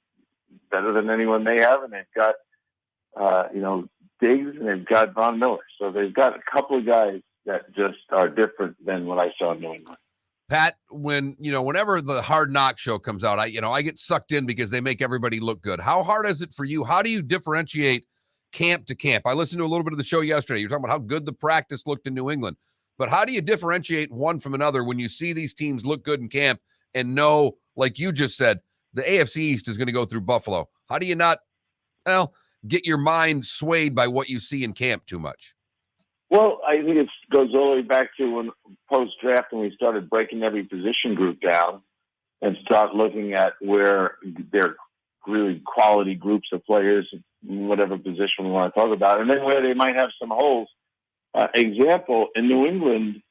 better than anyone they have, and they've got, Diggs, and they've got Von Miller. So they've got a couple of guys that just are different than what I saw in New England.
Pat, whenever the Hard Knock show comes out, I get sucked in because they make everybody look good. How hard is it for you? How do you differentiate camp to camp? I listened to a little bit of the show yesterday. You're talking about how good the practice looked in New England. But how do you differentiate one from another when you see these teams look good in camp and know, like you just said, the AFC East is going to go through Buffalo? How do you not, get your mind swayed by what you see in camp too much?
Well, I think it goes all the way back to when post-draft when we started breaking every position group down and start looking at where they're really quality groups of players, whatever position we want to talk about, and then where they might have some holes. Example, in New England,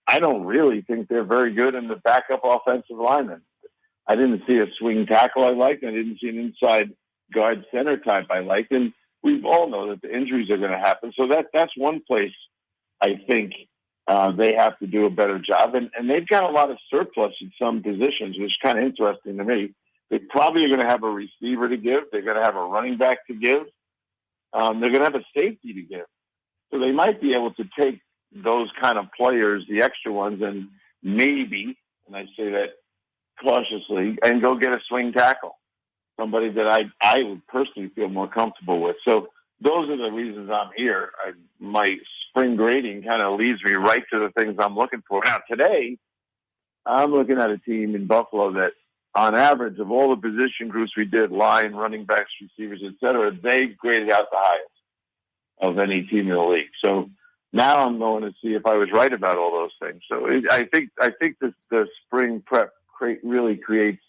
I don't really think they're very good in the backup offensive linemen. I didn't see a swing tackle I liked. I didn't see an inside guard center type I liked. And we all know that the injuries are going to happen. So that's one place I think they have to do a better job. And they've got a lot of surplus in some positions, which is kind of interesting to me. They probably are going to have a receiver to give. They're going to have a running back to give. They're going to have a safety to give. So they might be able to take those kind of players, the extra ones, and maybe, and I say that cautiously, and go get a swing tackle, somebody that I would personally feel more comfortable with. So those are the reasons I'm here. My spring grading kind of leads me right to the things I'm looking for. Now, today, I'm looking at a team in Buffalo that, on average, of all the position groups we did, line, running backs, receivers, et cetera, they graded out the highest of any team in the league. So now I'm going to see if I was right about all those things. So I think the spring prep really creates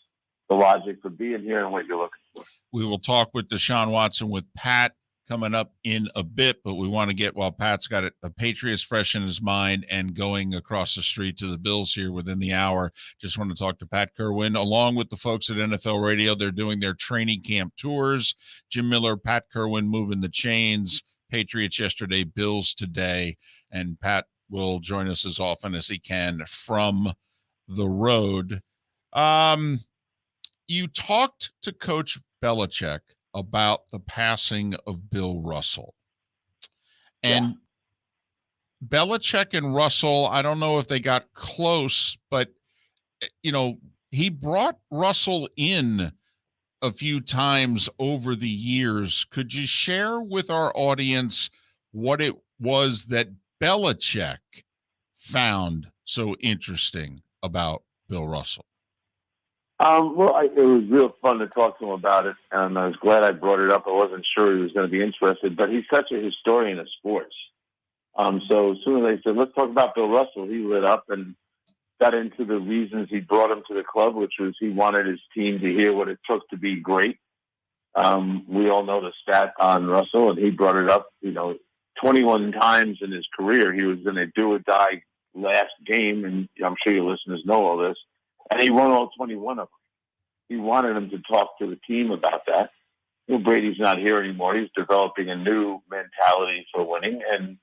the logic for being here and what you're looking for.
We will talk with Deshaun Watson with Pat coming up in a bit, but we want to get, while Pat's got it, the Patriots fresh in his mind and going across the street to the Bills here within the hour. Just want to talk to Pat Kirwan along with the folks at NFL Radio. They're doing their training camp tours. Jim Miller, Pat Kirwan moving the chains. Patriots yesterday, Bills today, and Pat will join us as often as he can from the road. You talked to Coach Belichick about the passing of Bill Russell. And Belichick and Russell, I don't know if they got close, but, he brought Russell in a few times over the years. Could you share with our audience what it was that Belichick found so interesting about Bill Russell?
It was real fun to talk to him about it, and I was glad I brought it up. I wasn't sure he was going to be interested, but he's such a historian of sports. So as soon as they said, let's talk about Bill Russell, he lit up and got into the reasons he brought him to the club, which was he wanted his team to hear what it took to be great. We all know the stat on Russell, and he brought it up, 21 times in his career. He was in a do or die last game, and I'm sure your listeners know all this, and he won all 21 of them. He wanted him to talk to the team about that. Brady's not here anymore. He's developing a new mentality for winning, and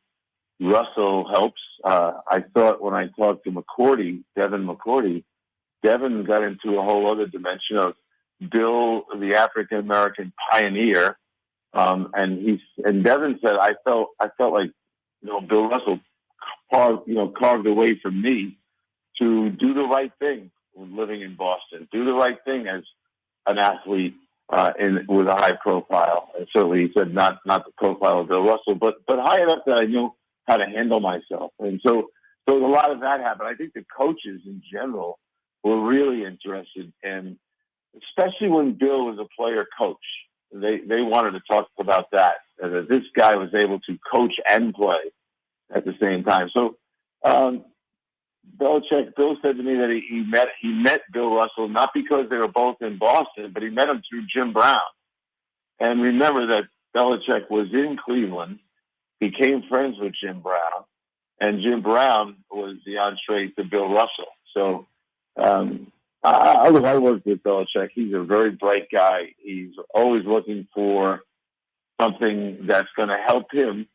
Russell helps. I thought when I talked to Devin McCourty, Devin got into a whole other dimension of Bill, the African-American pioneer. And Devin said, I felt like, Bill Russell carved a way for me to do the right thing when living in Boston, do the right thing as an athlete with a high profile. And certainly he said not the profile of Bill Russell, but high enough that I knew how to handle myself. And so So a lot of that happened. I think the coaches in general were really interested, and especially when Bill was a player coach, they wanted to talk about that this guy was able to coach and play at the same time. So Bill said to me that he met Bill Russell not because they were both in Boston, but he met him through Jim Brown. And remember that Belichick was in Cleveland, became friends with Jim Brown, and Jim Brown was the entree to Bill Russell. So I worked with Belichick. He's a very bright guy. He's always looking for something that's going to help him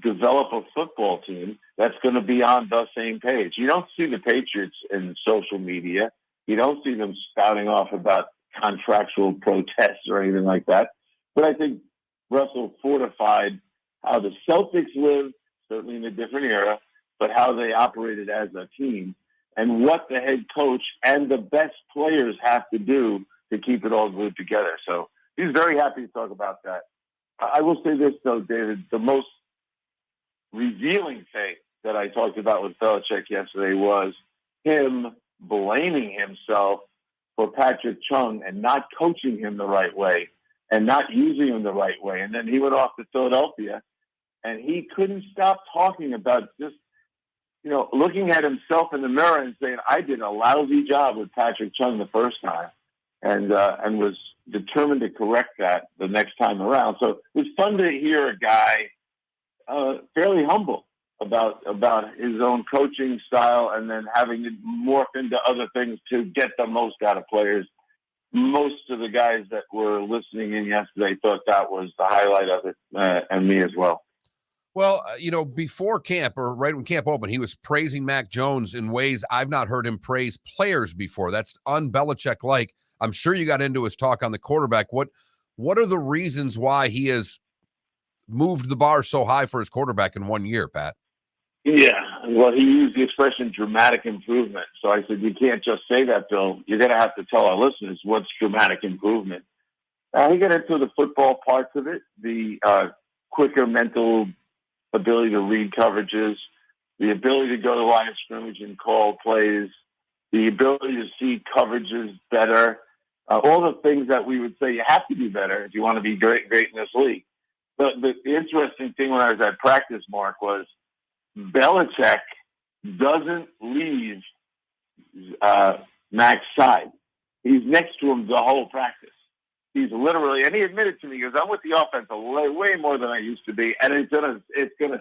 develop a football team that's going to be on the same page. You don't see the Patriots in social media. You don't see them spouting off about contractual protests or anything like that. But I think Russell fortified how the Celtics lived, certainly in a different era, but how they operated as a team and what the head coach and the best players have to do to keep it all glued together. So he's very happy to talk about that. I will say this, though, David, the most revealing thing that I talked about with Belichick yesterday was him blaming himself for Patrick Chung and not coaching him the right way and not using him the right way. And then he went off to Philadelphia, and he couldn't stop talking about just, looking at himself in the mirror and saying, I did a lousy job with Patrick Chung the first time, and was determined to correct that the next time around. So it was fun to hear a guy fairly humble about his own coaching style and then having to morph into other things to get the most out of players. Most of the guys that were listening in yesterday thought that was the highlight of it, and me as well.
Well, before camp or right when camp opened, he was praising Mac Jones in ways I've not heard him praise players before. That's un-Belichick-like. I'm sure you got into his talk on the quarterback. What are the reasons why he has moved the bar so high for his quarterback in 1 year, Pat?
Yeah, well, he used the expression dramatic improvement. So I said, you can't just say that, Bill. You're going to have to tell our listeners what's dramatic improvement. He got into the football parts of it, the quicker mental ability to read coverages, the ability to go to the line of scrimmage and call plays, the ability to see coverages better, all the things that we would say you have to do better if you want to be great in this league. But the interesting thing when I was at practice, Mark, was Belichick doesn't leave Mac's side. He's next to him the whole practice. He's literally, and he admitted to me, he goes, I'm with the offense way more than I used to be, and it's gonna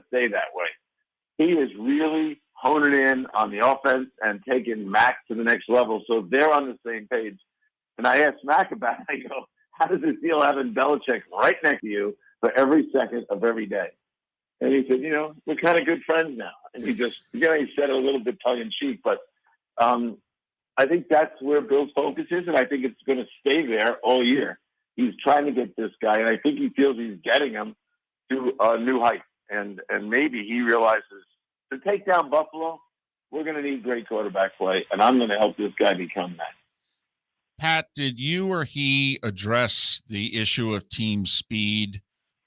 stay that way. He is really honing in on the offense and taking Mac to the next level, so they're on the same page. And I asked Mac about it. I go, how does it feel having Belichick right next to you for every second of every day? And he said, we're kind of good friends now. And he just, he said it a little bit tongue-in-cheek, but I think that's where Bill's focus is, and I think it's going to stay there all year. He's trying to get this guy, and I think he feels he's getting him to a new height. And maybe he realizes to take down Buffalo, we're going to need great quarterback play, and I'm going to help this guy become that.
Pat, did you or he address the issue of team speed?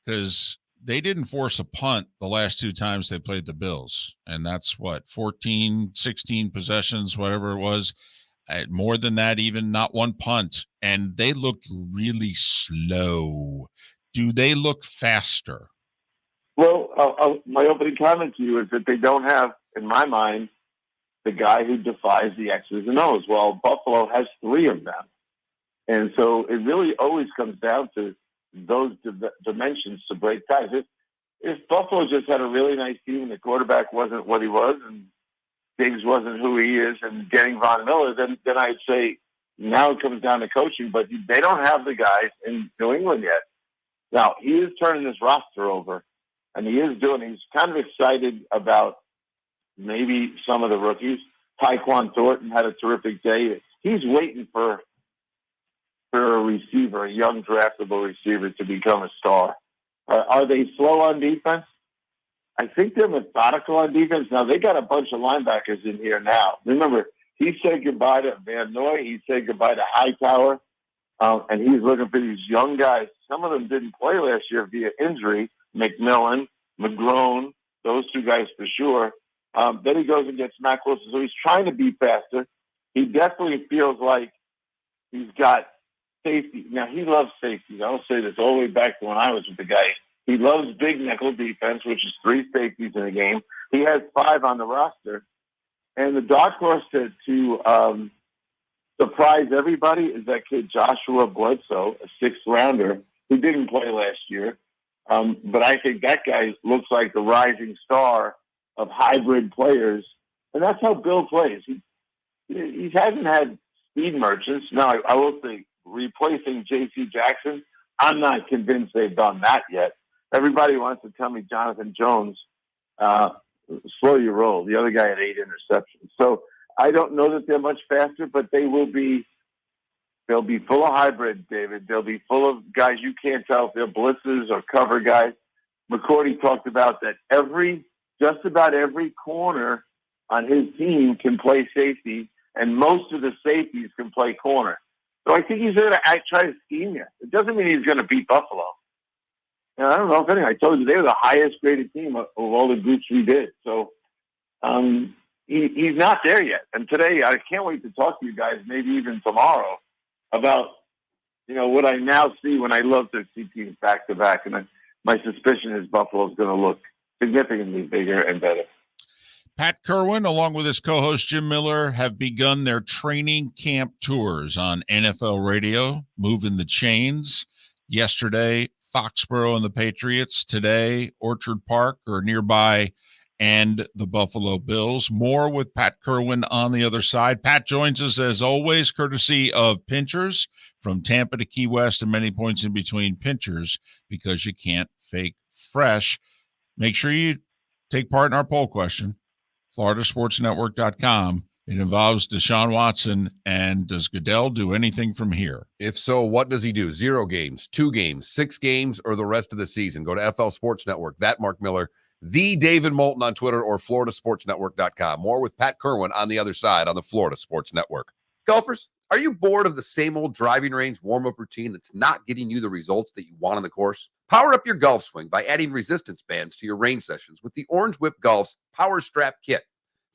Because they didn't force a punt the last two times they played the Bills. And that's 14, 16 possessions, whatever it was. More than that, even not one punt. And they looked really slow. Do they look faster?
Well, my opening comment to you is that they don't have, in my mind, the guy who defies the X's and O's. Well, Buffalo has three of them. And so it really always comes down to those dimensions to break ties. If Buffalo just had a really nice team and the quarterback wasn't what he was and Diggs wasn't who he is and getting Von Miller, then I'd say now it comes down to coaching, but they don't have the guys in New England yet. Now, he is turning this roster over, and he's kind of excited about maybe some of the rookies. Tyquan Thornton had a terrific day. He's waiting for a receiver, a young draftable receiver, to become a star. Are they slow on defense? I think they're methodical on defense. Now, they got a bunch of linebackers in here now. Remember, he said goodbye to Van Noy. He said goodbye to Hightower. And he's looking for these young guys. Some of them didn't play last year via injury. McMillan, McGrone, those two guys for sure. Then he goes and gets Matt Wilson. So he's trying to be faster. He definitely feels like he's got safety. Now, he loves safeties. I'll say this all the way back to when I was with the guy. He loves big nickel defense, which is 3 safeties in a game. He has 5 on the roster. And the dark horse to surprise everybody is that kid Joshua Bledsoe, a 6th rounder, who didn't play last year. But I think that guy looks like the rising star of hybrid players. And that's how Bill plays. He hasn't had speed merchants. Now, I will say, replacing J.C. Jackson, I'm not convinced they've done that yet. Everybody wants to tell me Jonathan Jones, slow your roll. The other guy had 8 interceptions. So I don't know that they're much faster, but they'll be full of hybrid, David. They'll be full of guys you can't tell if they're blitzes or cover guys. McCourty talked about that just about every corner on his team can play safety, and most of the safeties can play corner. So I think he's going to try to scheme you. It doesn't mean he's going to beat Buffalo. And I don't know if anything. I told you they were the highest graded team of all the groups we did. So he's not there yet. And today, I can't wait to talk to you guys, maybe even tomorrow, about what I now see when I love to see teams back to back. And my suspicion is Buffalo is going to look significantly bigger and better.
Pat Kirwan, along with his co-host Jim Miller, have begun their training camp tours on NFL radio, moving the chains. Yesterday, Foxborough and the Patriots. Today, Orchard Park or nearby, and the Buffalo Bills. More with Pat Kirwan on the other side. Pat joins us, as always, courtesy of Pinchers, from Tampa to Key West and many points in between. Pinchers, because you can't fake fresh. Make sure you take part in our poll question. FloridaSportsNetwork.com. It involves Deshaun Watson, and does Goodell do anything from here?
If so, what does he do? 0 games, 2 games, 6 games, or the rest of the season? Go to FL Sports Network, that Mark Miller, the David Moulton on Twitter, or FloridaSportsNetwork.com. More with Pat Kirwan on the other side on the Florida Sports Network.
Golfers, are you bored of the same old driving range warm-up routine that's not getting you the results that you want on the course? Power up your golf swing by adding resistance bands to your range sessions with the Orange Whip Golf's Power Strap Kit.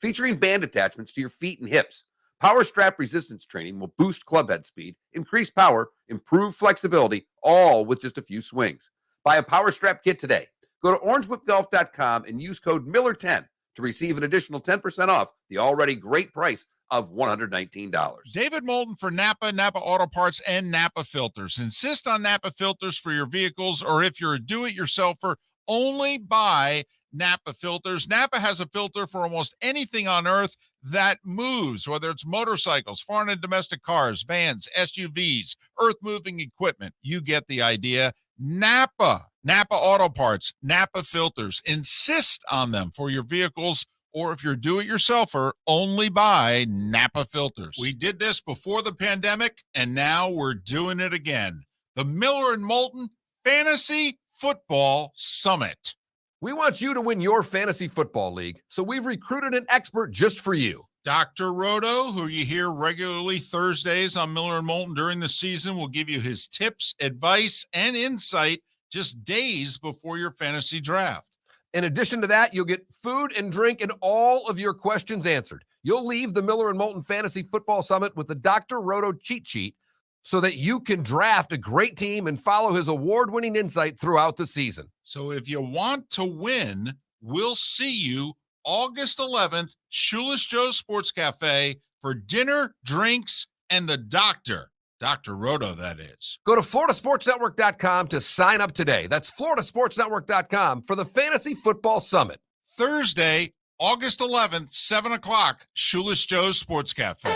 Featuring band attachments to your feet and hips, Power Strap resistance training will boost club head speed, increase power, improve flexibility, all with just a few swings. Buy a Power Strap kit today. Go to orangewhipgolf.com and use code Miller10 to receive an additional 10% off the already great price of $119.
David Moulton for Napa, Napa Auto Parts, and Napa Filters. Insist on Napa filters for your vehicles, or if you're a do-it-yourselfer, only buy Napa filters. Napa has a filter for almost anything on earth that moves, whether it's motorcycles, foreign and domestic cars, vans, SUVs, earth-moving equipment. You get the idea. Napa Auto Parts, Napa filters. Insist on them for your vehicles, or if you're do-it-yourselfer, only buy Napa filters. We did this before the pandemic, and now we're doing it again. The Miller and Moulton Fantasy Football Summit.
We want you to win your fantasy football league, so we've recruited an expert just for you.
Dr. Roto, who you hear regularly Thursdays on Miller and Moulton during the season, will give you his tips, advice, and insight just days before your fantasy draft.
In addition to that, you'll get food and drink and all of your questions answered. You'll leave the Miller and Moulton Fantasy Football Summit with the Dr. Roto cheat sheet so that you can draft a great team and follow his award-winning insight throughout the season.
So if you want to win, we'll see you August 11th, Shoeless Joe's Sports Cafe for dinner, drinks, and the doctor. Dr. Roto, that is.
Go to FloridaSportsNetwork.com to sign up today. That's FloridaSportsNetwork.com for the Fantasy Football Summit.
Thursday, August 11th, 7 o'clock, Shoeless Joe's Sports Cafe.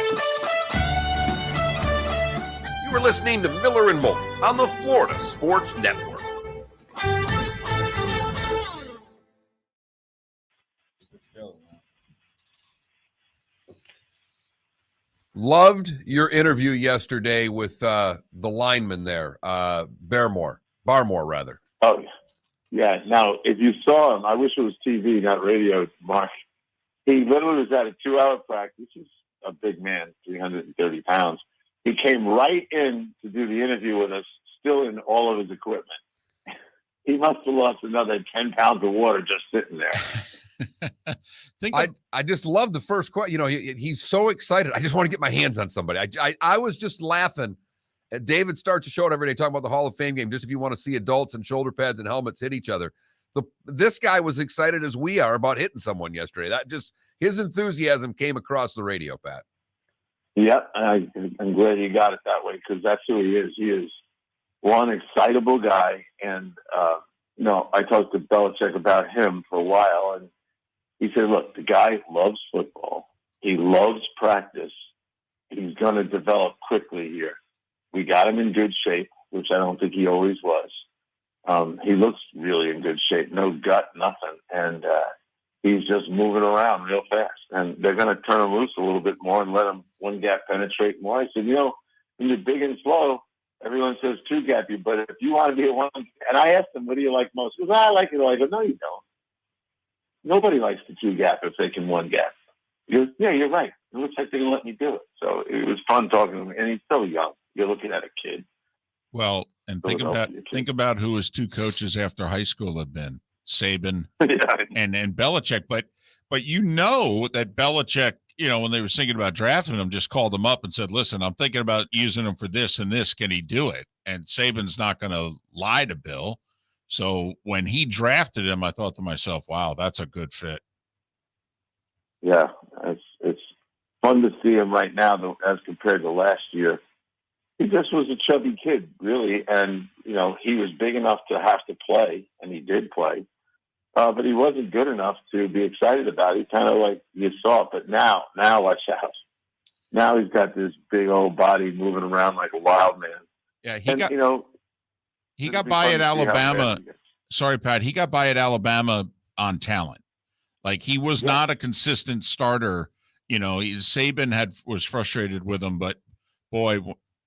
You are listening to Miller and Moulton on the Florida Sports Network.
Loved your interview yesterday with the lineman there, Barmore, rather.
Oh, yeah. Now, if you saw him, I wish it was TV, not radio, Mark. He literally was at a 2-hour practice. He's a big man, 330 pounds. He came right in to do the interview with us, still in all of his equipment. He must have lost another 10 pounds of water just sitting there.
I just love the first question. You know, he's so excited. I just want to get my hands on somebody. I was just laughing. David starts to show it every day, talking about the Hall of Fame game. Just if you want to see adults in shoulder pads and helmets hit each other. This guy was excited as we are about hitting someone yesterday. That just his enthusiasm came across the radio, Pat.
Yeah, I'm glad you got it that way because that's who he is. He is one excitable guy, and I talked to Belichick about him for a while, and he said, "Look, the guy loves football. He loves practice. He's going to develop quickly here. We got him in good shape, which I don't think he always was. He looks really in good shape, no gut, nothing, and he's just moving around real fast. And they're going to turn him loose a little bit more and let him one gap penetrate more." I said, when you're big and slow, everyone says two gap you, but if you want to be a one, and I asked him, what do you like most? He goes, I like it all. I go, no, you don't. Nobody likes the two gap if they can one gap. He goes, yeah, you're right. It looks like they're going to let me do it. So it was fun talking to him, and he's so young. You're looking at a kid.
Well, and think about who his two coaches after high school have been, Saban and Belichick. But that Belichick, when they were thinking about drafting him, just called him up and said, listen, I'm thinking about using him for this and this. Can he do it? And Saban's not going to lie to Bill. So when he drafted him, I thought to myself, wow, that's a good fit.
Yeah, it's fun to see him right now as compared to last year. He just was a chubby kid, really, and he was big enough to have to play, and he did play, but he wasn't good enough to be excited about it. He kind of like you saw it, but now watch out. Now he's got this big old body moving around like a wild man.
Yeah, he got by at Alabama. Sorry, Pat. He got by at Alabama on talent. Like he was not a consistent starter. Saban was frustrated with him, but boy,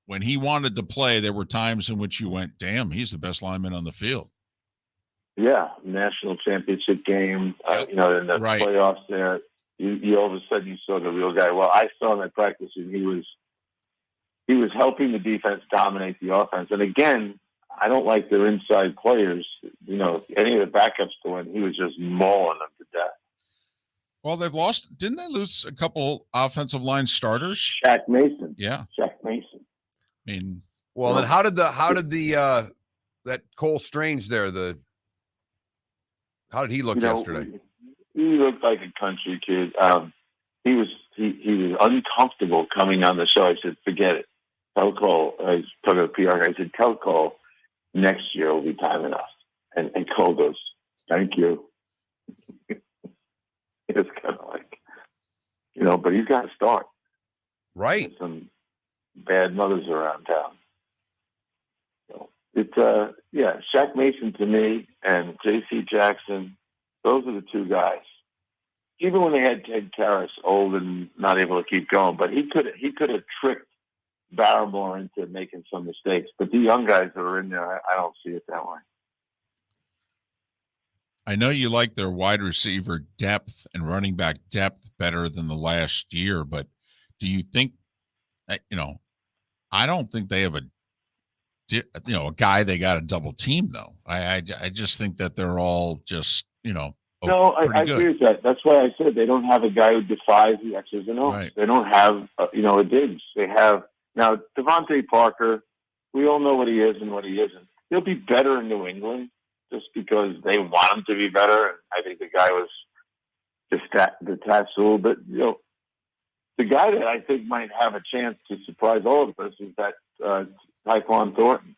when he wanted to play, there were times in which you went, damn, he's the best lineman on the field. Yeah,
national championship game, in the playoffs there. You all of a sudden you saw the real guy. Well, I saw him at practice, and he was helping the defense dominate the offense. And again, I don't like their inside players. Any of the backups go in, he was just mauling them to death.
Well, didn't they lose a couple offensive line starters?
Shaq Mason.
Yeah.
Shaq Mason.
I mean,
well, then how did the that Cole Strange there, how did he look yesterday?
He looked like a country kid. He was uncomfortable coming on the show. I said, forget it. Tell Cole. I was talking to the PR guy. I said, tell Cole next year will be time enough. And Cole goes, thank you. It's kind of like, but he's got to start.
Right.
There's some bad mothers around town. So it's Shaq Mason to me and J.C. Jackson. Those are the two guys. Even when they had Ted Karras old and not able to keep going, but he could have tricked Barrymore into making some mistakes. But the young guys that are in there, I don't see it that way.
I know you like their wide receiver depth and running back depth better than the last year, but do you think, I don't think they have a guy they got a double team though. I just think that they're all just,
No, I agree with that. That's why I said they don't have a guy who defies the X's and O's. Right. They don't have, a Diggs. They have now Devontae Parker. We all know what he is and what he isn't. He'll be better in New England just because they want him to be better. And I think the guy was detached a little bit. The guy that I think might have a chance to surprise all of us is that Tyquan Thornton.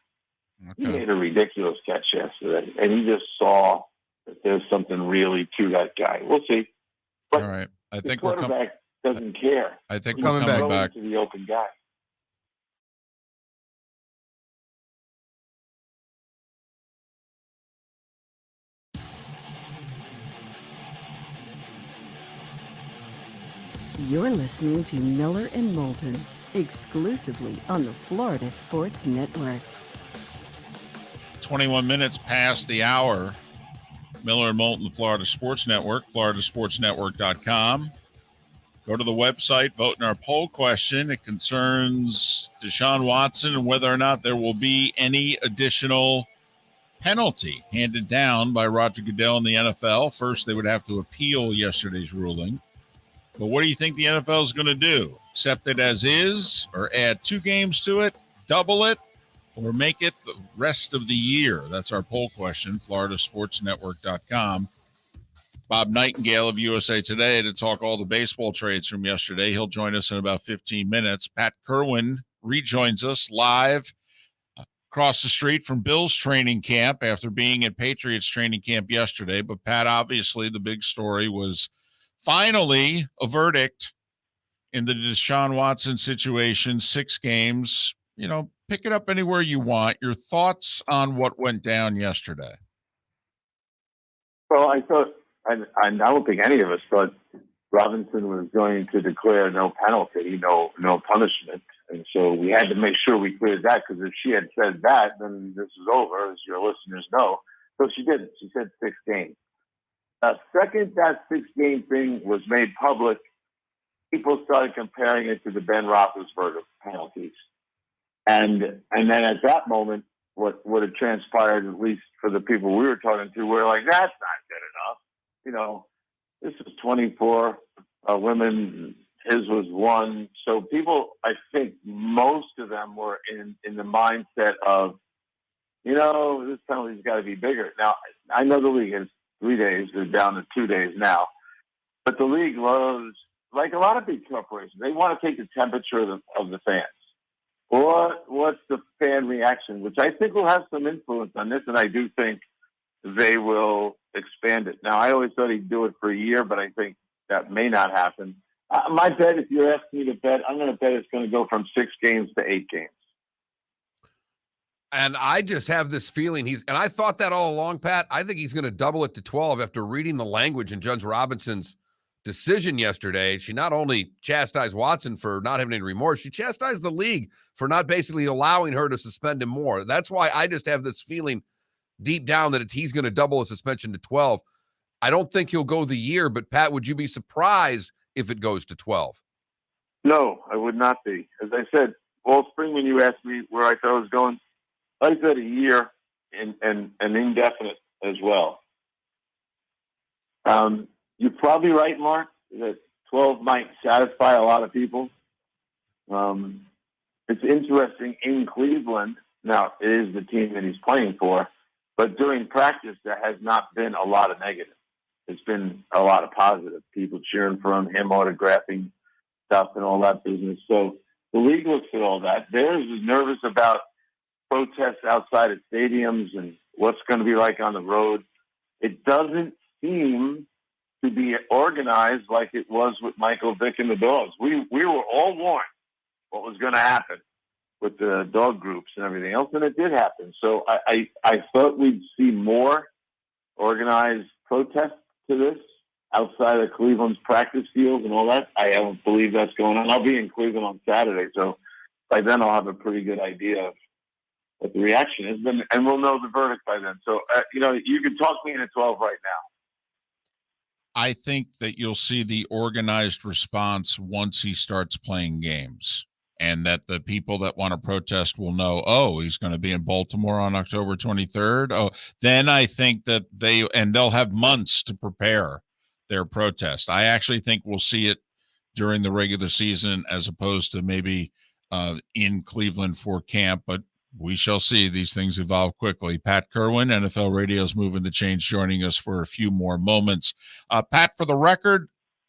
Okay. He made a ridiculous catch yesterday, and he just saw that there's something really to that guy. We'll see. But
all right. I think
the quarterback doesn't care.
I think we're coming back
to the open guy.
You're listening to Miller and Moulton, exclusively on the Florida Sports Network.
21 minutes past the hour. Miller and Moulton, Florida Sports Network, floridasportsnetwork.com. Go to the website, vote in our poll question. It concerns Deshaun Watson and whether or not there will be any additional penalty handed down by Roger Goodell in the NFL. First, they would have to appeal yesterday's ruling. But what do you think the NFL is going to do? Accept it as is, or add 2 games to it, double it, or make it the rest of the year? That's our poll question, floridasportsnetwork.com. Bob Nightengale of USA Today to talk all the baseball trades from yesterday. He'll join us in about 15 minutes. Pat Kirwan rejoins us live across the street from Bills training camp after being at Patriots training camp yesterday. But Pat, obviously the big story was finally a verdict in the Deshaun Watson situation. 6 games, pick it up anywhere you want. Your thoughts on what went down yesterday?
Well, I thought, and I don't think any of us thought Robinson was going to declare no penalty, no punishment. And so we had to make sure we cleared that, because if she had said that, then this is over, as your listeners know. So she didn't. She said 6 games. Second, that 6-game thing was made public, people started comparing it to the Ben Roethlisberger penalties. And then at that moment, what had transpired, at least for the people we were talking to, were like, that's not good enough. This is 24 women. His was 1. So people, I think most of them were in the mindset of, this penalty's got to be bigger. Now, I know the league has 3 days. They're down to 2 days now. But the league loves, like a lot of big corporations, they want to take the temperature of the fans. What's the fan reaction, which I think will have some influence on this, and I do think they will expand it. Now, I always thought he'd do it for a year, but I think that may not happen. My bet, if you're asking me to bet, I'm going to bet it's going to go from 6 games to 8 games.
And I just have this feeling and I thought that all along, Pat. I think he's going to double it to 12 after reading the language in Judge Robinson's decision yesterday. She not only chastised Watson for not having any remorse, she chastised the league for not basically allowing her to suspend him more. That's why I just have this feeling deep down that he's going to double a suspension to 12. I don't think he'll go the year, but Pat, would you be surprised if it goes to 12?
No, I would not be. As I said all spring when you asked me where I thought I was going, I said a year and indefinite as well. You're probably right, Mark, that 12 might satisfy a lot of people. It's interesting in Cleveland. Now, it is the team that he's playing for, but during practice, there has not been a lot of negative. It's been a lot of positive. People cheering for him autographing stuff and all that business. So the league looks at all that. They're nervous about protests outside of stadiums and what's going to be like on the road. It doesn't seem to be organized like it was with Michael Vick and the dogs. We were all warned what was going to happen with the dog groups and everything else, and it did happen. So I thought we'd see more organized protests to this outside of Cleveland's practice fields and all that. I don't believe that's going on. I'll be in Cleveland on Saturday, so by then I'll have a pretty good idea of what the reaction is, and we'll know the verdict by then. So, you can talk me into 12 right now.
I think that you'll see the organized response once he starts playing games, and that the people that want to protest will know, he's going to be in Baltimore on October 23rd. Then I think that they'll have months to prepare their protest. I actually think we'll see it during the regular season as opposed to maybe in Cleveland for camp, but we shall see. These things evolve quickly. Pat Kirwan, NFL Radio's Moving the Change, joining us for a few more moments. Pat, for the record,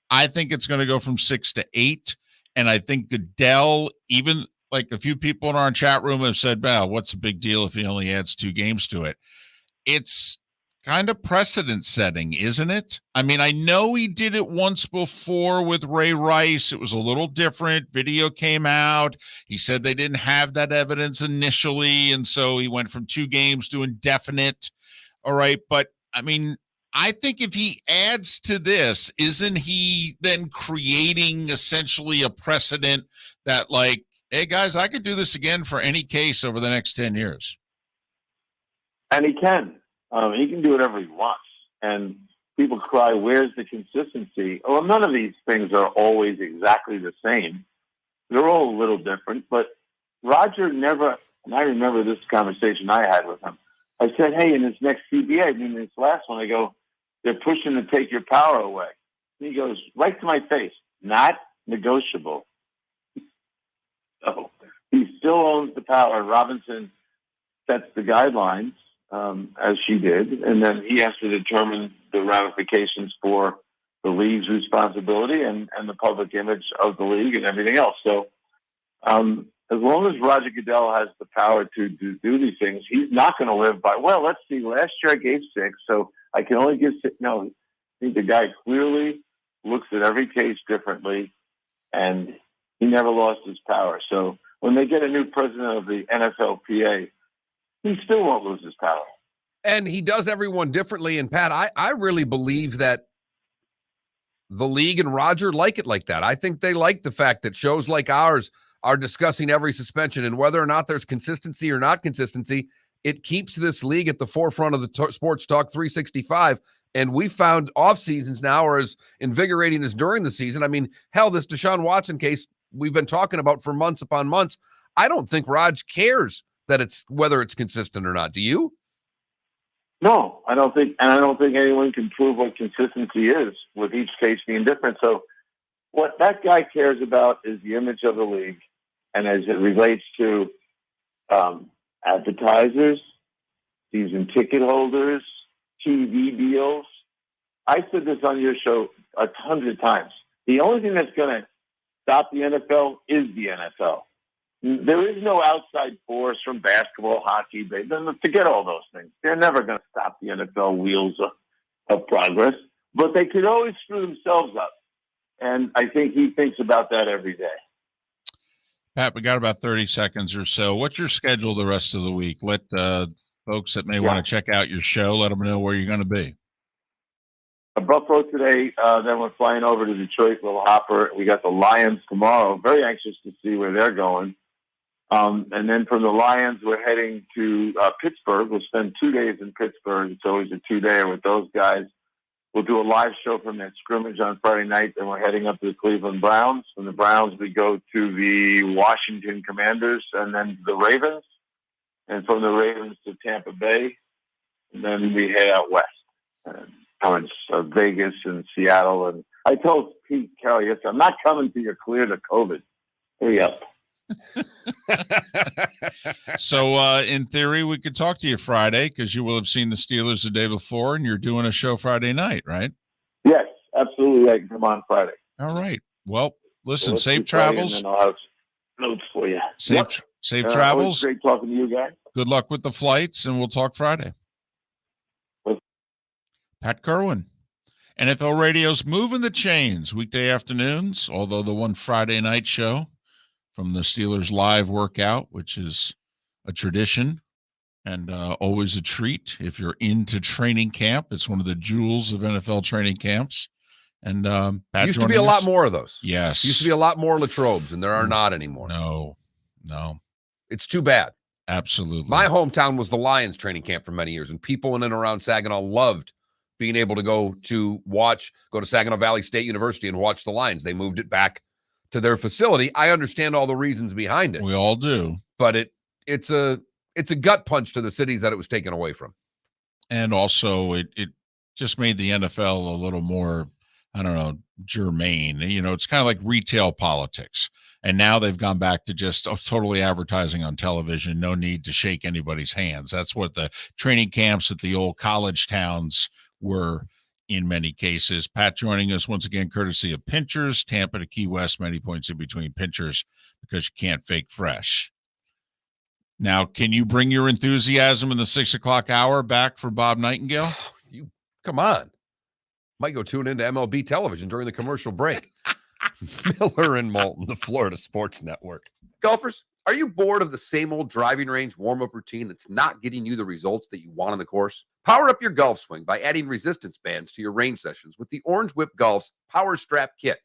I think it's going to go from 6 to 8. And I think Goodell, even like a few people in our chat room have said, well, what's the big deal if he only adds 2 games to it? It's kind of precedent setting, isn't it? I mean, I know he did it once before with Ray Rice. It was a little different. Video came out. He said they didn't have that evidence initially, and so he went from 2 games to indefinite. All right, but I mean, I think if he adds to this, isn't he then creating essentially a precedent that, like, hey, guys, I could do this again for any case over the next 10 years?
And he can. He can do whatever he wants. And people cry, where's the consistency? Well, none of these things are always exactly the same. They're all a little different. But Roger never, and I remember this conversation I had with him, I said, hey, in this next CBA, I mean, this last one, I go, they're pushing to take your power away. And he goes right to my face, not negotiable. So he still owns the power. Robinson sets the guidelines, as she did, and then he has to determine the ramifications for the league's responsibility and the public image of the league and everything else. So as long as Roger Goodell has the power to do these things, he's not going to live by, well, let's see, last year I gave 6, so I can only give 6. No, I think the guy clearly looks at every case differently, and he never lost his power. So when they get a new president of the NFLPA, he still won't lose his power.
And he does everyone differently. And Pat, I really believe that the league and Roger like it like that. I think they like the fact that shows like ours are discussing every suspension, and whether or not there's consistency or not consistency, it keeps this league at the forefront of the Sports Talk 365. And we found off seasons now are as invigorating as during the season. I mean, hell, this Deshaun Watson case we've been talking about for months upon months. I don't think Raj cares that it's whether it's consistent or not. Do you?
No, I don't think anyone can prove what consistency is with each case being different. So what that guy cares about is the image of the league, and as it relates to advertisers, season ticket holders, TV deals. I said this on your show 100 times. The only thing that's going to stop the NFL is the NFL. There is no outside force from basketball, hockey, baseball. Forget all those things. They're never going to stop the NFL wheels of progress, but they could always screw themselves up. And I think he thinks about that every day.
Pat, we got about 30 seconds or so. What's your schedule the rest of the week? Let folks that may want to check out your show, let them know where you're going to be.
Buffalo today, then we're flying over to Detroit, Little Hopper. We got the Lions tomorrow. Very anxious to see where they're going. And then from the Lions, we're heading to Pittsburgh. We'll spend 2 days in Pittsburgh. It's always a 2-dayer with those guys. We'll do a live show from that scrimmage on Friday night. Then we're heading up to the Cleveland Browns. From the Browns, we go to the Washington Commanders and then the Ravens. And from the Ravens to Tampa Bay. And then we head out west. Coming to Vegas and Seattle. And I told Pete Carroll yesterday, I'm not coming till you're cleared of COVID. Hurry up.
So in theory, we could talk to you Friday because you will have seen the Steelers the day before, and you're doing a show Friday night, right?
Yes, absolutely. I can come on Friday.
All right. Well, listen,
So
safe travels.
And then I'll have notes for you.
Safe travels.
Great talking to you guys.
Good luck with the flights, and we'll talk Friday. Pat Kirwan, NFL Radio's Moving the Chains, weekday afternoons, although the one Friday night show from the Steelers live workout, which is a tradition and always a treat if you're into training camp. It's one of the jewels of NFL training camps. And Pat
used to be a lot more of those.
Yes.
Used to be a lot more Latrobes, and there are not anymore.
No.
It's too bad.
Absolutely.
My hometown was the Lions training camp for many years, and people in and around Saginaw loved being able to go to Saginaw Valley State University and watch the Lions. They moved it back to their facility. I understand all the reasons behind it.
We all do.
But it's a gut punch to the cities that it was taken away from.
And also it just made the NFL a little more, I don't know, germane. You know, it's kind of like retail politics. And now they've gone back to just totally advertising on television. No need to shake anybody's hands. That's what the training camps at the old college towns were in many cases. Pat joining us once again, courtesy of Pinchers, Tampa to Key West, many points in between Pinchers because you can't fake fresh. Now, can you bring your enthusiasm in the 6 o'clock hour back for Bob Nightengale?
You come on. Might go tune into MLB television during the commercial break. Miller and Moulton, the Florida Sports Network.
Golfers, are you bored of the same old driving range warm-up routine that's not getting you the results that you want on the course? Power up your golf swing by adding resistance bands to your range sessions with the Orange Whip Golf's Power Strap Kit.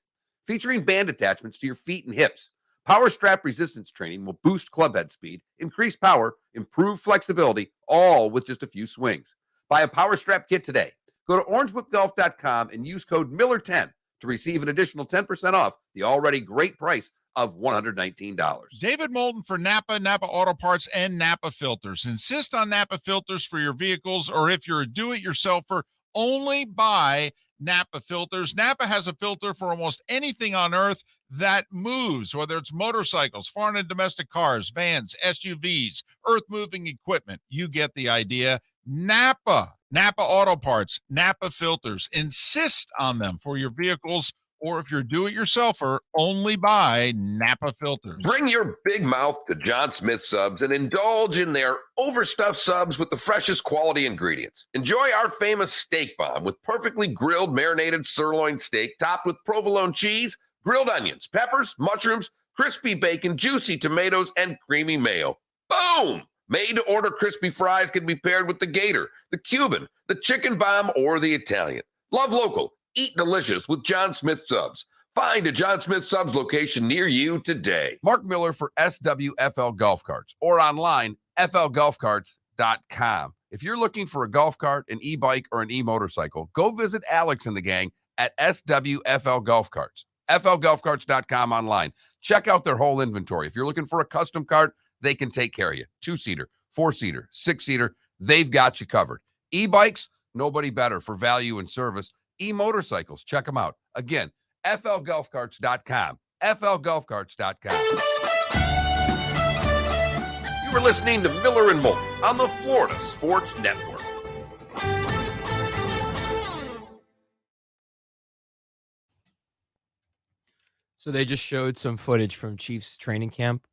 Featuring band attachments to your feet and hips, Power Strap resistance training will boost clubhead speed, increase power, improve flexibility, all with just a few swings. Buy a Power Strap Kit today. Go to orangewhipgolf.com and use code Miller10 to receive an additional 10% off the already great price of $119.
David Moulton for Napa, Napa Auto Parts, and Napa Filters. Insist on Napa Filters for your vehicles, or if you're a do-it-yourselfer, only buy Napa Filters. Napa has a filter for almost anything on earth that moves, whether it's motorcycles, foreign and domestic cars, vans, SUVs, earth-moving equipment. You get the idea. Napa Auto Parts, Napa Filters. Insist on them for your vehicles, or if you're a do-it-yourselfer, only buy Napa Filters.
Bring your big mouth to John Smith Subs and indulge in their overstuffed subs with the freshest quality ingredients. Enjoy our famous steak bomb with perfectly grilled marinated sirloin steak topped with provolone cheese, grilled onions, peppers, mushrooms, crispy bacon, juicy tomatoes, and creamy mayo. Boom! Made-to-order crispy fries can be paired with the Gator, the Cuban, the chicken bomb, or the Italian. Love local. Eat delicious with John Smith Subs. Find a John Smith Subs location near you today.
Mark Miller for SWFL Golf Carts, or online, flgolfcarts.com. If you're looking for a golf cart, an e-bike, or an e-motorcycle, go visit Alex and the gang at SWFL Golf Carts. flgolfcarts.com online. Check out their whole inventory. If you're looking for a custom cart, they can take care of you. 2-seater, 4-seater, 6-seater, they've got you covered. E-bikes, nobody better for value and service. E-motorcycles, check them out. Again, flgolfcarts.com. flgolfcarts.com.
You were listening to Miller and Moulton on the Florida Sports Network.
So they just showed some footage from Chiefs training camp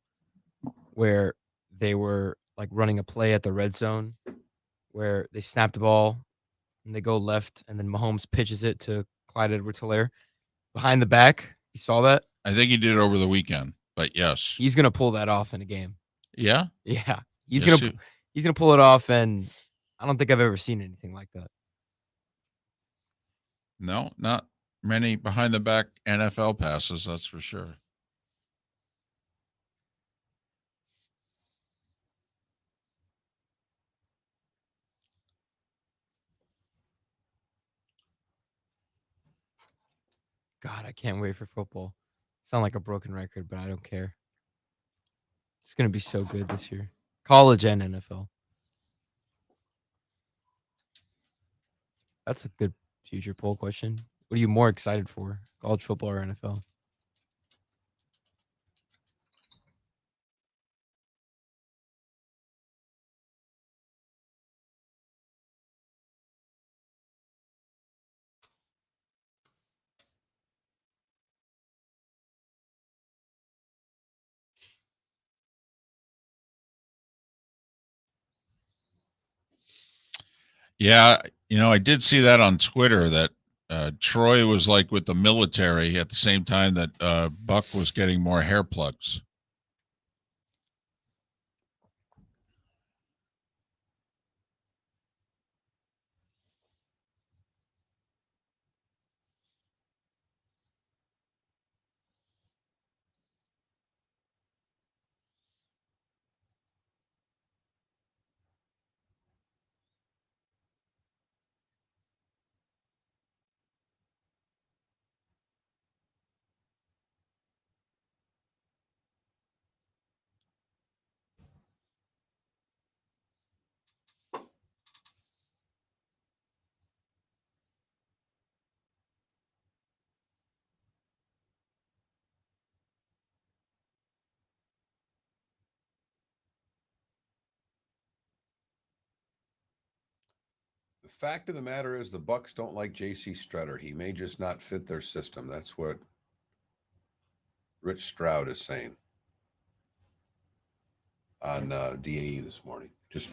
where they were like running a play at the red zone where they snap the ball and they go left, and then Mahomes pitches it to Clyde Edwards-Helaire behind the back. You saw that?
I think he did it over the weekend, but yes.
He's going to pull that off in a game.
Yeah?
Yeah. He's
Yes,
going to pull it off, and I don't think I've ever seen anything like that.
No, not many behind the back NFL passes, that's for sure.
God, I can't wait for football. Sound like a broken record, but I don't care. It's going to be so good this year. College and NFL. That's a good future poll question. What are you more excited for, college football or NFL?
Yeah, I did see that on Twitter that Troy was like with the military at the same time that Buck was getting more hair plugs.
The fact of the matter is the Bucks don't like J.C. Strutter. He may just not fit their system. That's what Rich Stroud is saying on DAE this morning. Just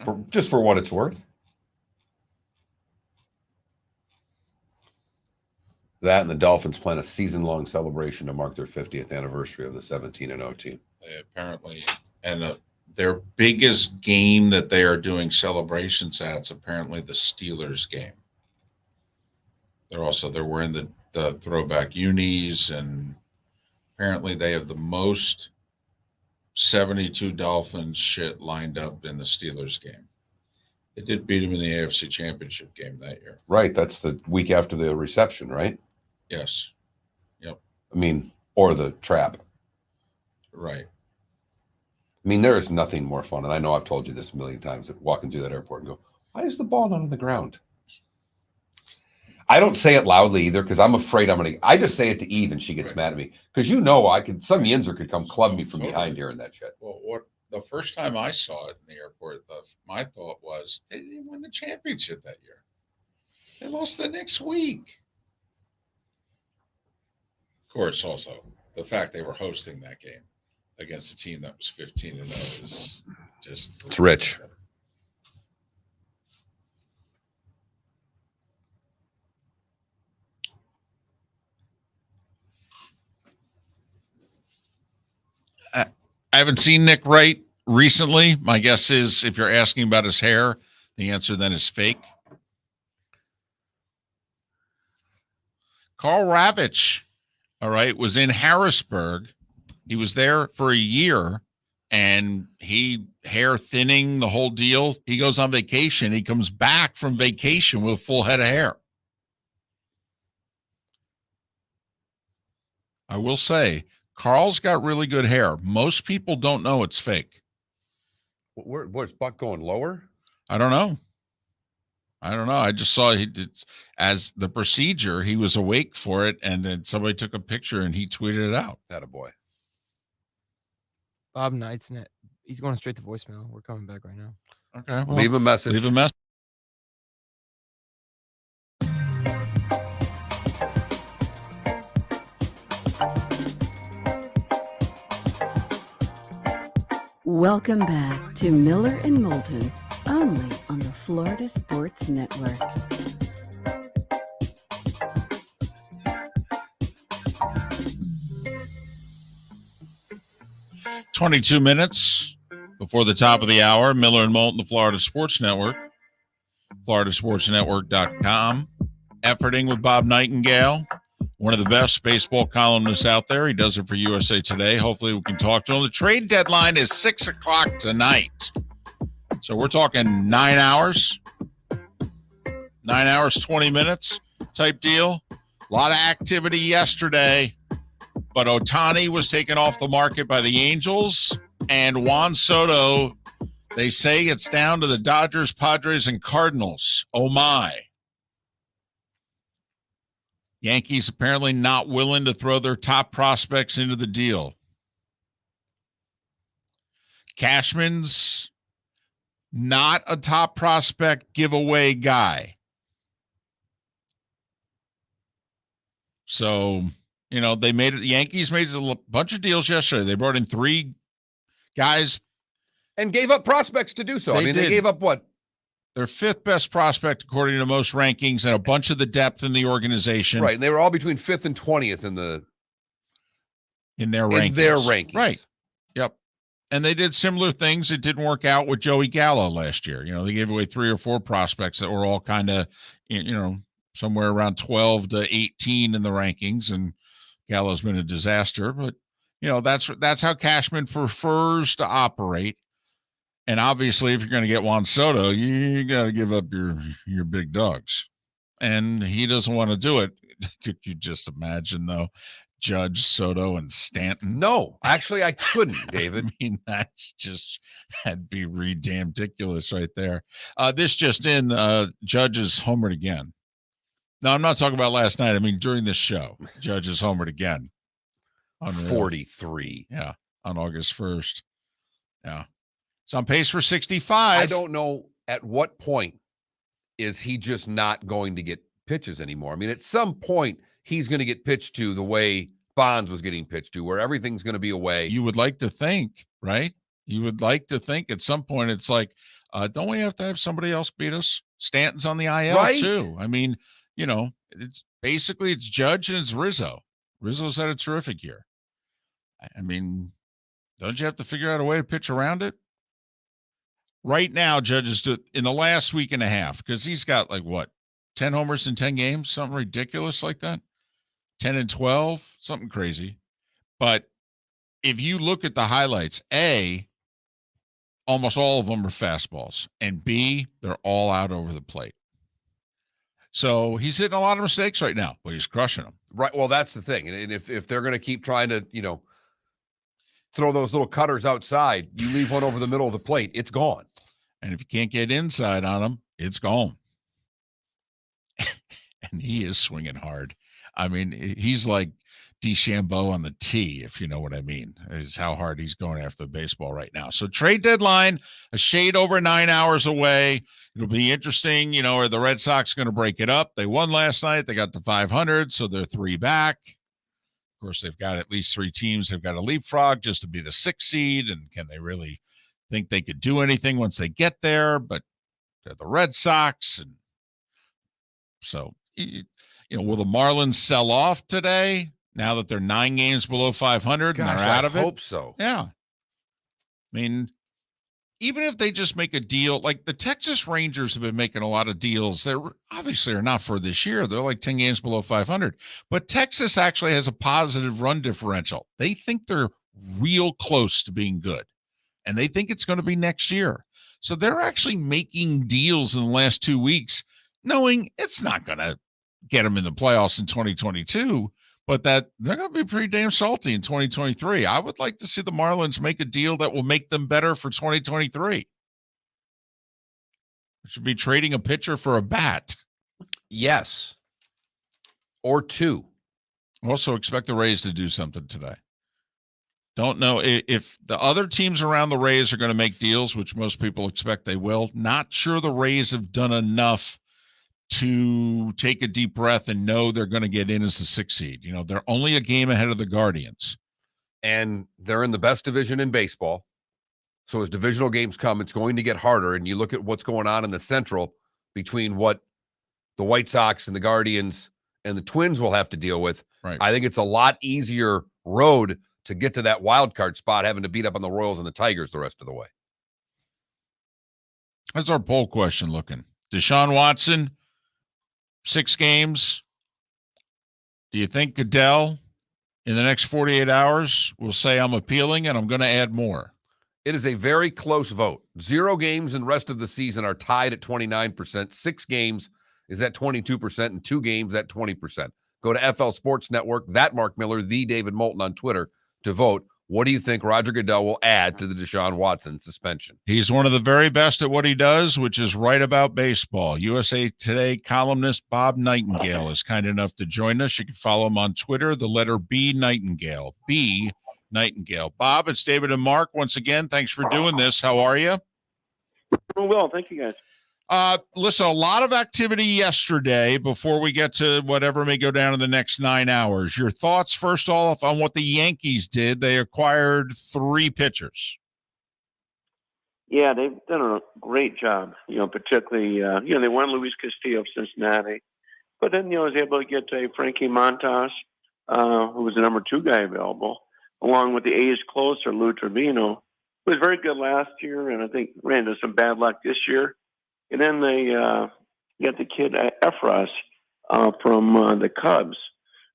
for what it's worth. That and the Dolphins plan a season-long celebration to mark their 50th anniversary of the 17-0 team.
They apparently, and their biggest game that they are doing celebrations at is apparently the Steelers game. They're wearing the throwback unis, and apparently they have the most 72 Dolphins shit lined up in the Steelers game. They did beat them in the AFC Championship game that year.
Right. That's the week after the reception, right?
Yes. Yep.
I mean, or the trap.
Right.
I mean, there is nothing more fun, and I know I've told you this a million times, walking through that airport and go, why is the ball not on the ground? I don't say it loudly either because I'm afraid I just say it to Eve and she gets mad at me. Because some yinzer could come club me from behind here in that shit.
Well, the first time I saw it in the airport, my thought was they didn't win the championship that year. They lost the next week. Of course, also the fact they were hosting that game against a team that was 15-0 is just
It's rich.
I haven't seen Nick Wright recently. My guess is if you're asking about his hair, the answer then is fake. Carl Ravitch, all right, was in Harrisburg. He was there for a year, and hair thinning, the whole deal. He goes on vacation. He comes back from vacation with a full head of hair. I will say, Carl's got really good hair. Most people don't know it's fake.
Where's Buck going lower?
I don't know. I just saw he did as the procedure. He was awake for it, and then somebody took a picture and he tweeted it out.
Attaboy.
Bob Knight's net. He's going straight to voicemail. We're coming back right now.
Okay. Well,
Leave a message.
Leave a message.
Welcome back to Miller and Moulton, only on the Florida Sports Network.
"22 minutes before the top of the hour. Miller and Moulton, the Florida Sports Network. FloridaSportsNetwork.com. Efforting with Bob Nightengale, one of the best baseball columnists out there. He does it for USA Today. Hopefully we can talk to him. The trade deadline is 6 o'clock tonight. So we're talking 9 hours. 9 hours, 20 minutes type deal. A lot of activity yesterday. But Ohtani was taken off the market by the Angels. And Juan Soto, they say it's down to the Dodgers, Padres, and Cardinals. Oh, my. Yankees apparently not willing to throw their top prospects into the deal. Cashman's not a top prospect giveaway guy. So, the Yankees made a bunch of deals yesterday. They brought in 3 guys.
And gave up prospects to do so. They gave up what?
Their 5th best prospect, according to most rankings, and a bunch of the depth in the organization.
Right, and they were all between 5th and 20th in their rankings.
Right. Yep. And they did similar things. It didn't work out with Joey Gallo last year. They gave away 3 or 4 prospects that were all kind of, somewhere around 12 to 18 in the rankings, and Gallo's been a disaster. But, that's how Cashman prefers to operate. And obviously, if you're going to get Juan Soto, you got to give up your big dogs. And he doesn't want to do it. Could you just imagine, though, Judge, Soto, and Stanton?
No, actually, I couldn't, David.
I mean, that'd be ridiculous right there. This just in, Judge is homered again. No, I'm not talking about last night. I mean, during this show, Judge is homered again.
On 43.
Yeah, on August 1st. Yeah. It's on pace for 65.
I don't know at what point is he just not going to get pitches anymore. I mean, at some point, he's going to get pitched to the way Bonds was getting pitched to, where everything's going to be away.
You would like to think, right? You would like to think at some point it's like, don't we have to have somebody else beat us? Stanton's on the IL too. I mean, it's basically it's Judge and it's Rizzo. Rizzo's had a terrific year. I mean, don't you have to figure out a way to pitch around it? Right now, Judge is in the last week and a half, because he's got 10 homers in 10 games, something ridiculous like that. 10 and 12, something crazy. But if you look at the highlights, A, almost all of them are fastballs, and B, they're all out over the plate. So he's hitting a lot of mistakes right now, but he's crushing them.
Right. Well, that's the thing. And if they're going to keep trying to, throw those little cutters outside. You leave one over the middle of the plate, it's gone.
And if you can't get inside on him, it's gone. And he is swinging hard. I mean, he's like DeChambeau on the tee, if you know what I mean, is how hard he's going after the baseball right now. So trade deadline, a shade over 9 hours away. It'll be interesting. Are the Red Sox going to break it up? They won last night. They got to 500, so they're 3 back. Of course, they've got at least 3 teams. They've got a leapfrog just to be the 6th seed. And can they really think they could do anything once they get there? But they're the Red Sox. And so, will the Marlins sell off today now that they're 9 games below 500
Gosh,
and they're out of it?
I hope so.
Yeah. I mean, even if they just make a deal, like the Texas Rangers have been making a lot of deals. They're obviously are not for this year. They're like 10 games below 500. But Texas actually has a positive run differential. They think they're real close to being good, and they think it's going to be next year. So they're actually making deals in the last 2 weeks, knowing it's not going to get them in the playoffs in 2022, but that they're going to be pretty damn salty in 2023. I would like to see the Marlins make a deal that will make them better for 2023. It should be trading a pitcher for a bat.
Yes. Or 2.
Also expect the Rays to do something today. Don't know if the other teams around the Rays are going to make deals, which most people expect they will. Not sure the Rays have done enough to take a deep breath and know they're going to get in as the 6th seed. They're only a game ahead of the Guardians.
And they're in the best division in baseball. So as divisional games come, it's going to get harder. And you look at what's going on in the Central between what the White Sox and the Guardians and the Twins will have to deal with.
Right.
I think it's a lot easier road to get to that wild card spot, having to beat up on the Royals and the Tigers the rest of the way.
How's our poll question looking? Deshaun Watson, 6 games. Do you think Goodell in the next 48 hours will say I'm appealing and I'm going to add more?
It is a very close vote. 0 games and rest of the season are tied at 29%. 6 games is at 22%, and 2 games at 20%. Go to FL Sports Network, that Mark Miller, the David Moulton on Twitter to vote. What do you think Roger Goodell will add to the Deshaun Watson suspension?
He's one of the very best at what he does, which is write about baseball. USA Today columnist Bob Nightengale is kind enough to join us. You can follow him on Twitter, the letter B Nightengale. B Nightengale. Bob, it's David and Mark. Once again, thanks for doing this. How are you?
Well, thank you guys.
Listen, a lot of activity yesterday before we get to whatever may go down in the next 9 hours. Your thoughts, first off, on what the Yankees did. They acquired 3 pitchers.
Yeah, they've done a great job, particularly, they won Luis Castillo of Cincinnati. But then, was able to get Frankie Montas, who was the number 2 guy available, along with the A's closer, Lou Trevino, who was very good last year and I think ran into some bad luck this year. And then they got the kid Efros from the Cubs,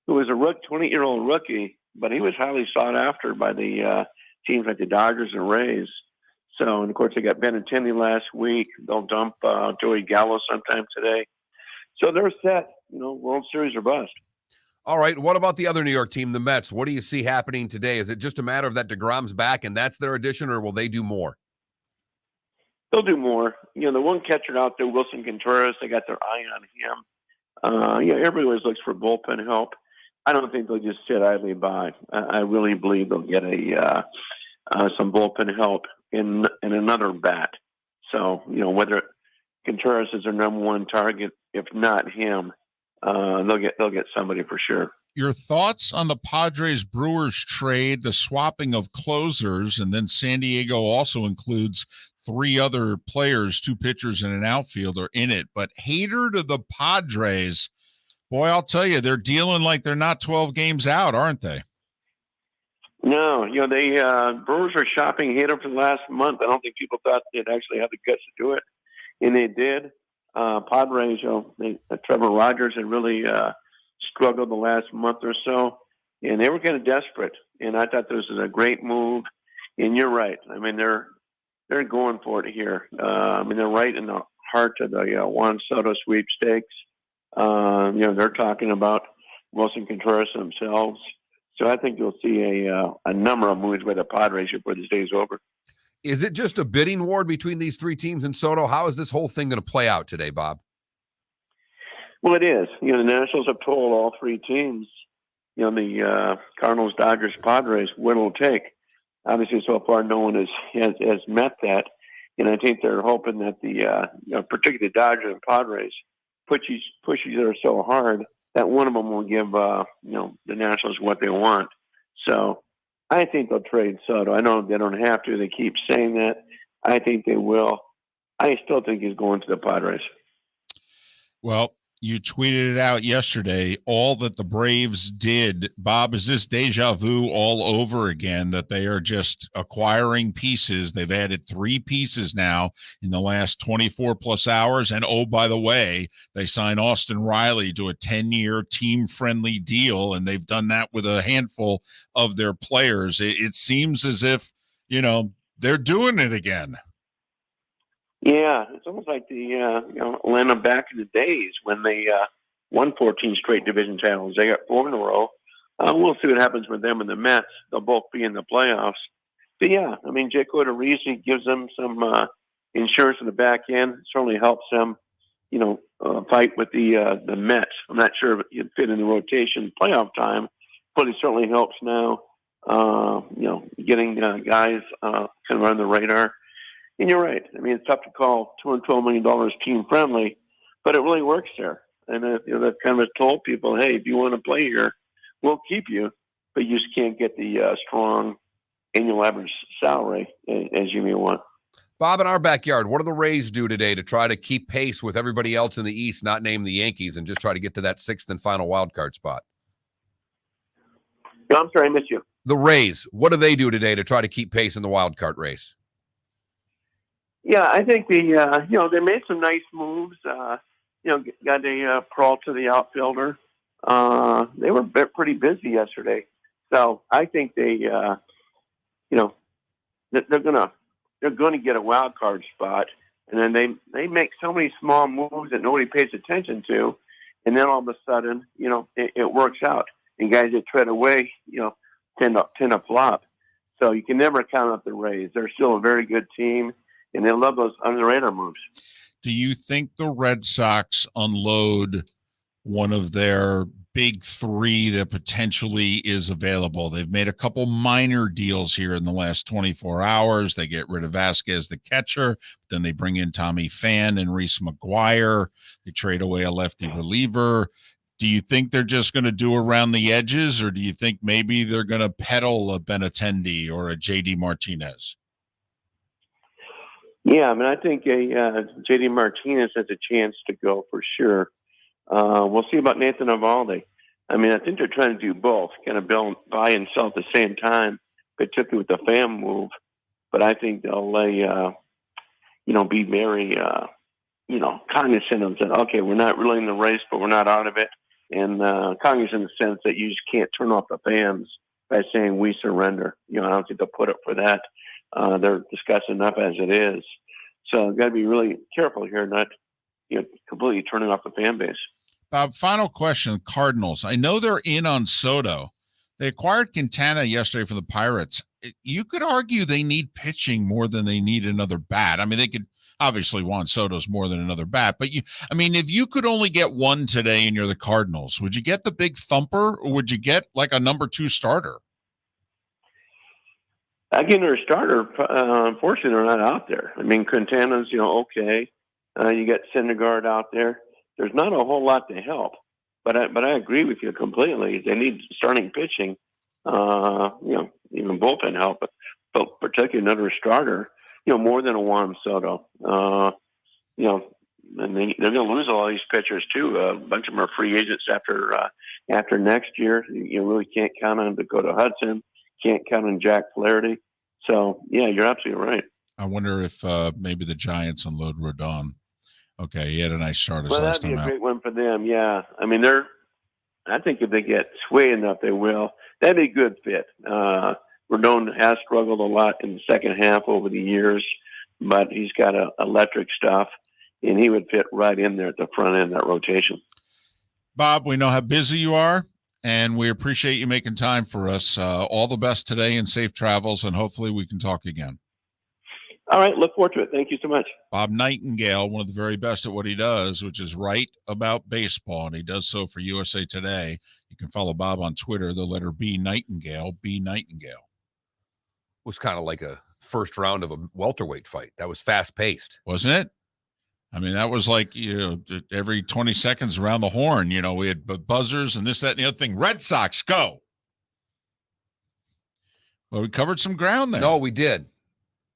who was a 20-year-old rookie, but he was highly sought after by the teams like the Dodgers and Rays. So, and of course, they got Benintendi last week. They'll dump Joey Gallo sometime today. So they're set, World Series or bust.
All right. What about the other New York team, the Mets? What do you see happening today? Is it just a matter of that DeGrom's back and that's their addition, or will they do more?
They'll do more. The one catcher out there, Wilson Contreras, they got their eye on him. Everybody always looks for bullpen help. I don't think they'll just sit idly by. I really believe they'll get some bullpen help in another bat. So, whether Contreras is their number 1 target, if not him, they'll get somebody for sure.
Your thoughts on the Padres-Brewers trade, the swapping of closers, and then San Diego also includes 3 other players, 2 pitchers and an outfielder in it. But hater to the Padres, boy, I'll tell you, they're dealing like they're not 12 games out, aren't they?
No, they Brewers were shopping Hader for the last month. I don't think people thought they'd actually have the guts to do it, and they did. Padres, Trevor Rogers had really struggled the last month or so, and they were kind of desperate. And I thought this was a great move. And you're right. I mean, they're going for it here. They're right in the heart of the Juan Soto sweepstakes. They're talking about Wilson Contreras themselves. So I think you'll see a number of moves by the Padres before this day is over.
Is it just a bidding war between these three teams in Soto? How is this whole thing going to play out today, Bob?
Well, it is. The Nationals have told all three teams, the Cardinals, Dodgers, Padres, what it'll take. Obviously, so far, no one has met that. And I think they're hoping that particularly the Dodgers and Padres push each other so hard that one of them will give, the Nationals what they want. So I think they'll trade Soto. I know they don't have to. They keep saying that. I think they will. I still think he's going to the Padres.
Well, you tweeted it out yesterday, all that the Braves did. Bob, is this deja vu all over again, that they are just acquiring pieces? They've added 3 pieces now in the last 24 plus hours. And oh, by the way, they signed Austin Riley to a 10-year team-friendly deal, and they've done that with a handful of their players. It seems as if, they're doing it again.
Yeah, it's almost like the Atlanta back in the days when they won 14 straight division titles. They got 4 in a row. We'll see what happens with them and the Mets. They'll both be in the playoffs. But yeah, Jake Odorizzi gives them some insurance in the back end. It certainly helps them, fight with the Mets. I'm not sure if it'd fit in the rotation playoff time, but it certainly helps now. Getting guys kind of on the radar. And you're right. It's tough to call $212 million team friendly, but it really works there. And that kind of told people, hey, if you want to play here, we'll keep you, but you just can't get the strong annual average salary as you may want.
Bob, in our backyard, what do the Rays do today to try to keep pace with everybody else in the East, not named the Yankees, and just try to get to that 6th and final wild card spot?
No, I'm sorry, I missed you.
The Rays, what do they do today to try to keep pace in the wild card race?
Yeah, I think they made some nice moves. Got a crawl to the outfielder. They were pretty busy yesterday, so I think they're gonna get a wild card spot, and then they make so many small moves that nobody pays attention to, and then all of a sudden, it works out. And guys that tread away, tend to flop. So you can never count out the Rays. They're still a very good team. And they love those under-the-radar moves.
Do you think the Red Sox unload one of their big 3 that potentially is available? They've made a couple minor deals here in the last 24 hours. They get rid of Vasquez, the catcher. Then they bring in Tommy Pham and Reese McGuire. They trade away a lefty reliever. Do you think they're just going to do around the edges, or do you think maybe they're going to peddle a Benintendi or a J.D. Martinez?
Yeah, I think J.D. Martinez has a chance to go for sure. We'll see about Nathan Eovaldi. I think they're trying to do both, kind of buy and sell at the same time, particularly with the Pham move. But I think they'll be very, cognizant of that. Okay, we're not really in the race, but we're not out of it. And cognizant in the sense that you just can't turn off the fans by saying we surrender. I don't think they'll put up for that. They're discussing enough as it is. So got to be really careful here, not completely turning off the fan base.
Bob, final question. Cardinals. I know they're in on Soto. They acquired Quintana yesterday for the Pirates. You could argue they need pitching more than they need another bat. They could obviously want Soto's more than another bat, but if you could only get one today and you're the Cardinals, would you get the big thumper, or would you get like a number 2 starter?
Again, their starter, unfortunately, they're not out there. Quintana's, okay. You got Syndergaard out there. There's not a whole lot to help. But I agree with you completely. They need starting pitching, even bullpen help, but particularly another starter, more than a Juan Soto. And they're going to lose all these pitchers too. A bunch of them are free agents after next year. You really can't count on Dakota Hudson. Can't count on Jack Flaherty. So, yeah, you're absolutely right.
I wonder if maybe the Giants unload Rodon. Okay, he had a nice start
last time out. Well, that'd be a great one for them, yeah. I think if they get sway enough, they will. That'd be a good fit. Rodon has struggled a lot in the second half over the years, but he's got electric stuff, and he would fit right in there at the front end of that rotation.
Bob, we know how busy you are. And we appreciate you making time for us. All the best today and safe travels, and hopefully we can talk again.
All right. Look forward to it. Thank you so much.
Bob Nightengale, one of the very best at what he does, which is write about baseball, and he does so for USA Today. You can follow Bob on Twitter, the letter B Nightengale, B Nightengale.
It was kind of like a first round of a welterweight fight. That was fast paced,
wasn't it? I mean, that was like, every 20 seconds around the horn, we had buzzers and this, that, and the other thing. Red Sox, go. Well, we covered some ground there.
No, we did.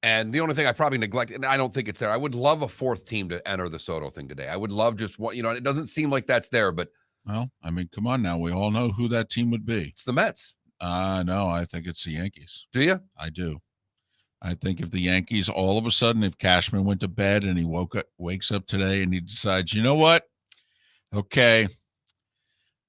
And the only thing I probably neglected, and I don't think it's there, I would love a fourth team to enter the Soto thing today. I would love just what, it doesn't seem like that's there, but.
Well, I mean, come on now. We all know who that team would be.
It's the Mets.
No, I think it's the Yankees.
Do you?
I do. I think if the Yankees, all of a sudden, if Cashman went to bed and he wakes up today and he decides, you know what? Okay,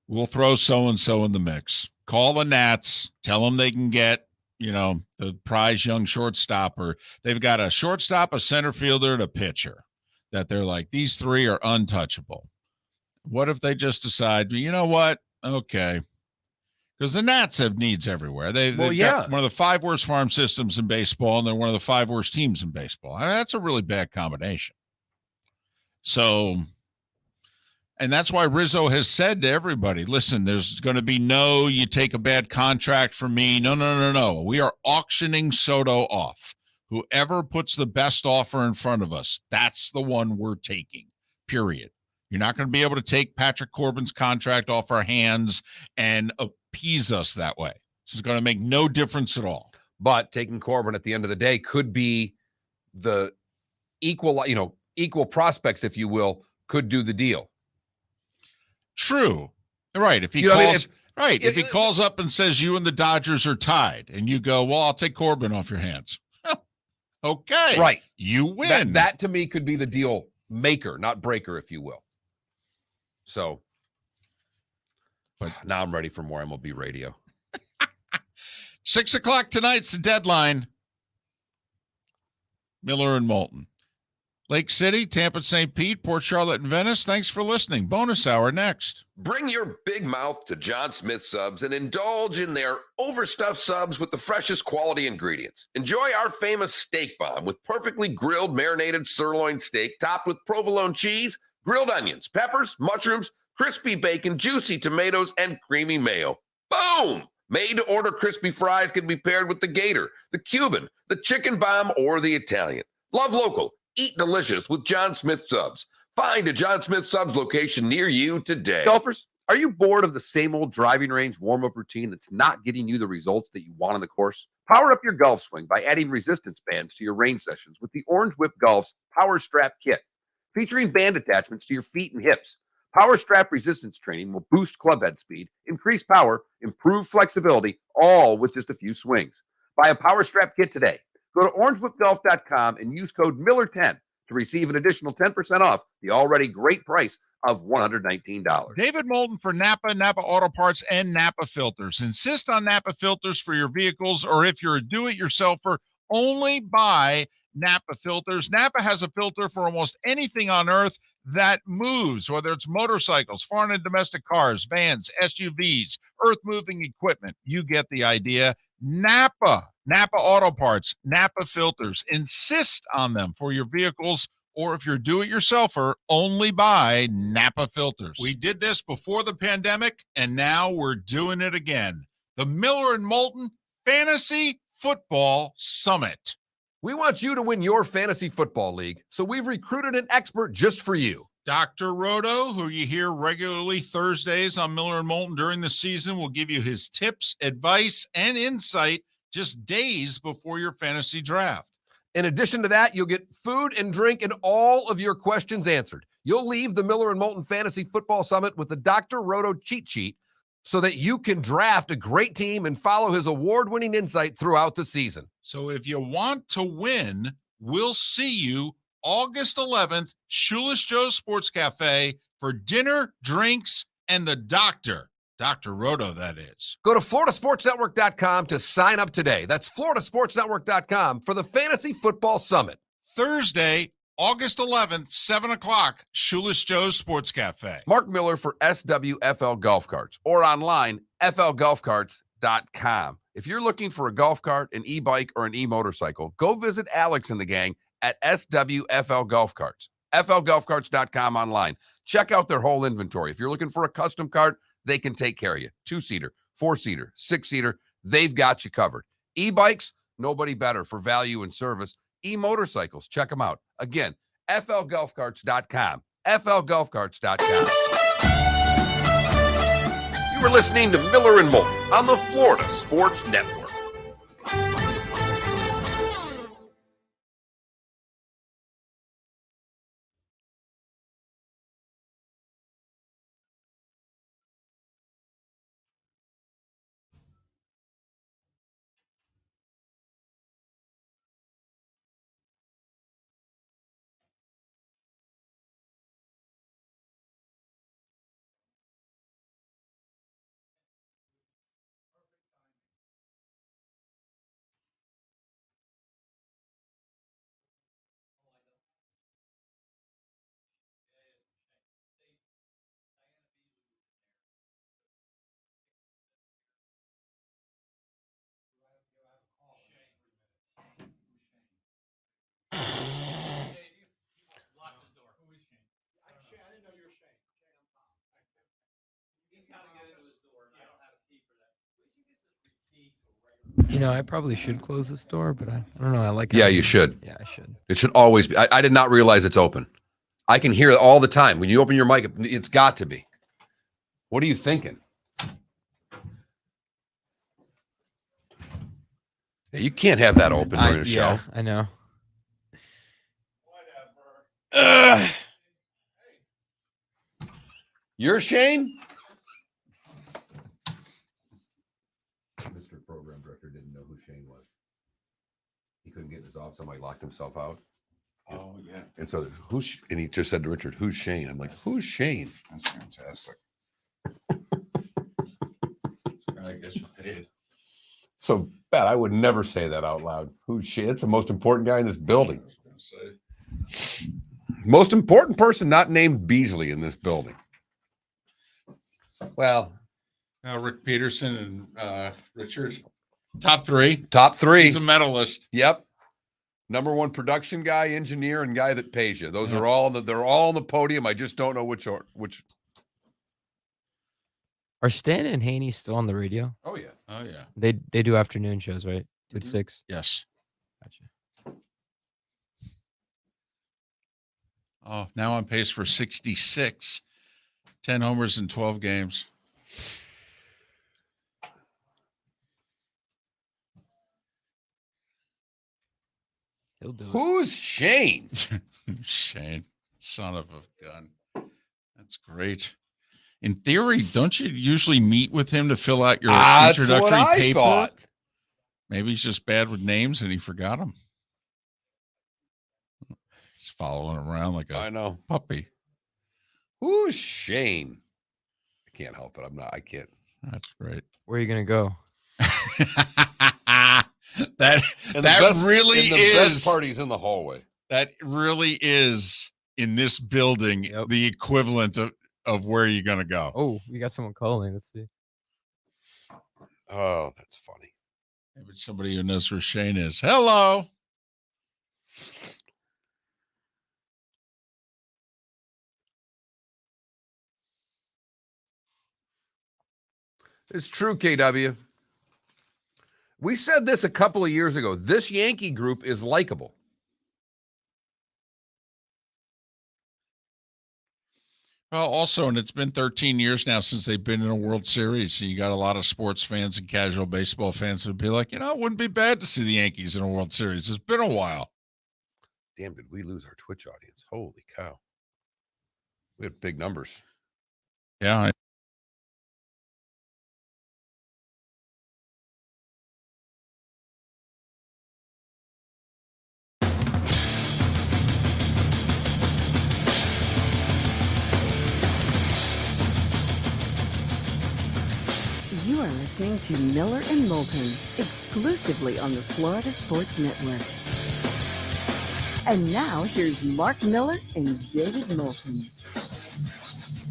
we'll throw so-and-so in the mix. Call the Nats. Tell them they can get, the prize young shortstop, or they've got a shortstop, a center fielder, and a pitcher that they're like, these three are untouchable. What if they just decide, you know what? Okay. Because the Nats have needs everywhere. They've got one of the 5 worst farm systems in baseball, and they're one of the 5 worst teams in baseball. I mean, that's a really bad combination. So, and that's why Rizzo has said to everybody, listen, there's going to be you take a bad contract from me. No. We are auctioning Soto off. Whoever puts the best offer in front of us, that's the one we're taking, period. You're not going to be able to take Patrick Corbin's contract off our hands and appease us that way. This is going to make no difference at all.
But taking Corbin at the end of the day could be the equal prospects, if you will, could do the deal.
True. Right. If he if he calls up and says you and the Dodgers are tied and you go, well, I'll take Corbin off your hands. Okay.
Right.
You win.
That to me could be the deal maker, not breaker, if you will. So, but now I'm ready for more MLB radio.
6:00 tonight's the deadline. Miller and Moulton. Lake City, Tampa, St. Pete, Port Charlotte, and Venice. Thanks for listening. Bonus hour next.
Bring your big mouth to John Smith Subs and indulge in their overstuffed subs with the freshest quality ingredients. Enjoy our famous steak bomb with perfectly grilled, marinated sirloin steak topped with provolone cheese, grilled onions, peppers, mushrooms, crispy bacon, juicy tomatoes, and creamy mayo. Boom! Made-to-order crispy fries can be paired with the Gator, the Cuban, the Chicken Bomb, or the Italian. Love local. Eat delicious with John Smith Subs. Find a John Smith Subs location near you today.
Golfers, are you bored of the same old driving range warm-up routine that's not getting you the results that you want on the course? Power up your golf swing by adding resistance bands to your range sessions with the Orange Whip Golf's Power Strap Kit. Featuring band attachments to your feet and hips, Power Strap resistance training will boost club head speed, increase power, improve flexibility, all with just a few swings. Buy a Power Strap Kit today. Go to orangewhipgolf.com and use code Miller10 to receive an additional 10% off the already great price of $119.
David Moulton for Napa, Napa Auto Parts, and Napa Filters. Insist on Napa filters for your vehicles, or if you're a do-it-yourselfer, only buy Napa filters. Napa has a filter for almost anything on earth that moves, whether it's motorcycles, foreign and domestic cars, vans, SUVs, earth-moving equipment. You get the idea. Napa Auto Parts, Napa filters. Insist on them for your vehicles, or if you're a do-it-yourselfer, only buy Napa filters. We did this before the pandemic, and now we're doing it again. The Miller and Moulton Fantasy Football Summit.
We want you to win your fantasy football league, so we've recruited an expert just for you.
Dr. Roto, who you hear regularly Thursdays on Miller and Moulton during the season, will give you his tips, advice, and insight just days before your fantasy draft.
In addition to that, you'll get food and drink and all of your questions answered. You'll leave the Miller and Moulton Fantasy Football Summit with the Dr. Roto cheat sheet so that you can draft a great team and follow his award-winning insight throughout the season.
So if you want to win, we'll see you August 11th, Shoeless Joe's Sports Cafe for dinner, drinks, and the doctor. Dr. Roto, that is.
Go to floridasportsnetwork.com to sign up today. That's floridasportsnetwork.com for the Fantasy Football Summit.
Thursday, August 11th, 7 o'clock, Shoeless Joe's Sports Cafe.
Mark Miller for SWFL Golf Carts, or online, flgolfcarts.com. If you're looking for a golf cart, an e-bike, or an e-motorcycle, go visit Alex and the gang at SWFL Golf Carts. flgolfcarts.com online. Check out their whole inventory. If you're looking for a custom cart, they can take care of you. 2-seater, 4-seater, 6-seater, they've got you covered. E-bikes, nobody better for value and service. E-motorcycles, check them out. Again, flgolfcarts.com. flgolfcarts.com.
You were listening to Miller and Moulton on the Florida Sports Network.
You know, I probably should close this door, but I don't know. I like.
Yeah, you should.
Yeah, I should.
It should always be. I did not realize it's open. I can hear it all the time. When you open your mic, it's got to be. What are you thinking? Yeah, you can't have that open during a show.
I know.
You're Shane? Mr. Program Director didn't know who Shane was. He couldn't get in his office. Somebody locked himself out.
Oh, yeah.
And so and he just said to Richard, "Who's Shane?" I'm like, "Who's Shane?"
That's fantastic. I guess you paid.
So bad. I would never say that out loud. Who's Shane? It's the most important guy in this building.
I was going to say.
Most important person not named Beasley in this building. Well,
Rick Peterson and Richard. Top three.
top three.
He's a medalist.
Yep. Number one production guy, engineer, and guy that pays you. Those are all they're all on the podium. I just don't know which.
Are Stan and Haney still on the radio?
Oh yeah.
Oh, yeah.
They do afternoon shows, right? 2 to 6.
Yes.
Gotcha.
Oh, now on pace for 66. 10 homers in 12 games.
He'll do it.
Who's Shane?
Shane, son of a gun. That's great. In theory, don't you usually meet with him to fill out your introductory paper?
Thought.
Maybe he's just bad with names and he forgot them. He's following around like
I
a
know.
puppy.
Who's Shane? I can't help it. I can't.
That's great.
Where are you gonna go?
that really is.
Best parties in the hallway.
That really is in this building the equivalent of where you're gonna go.
Oh, we got someone calling. Let's see.
Oh, that's funny.
Maybe it's somebody who knows where Shane is. Hello.
It's true, KW. We said this a couple of years ago. This Yankee group is likable.
Well, also, and it's been 13 years now since they've been in a World Series. And you got a lot of sports fans and casual baseball fans who would be like, it wouldn't be bad to see the Yankees in a World Series. It's been a while.
Damn, did we lose our Twitch audience? Holy cow. We had big numbers.
Yeah.
You are listening to Miller and Moulton, exclusively on the Florida Sports Network. And now here's Mark Miller and David Moulton.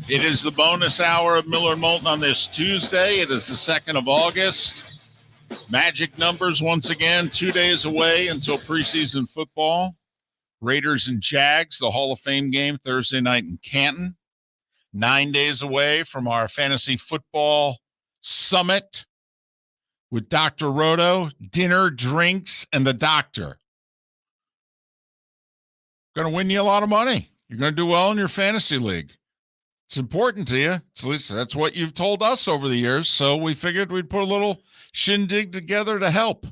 It is the bonus hour of Miller and Moulton on this Tuesday. It is the 2nd of August. Magic numbers once again, 2 days away until preseason football. Raiders and Jags, the Hall of Fame game Thursday night in Canton. 9 days away from our fantasy football summit with Dr. Roto, dinner, drinks, and the doctor. Going to win you a lot of money. You're going to do well in your fantasy league. It's important to you. At least that's what you've told us over the years. So we figured we'd put a little shindig together to help.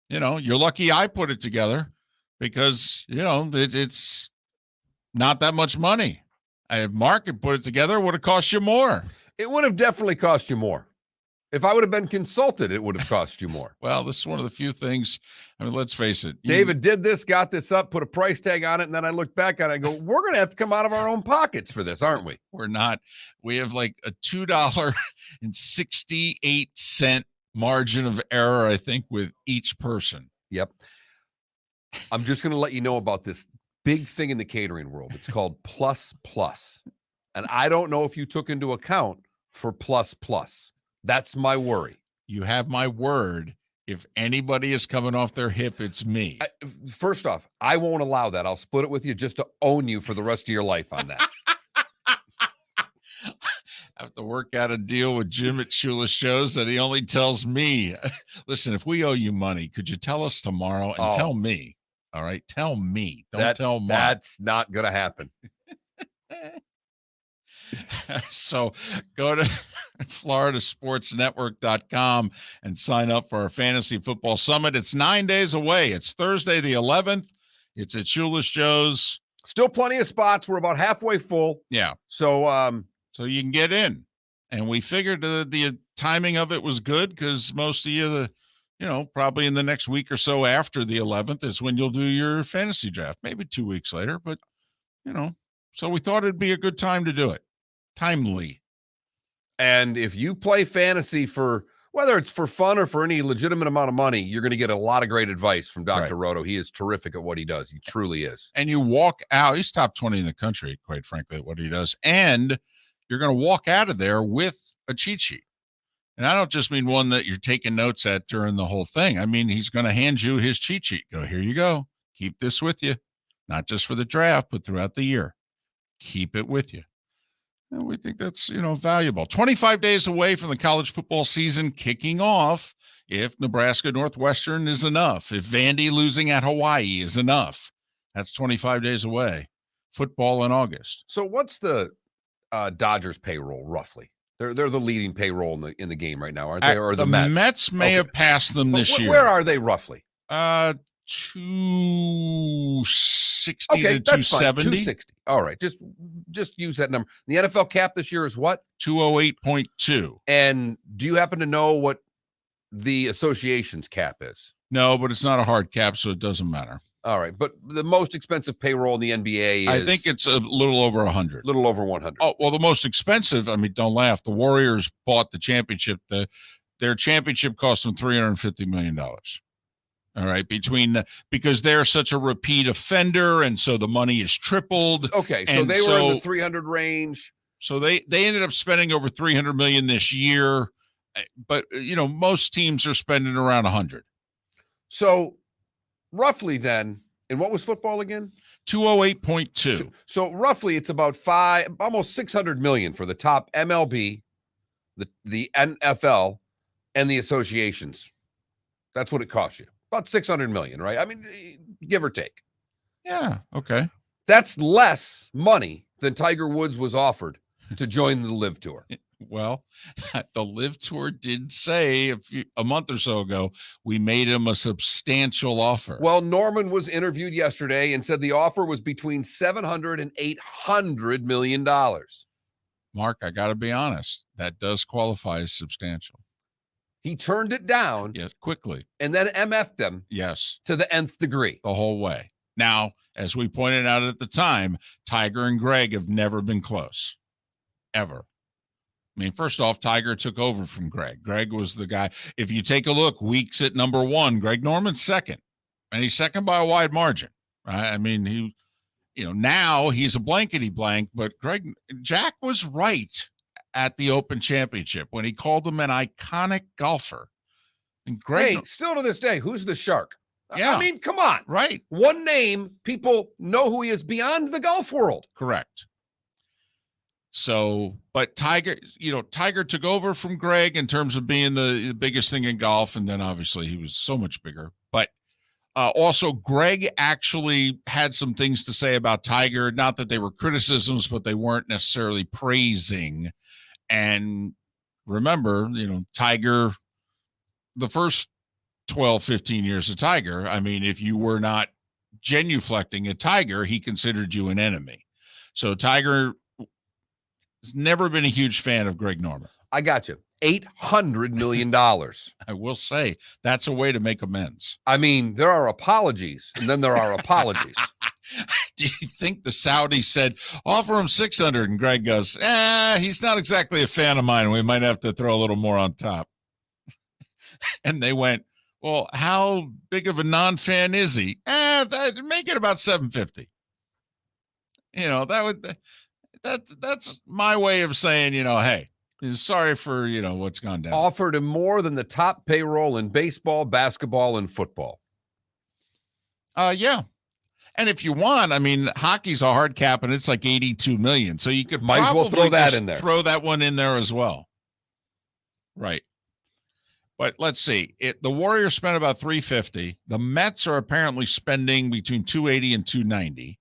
You know, you're lucky I put it together because, you know, it's not that much money. If Mark had put it together, it would have cost you more.
It would have definitely cost you more. If I would have been consulted, it would have cost you more.
Well, this is one of the few things. I mean, let's face it.
David did this, got this up, put a price tag on it, and then I looked back at it and go, we're going to have to come out of our own pockets for this, aren't we?
We're not. We have like a $2.68 margin of error, I think, with each person.
Yep. I'm just going to let you know about this big thing in the catering world. It's called Plus Plus. And I don't know if you took into account for Plus Plus. That's my worry.
You have my word. If anybody is coming off their hip, it's me.
First off, I won't allow that. I'll split it with you just to own you for the rest of your life on that.
I have to work out a deal with Jim at Shoeless Joe's that he only tells me, listen, if we owe you money, could you tell us tomorrow and tell me? All right, tell me. Don't tell Mark.
That's not going to happen.
So go to floridasportsnetwork.com and sign up for our fantasy football summit. It's 9 days away. It's Thursday the 11th. It's at Shoeless Joe's.
Still plenty of spots. We're about halfway full.
Yeah.
So
you can get in. And we figured the timing of it was good because most of you, probably in the next week or so after the 11th is when you'll do your fantasy draft. Maybe 2 weeks later, but, so we thought it'd be a good time to do it. Timely.
And if you play fantasy for, whether it's for fun or for any legitimate amount of money, you're going to get a lot of great advice from Dr. Roto. He is terrific at what he does. He truly is.
And you walk out, he's top 20 in the country, quite frankly, at what he does. And you're going to walk out of there with a cheat sheet. And I don't just mean one that you're taking notes at during the whole thing. I mean, he's going to hand you his cheat sheet. Go, here you go. Keep this with you. Not just for the draft, but throughout the year. Keep it with you. And we think that's, valuable. 25 days away from the college football season kicking off. If Nebraska Northwestern is enough, if Vandy losing at Hawaii is enough, that's 25 days away. Football in August.
So what's the Dodgers payroll roughly? They're the leading payroll in the game right now, aren't they? Or the Mets?
Mets may have passed them this year.
Where are they roughly?
260 to 270.
260. All right. Just use that number. The NFL cap this year is what?
208.2.
And do you happen to know what the association's cap is?
No, but it's not a hard cap, so it doesn't matter.
All right. But the most expensive payroll in the NBA is?
I think it's a little over 100.
Little over 100.
Oh, well, the most expensive, don't laugh. The Warriors bought the championship. Their championship cost them $350 million. All right, because they're such a repeat offender, and so the money is tripled.
Okay, so they were in the 300 range.
So they ended up spending over $300 million this year, but most teams are spending around 100.
So roughly then, and what was football again?
208.2.
So roughly, it's about almost 600 million for the top MLB, the NFL, and the associations. That's what it costs you. About 600 million, right? I mean, give or take.
Yeah. Okay.
That's less money than Tiger Woods was offered to join the Live Tour.
Well, the Live Tour did say a month or so ago, we made him a substantial offer.
Well, Norman was interviewed yesterday and said the offer was between $700 and $800 million.
Mark, I got to be honest. That does qualify as substantial.
He turned it down.
Yes, quickly.
And then MF'd him.
Yes.
To the nth degree.
The whole way. Now, as we pointed out at the time, Tiger and Greg have never been close. Ever. I mean, first off, Tiger took over from Greg. Greg was the guy. If you take a look, Weeks at number 1, Greg Norman's second. and he's second by a wide margin. Right? I mean, now he's a blankety blank, but Jack was right at the Open Championship when he called him an iconic golfer. And
still to this day, who's the Shark?
Yeah.
I mean, come on.
Right.
One name, people know who he is beyond the golf world.
Correct. So, but Tiger took over from Greg in terms of being the biggest thing in golf. And then obviously he was so much bigger. But also Greg actually had some things to say about Tiger. Not that they were criticisms, but they weren't necessarily praising. And remember, Tiger, the first 12, 15 years of Tiger, I mean, if you were not genuflecting at Tiger, he considered you an enemy. So Tiger has never been a huge fan of Greg Norman.
I got you. $800 million.
I will say that's a way to make amends.
I mean, there are apologies, and then there are apologies.
Do you think the Saudis said, offer him 600, and Greg goes, he's not exactly a fan of mine. We might have to throw a little more on top. And they went, well, how big of a non-fan is he? Make it about 750. That's my way of saying, hey, sorry for, what's gone down.
Offered him more than the top payroll in baseball, basketball, and football.
Yeah. And if you want, I mean, hockey's a hard cap and it's like 82 million. So you could
might as well throw that in there.
Throw that one in there as well. Right. But let's see. The Warriors spent about 350. The Mets are apparently spending between 280 and 290.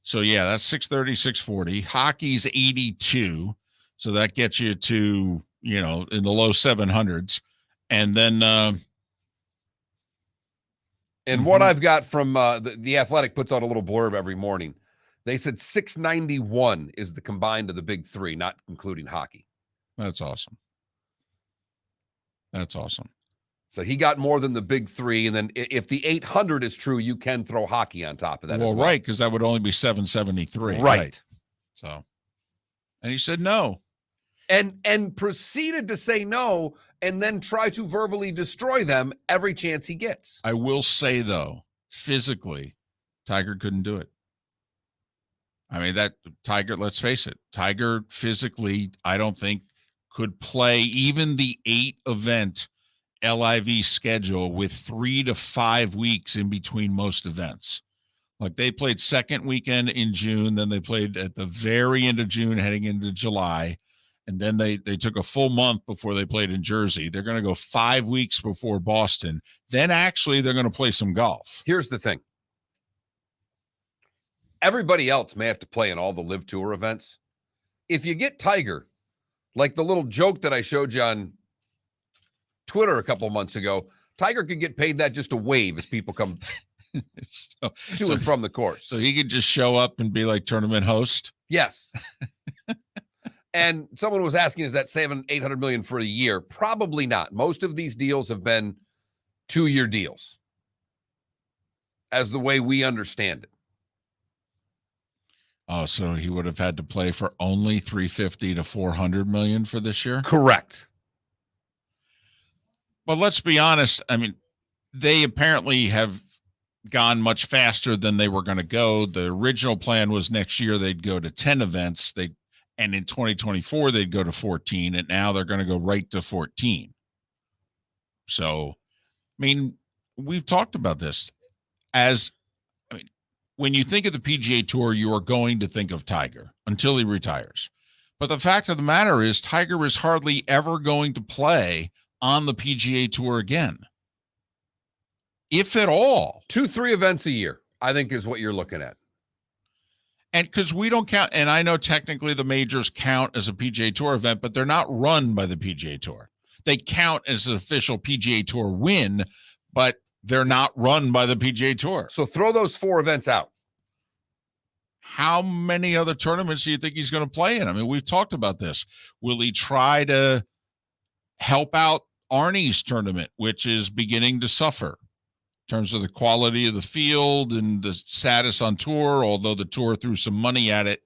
So yeah, that's 630, 640. Hockey's 82. So that gets you to, in the low 700s. And then
what I've got from the Athletic puts out a little blurb every morning. They said 691 is the combined of the big three, not including hockey.
That's awesome. That's awesome.
So he got more than the big three. And then if the 800 is true, you can throw hockey on top of that.
Well, right. Because that would only be 773.
Right.
So, and he said no.
And proceeded to say no and then try to verbally destroy them every chance he gets.
I will say, though, physically, Tiger couldn't do it. I mean, Tiger, let's face it, Tiger physically, I don't think could play even the 8-event LIV schedule with 3 to 5 weeks in between most events. Like they played second weekend in June, then they played at the very end of June heading into July. And then they took a full month before they played in Jersey. They're going to go 5 weeks before Boston. Then actually they're going to play some golf.
Here's the thing. Everybody else may have to play in all the Live Tour events. If you get Tiger, like the little joke that I showed you on Twitter a couple of months ago, Tiger could get paid that just to wave as people come to and from the course.
So he could just show up and be like tournament host?
Yes. And someone was asking, is that $700-800 million for a year? Probably not. Most of these deals have been 2-year deals, as the way we understand it.
Oh, so he would have had to play for only $350 to $400 million for this year?
Correct.
But let's be honest. I mean, they apparently have gone much faster than they were going to go. The original plan was next year they'd go to 10 events. And in 2024, they'd go to 14, and now they're going to go right to 14. So, I mean, we've talked about this. When you think of the PGA Tour, you are going to think of Tiger until he retires. But the fact of the matter is, Tiger is hardly ever going to play on the PGA Tour again, if at all.
2-3 events a year, I think, is what you're looking at.
And because we don't count, and I know technically the majors count as a PGA Tour event, but they're not run by the PGA Tour. They count as an official PGA Tour win, but they're not run by the PGA Tour.
So throw those 4 events out.
How many other tournaments do you think he's going to play in? I mean, we've talked about this. Will he try to help out Arnie's tournament, which is beginning to suffer in terms of the quality of the field and the status on tour, although the tour threw some money at it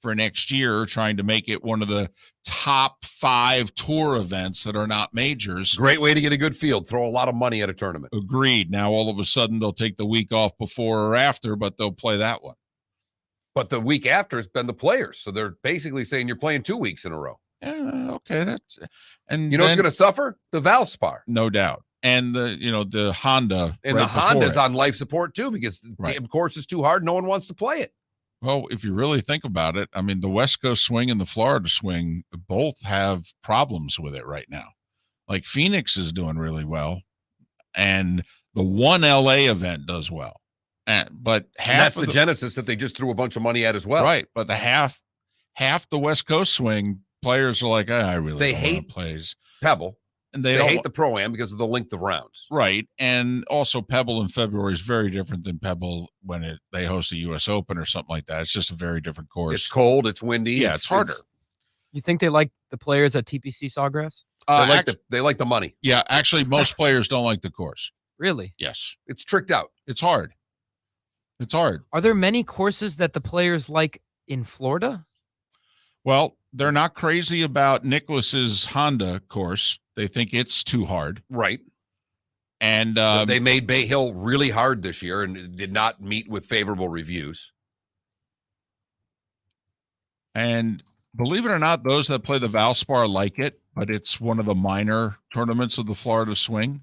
for next year, trying to make it one of the top 5 tour events that are not majors.
Great way to get a good field. Throw a lot of money at a tournament.
Agreed. Now, all of a sudden, they'll take the week off before or after, but they'll play that one.
But the week after has been the Players. So they're basically saying you're playing 2 weeks in a row.
Yeah, okay. And
you know what's going to suffer? The Valspar.
No doubt. And the Honda.
And the Honda's on life support too, because the course is too hard. No one wants to play it.
Well, if you really think about it, I mean, the West Coast swing and the Florida swing both have problems with it right now. Like Phoenix is doing really well, and the one LA event does well. But
that's the Genesis that they just threw a bunch of money at as well.
Right. But the half the West Coast swing players are like, I really don't want to play
Pebble.
And they
hate the Pro-Am because of the length of rounds.
Right. And also Pebble in February is very different than Pebble when they host a U.S. Open or something like that. It's just a very different course.
It's cold. It's windy.
Yeah, it's harder.
You think they like the players at TPC Sawgrass?
They like the money.
Yeah, actually, most players don't like the course.
Really?
Yes.
It's tricked out.
It's hard. It's hard.
Are there many courses that the players like in Florida?
Well, they're not crazy about Nicklaus's Honda course. They think it's too hard.
Right.
And
they made Bay Hill really hard this year and did not meet with favorable reviews.
And believe it or not, those that play the Valspar like it, but it's one of the minor tournaments of the Florida swing.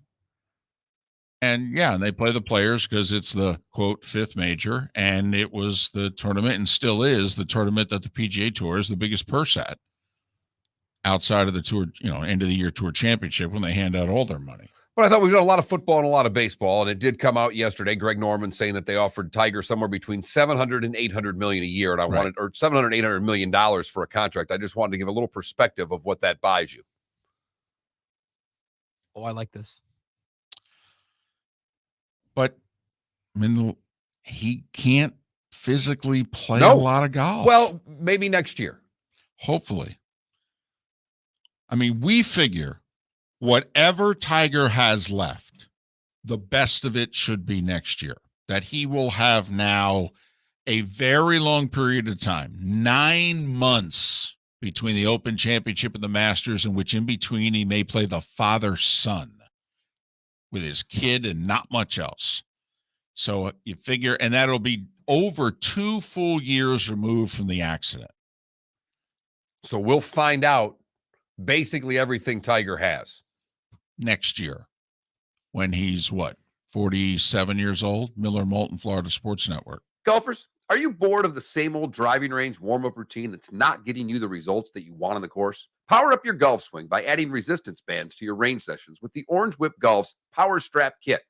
And yeah, they play the Players because it's the quote 5th major, and it was the tournament and still is the tournament that the PGA Tour is the biggest purse at outside of the tour, end of the year tour championship when they hand out all their money.
But I thought we've done a lot of football and a lot of baseball, and it did come out yesterday. Greg Norman saying that they offered Tiger somewhere between $700 and $800 million a year, and $700, $800 million for a contract. I just wanted to give a little perspective of what that buys you.
Oh, I like this.
But I mean, he can't physically play a lot of golf.
Well, maybe next year.
Hopefully. I mean, we figure whatever Tiger has left, the best of it should be next year. That he will have now a very long period of time, 9 months between the Open Championship and the Masters, in which in between he may play the father-son with his kid and not much else. So you figure, and that'll be over 2 full years removed from the accident.
So we'll find out basically everything Tiger has
next year when he's 47 years old. Miller Moulton, Florida Sports Network.
Golfers, are you bored of the same old driving range warm-up routine that's not getting you the results that you want on the course? Power up your golf swing by adding resistance bands to your range sessions with the Orange Whip Golf's Power Strap Kit.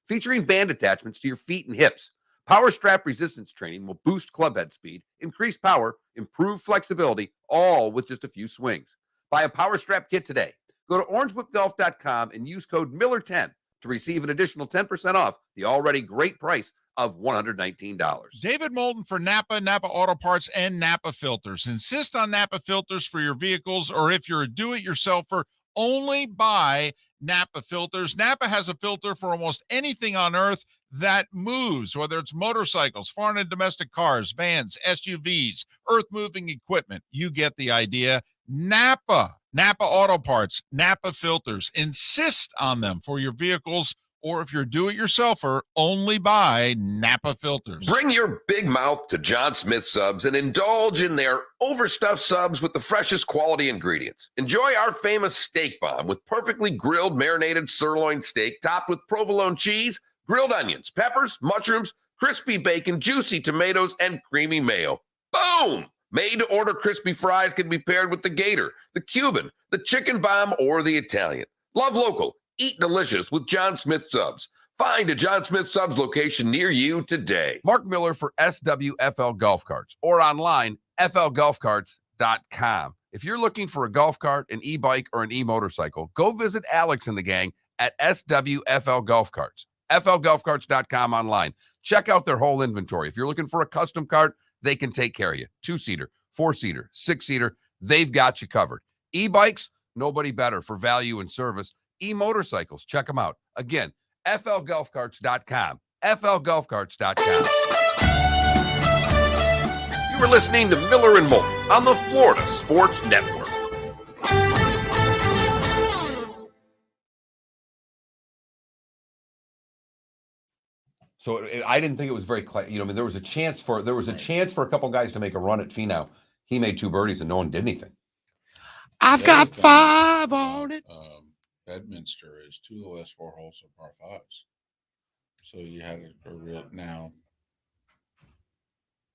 Featuring band attachments to your feet and hips, Power Strap resistance training will boost club head speed, increase power, improve flexibility, all with just a few swings. Buy a Power Strap Kit today. Go to orangewhipgolf.com and use code Miller10 to receive an additional 10% off the already great price of $119.
David Moulton for Napa Auto Parts, and Napa Filters. Insist on Napa Filters for your vehicles, or if you're a do-it-yourselfer, only buy Napa Filters. Napa has a filter for almost anything on earth that moves, whether it's motorcycles, foreign and domestic cars, vans, SUVs, earth-moving equipment. You get the idea. Napa Auto Parts, Napa Filters. Insist on them for your vehicles, or if you're a do-it-yourselfer, only buy Napa Filters.
Bring your big mouth to John Smith Subs and indulge in their overstuffed subs with the freshest quality ingredients. Enjoy our famous steak bomb with perfectly grilled, marinated sirloin steak topped with provolone cheese, grilled onions, peppers, mushrooms, crispy bacon, juicy tomatoes, and creamy mayo. Boom! Made-to-order crispy fries can be paired with the Gator, the Cuban, the Chicken Bomb, or the Italian. Love local. Eat delicious with John Smith Subs. Find a John Smith Subs location near you today.
Mark Miller for SWFL Golf Carts, or online, flgolfcarts.com. If you're looking for a golf cart, an e-bike, or an e-motorcycle, go visit Alex and the gang at SWFL Golf Carts. flgolfcarts.com online. Check out their whole inventory. If you're looking for a custom cart, they can take care of you. 2-seater, 4-seater, 6-seater, they've got you covered. E-bikes, nobody better for value and service. E-motorcycles, check them out. Again, flgolfcarts.com. flgolfcarts.com.
You are listening to Miller and Moulton on the Florida Sports Network.
So I didn't think it was very, I mean, there was a chance for a couple guys to make a run at Finau. He made 2 birdies and no one did anything.
I've
The
got
other thing
5
about,
on it.
Bedminster is 2 of the last 4 holes are par 5s. So you had a real now.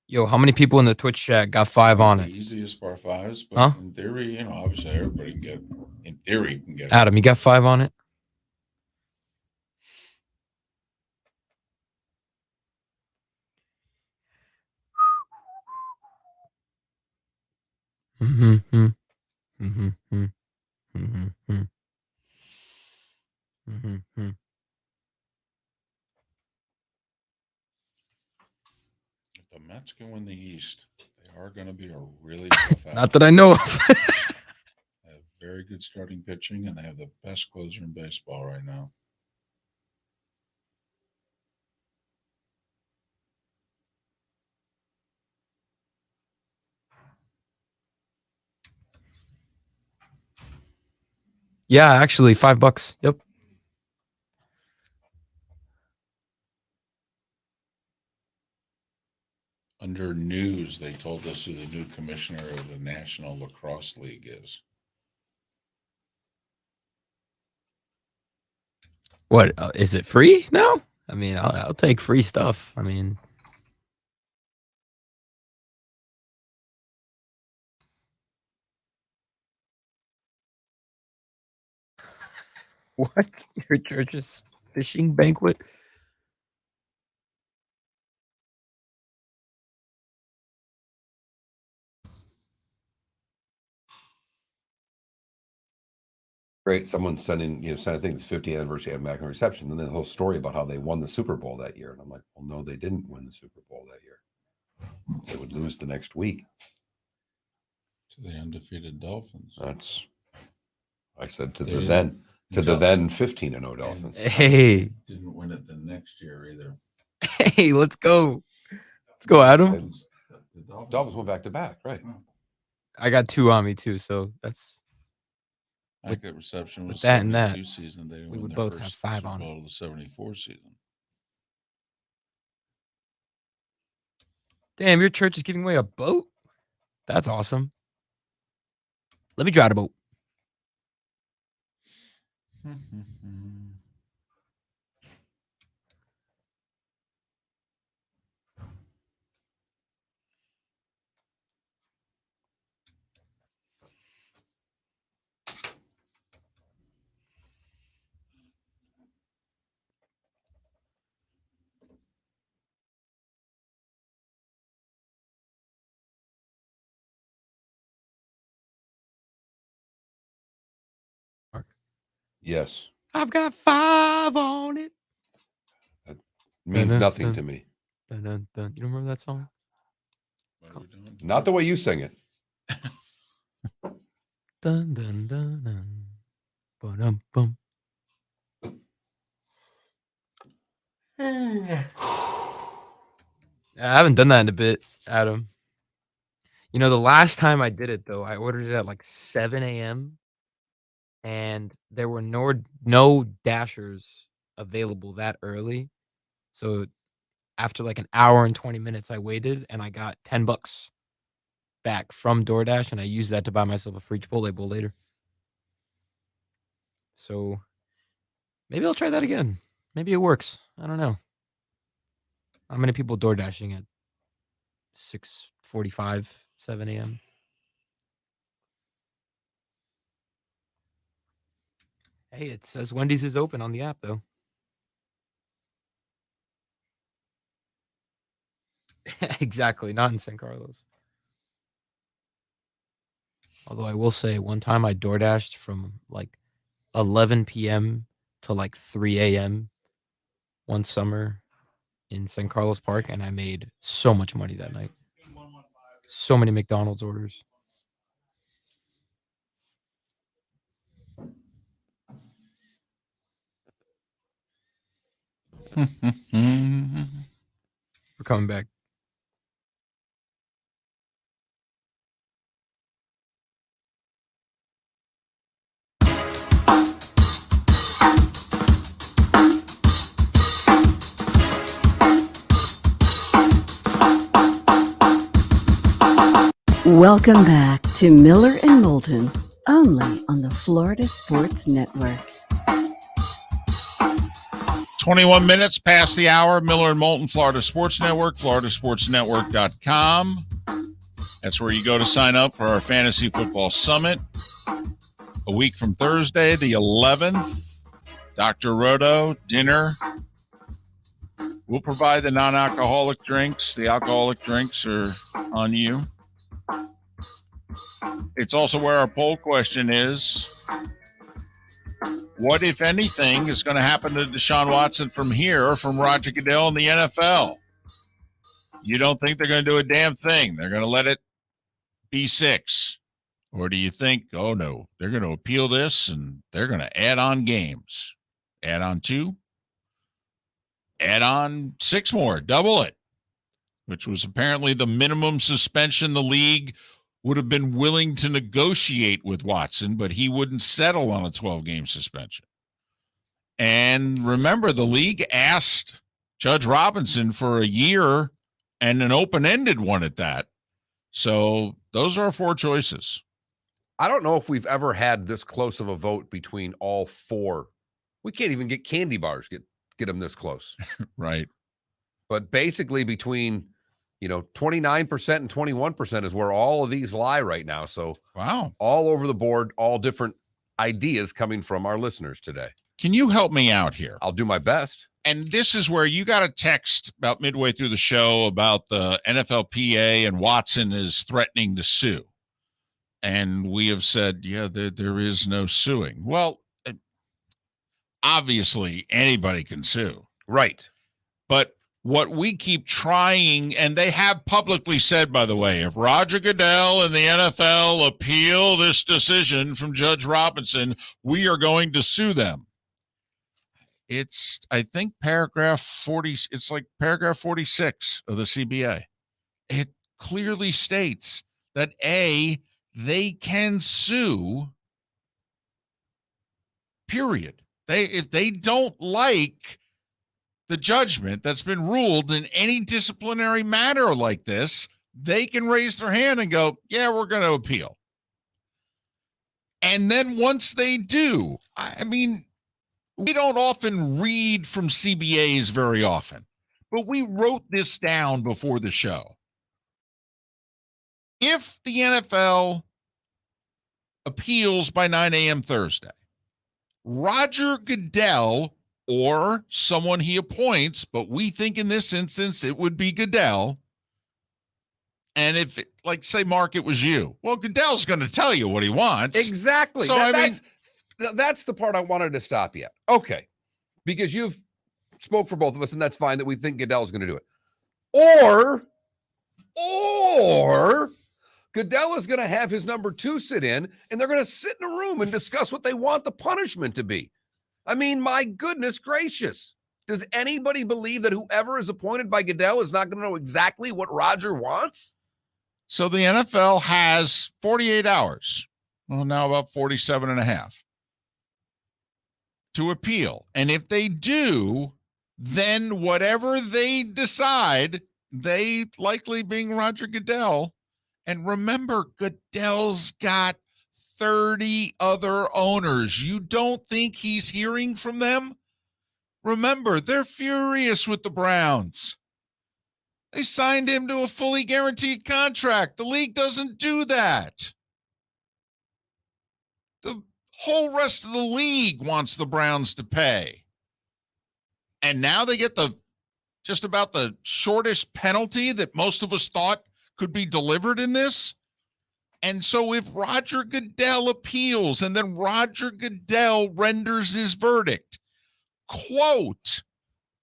Yo, how many people in the Twitch chat got 5 on
The
it?
easiest par 5s, but
Huh?
in theory, obviously everybody can get. In theory, you can get.
Adam, you got 5 on it? Mm-hmm. Mm-hmm. Mm-hmm. Mm-hmm.
If the Mets can win the East, they are going to be a really tough out.
Not that I know of.
They have very good starting pitching, and they have the best closer in baseball right now.
Yeah, actually, $5. Yep.
Under news, they told us who the new commissioner of the National Lacrosse League is.
What is it free now? I mean, I'll take free stuff. I mean, what? Your church's fishing banquet?
Great. Someone's sending, I think it's 50th anniversary of American Reception. And then the whole story about how they won the Super Bowl that year. And I'm like, well, no, they didn't win the Super Bowl that year. They would lose the next week.
To the undefeated Dolphins.
I said to
They
the
didn't-
then 15-0 Dolphins.
Hey,
Didn't win it the next year either.
hey, let's go. Let's go, Adam.
The
Dolphins went back to back, right?
I got 2 on me too, so that's
Back at Reception was
with that and that,
72 season. They didn't
we
win
would
their
both
first
have 5
Super
on it.
Bowl of the 74 season.
Damn, your church is giving away a boat? That's awesome. Let me drive the boat.
Yes.
I've got 5 on it.
That means nothing to me.
Dun, dun, dun. You don't remember that song?
What are we doing?
Not the way you sing it.
Dun, dun, dun, dun. Ba-dum, bum. I haven't done that in a bit, Adam. The last time I did it, though, I ordered it at like 7 a.m. and there were no dashers available that early. So after like an hour and 20 minutes, I waited and I got $10 back from DoorDash, and I used that to buy myself a free Chipotle bowl later. So maybe I'll try that again. Maybe it works. I don't know. How many people door dashing at 6:45, 7 a.m.? Hey, it says Wendy's is open on the app, though. Exactly. Not in San Carlos. Although I will say one time I door dashed from like 11 p.m. to like 3 a.m. one summer in San Carlos Park, and I made so much money that night. So many McDonald's orders. We're coming back.
Welcome back to Miller and Moulton, only on the Florida Sports Network.
21 minutes past the hour. Miller and Moulton, Florida Sports Network, floridasportsnetwork.com. That's where you go to sign up for our Fantasy Football Summit. A week from Thursday, the 11th. Dr. Roto, dinner. We'll provide the non-alcoholic drinks. The alcoholic drinks are on you. It's also where our poll question is, what, if anything, is going to happen to Deshaun Watson from here, from Roger Goodell in the NFL? You don't think they're going to do a damn thing? They're going to let it be 6? Or do you think, oh, no, they're going to appeal this and they're going to add on games? Add on 2? Add on 6 more, double it, which was apparently the minimum suspension the league would have been willing to negotiate with Watson, but he wouldn't settle on a 12-game suspension. And remember, the league asked Judge Robinson for a year and an open-ended one at that. So those are our 4 choices.
I don't know if we've ever had this close of a vote between all 4. We can't even get candy bars, get them this close.
Right.
But basically between, 29% and 21% is where all of these lie right now. So
wow,
all over the board, all different ideas coming from our listeners today.
Can you help me out here?
I'll do my best.
And this is where you got a text about midway through the show about the NFLPA and Watson is threatening to sue. And we have said, yeah, there is no suing. Well, obviously anybody can sue.
Right.
But what we keep trying, and they have publicly said, by the way, if Roger Goodell and the NFL appeal this decision from Judge Robinson, we are going to sue them. It's, I think, paragraph 40, it's like paragraph 46 of the CBA. It clearly states that A, they can sue, period. If they don't like the judgment that's been ruled in any disciplinary matter like this, they can raise their hand and go, yeah, we're going to appeal. And then once they do, I mean, we don't often read from CBAs very often, but we wrote this down before the show. If the NFL appeals by 9 a.m. Thursday, Roger Goodell or someone he appoints, but we think in this instance it would be Goodell. And if, like, say, Mark, it was you. Well, Goodell's going to tell you what he wants.
Exactly.
So,
that's the part I wanted to stop you at. Okay. Because you've spoke for both of us, and that's fine that we think Goodell's going to do it. Or Goodell is going to have his number 2 sit in, and they're going to sit in a room and discuss what they want the punishment to be. I mean, my goodness gracious. Does anybody believe that whoever is appointed by Goodell is not going to know exactly what Roger wants?
So the NFL has 48 hours, well, now about 47 and a half, to appeal. And if they do, then whatever they decide, they likely being Roger Goodell. And remember, Goodell's got 30 other owners. You don't think he's hearing from them? Remember, they're furious with the Browns. They signed him to a fully guaranteed contract. The league doesn't do that. The whole rest of the league wants the Browns to pay. And now they get just about the shortest penalty that most of us thought could be delivered in this. And so if Roger Goodell appeals and then Roger Goodell renders his verdict, quote,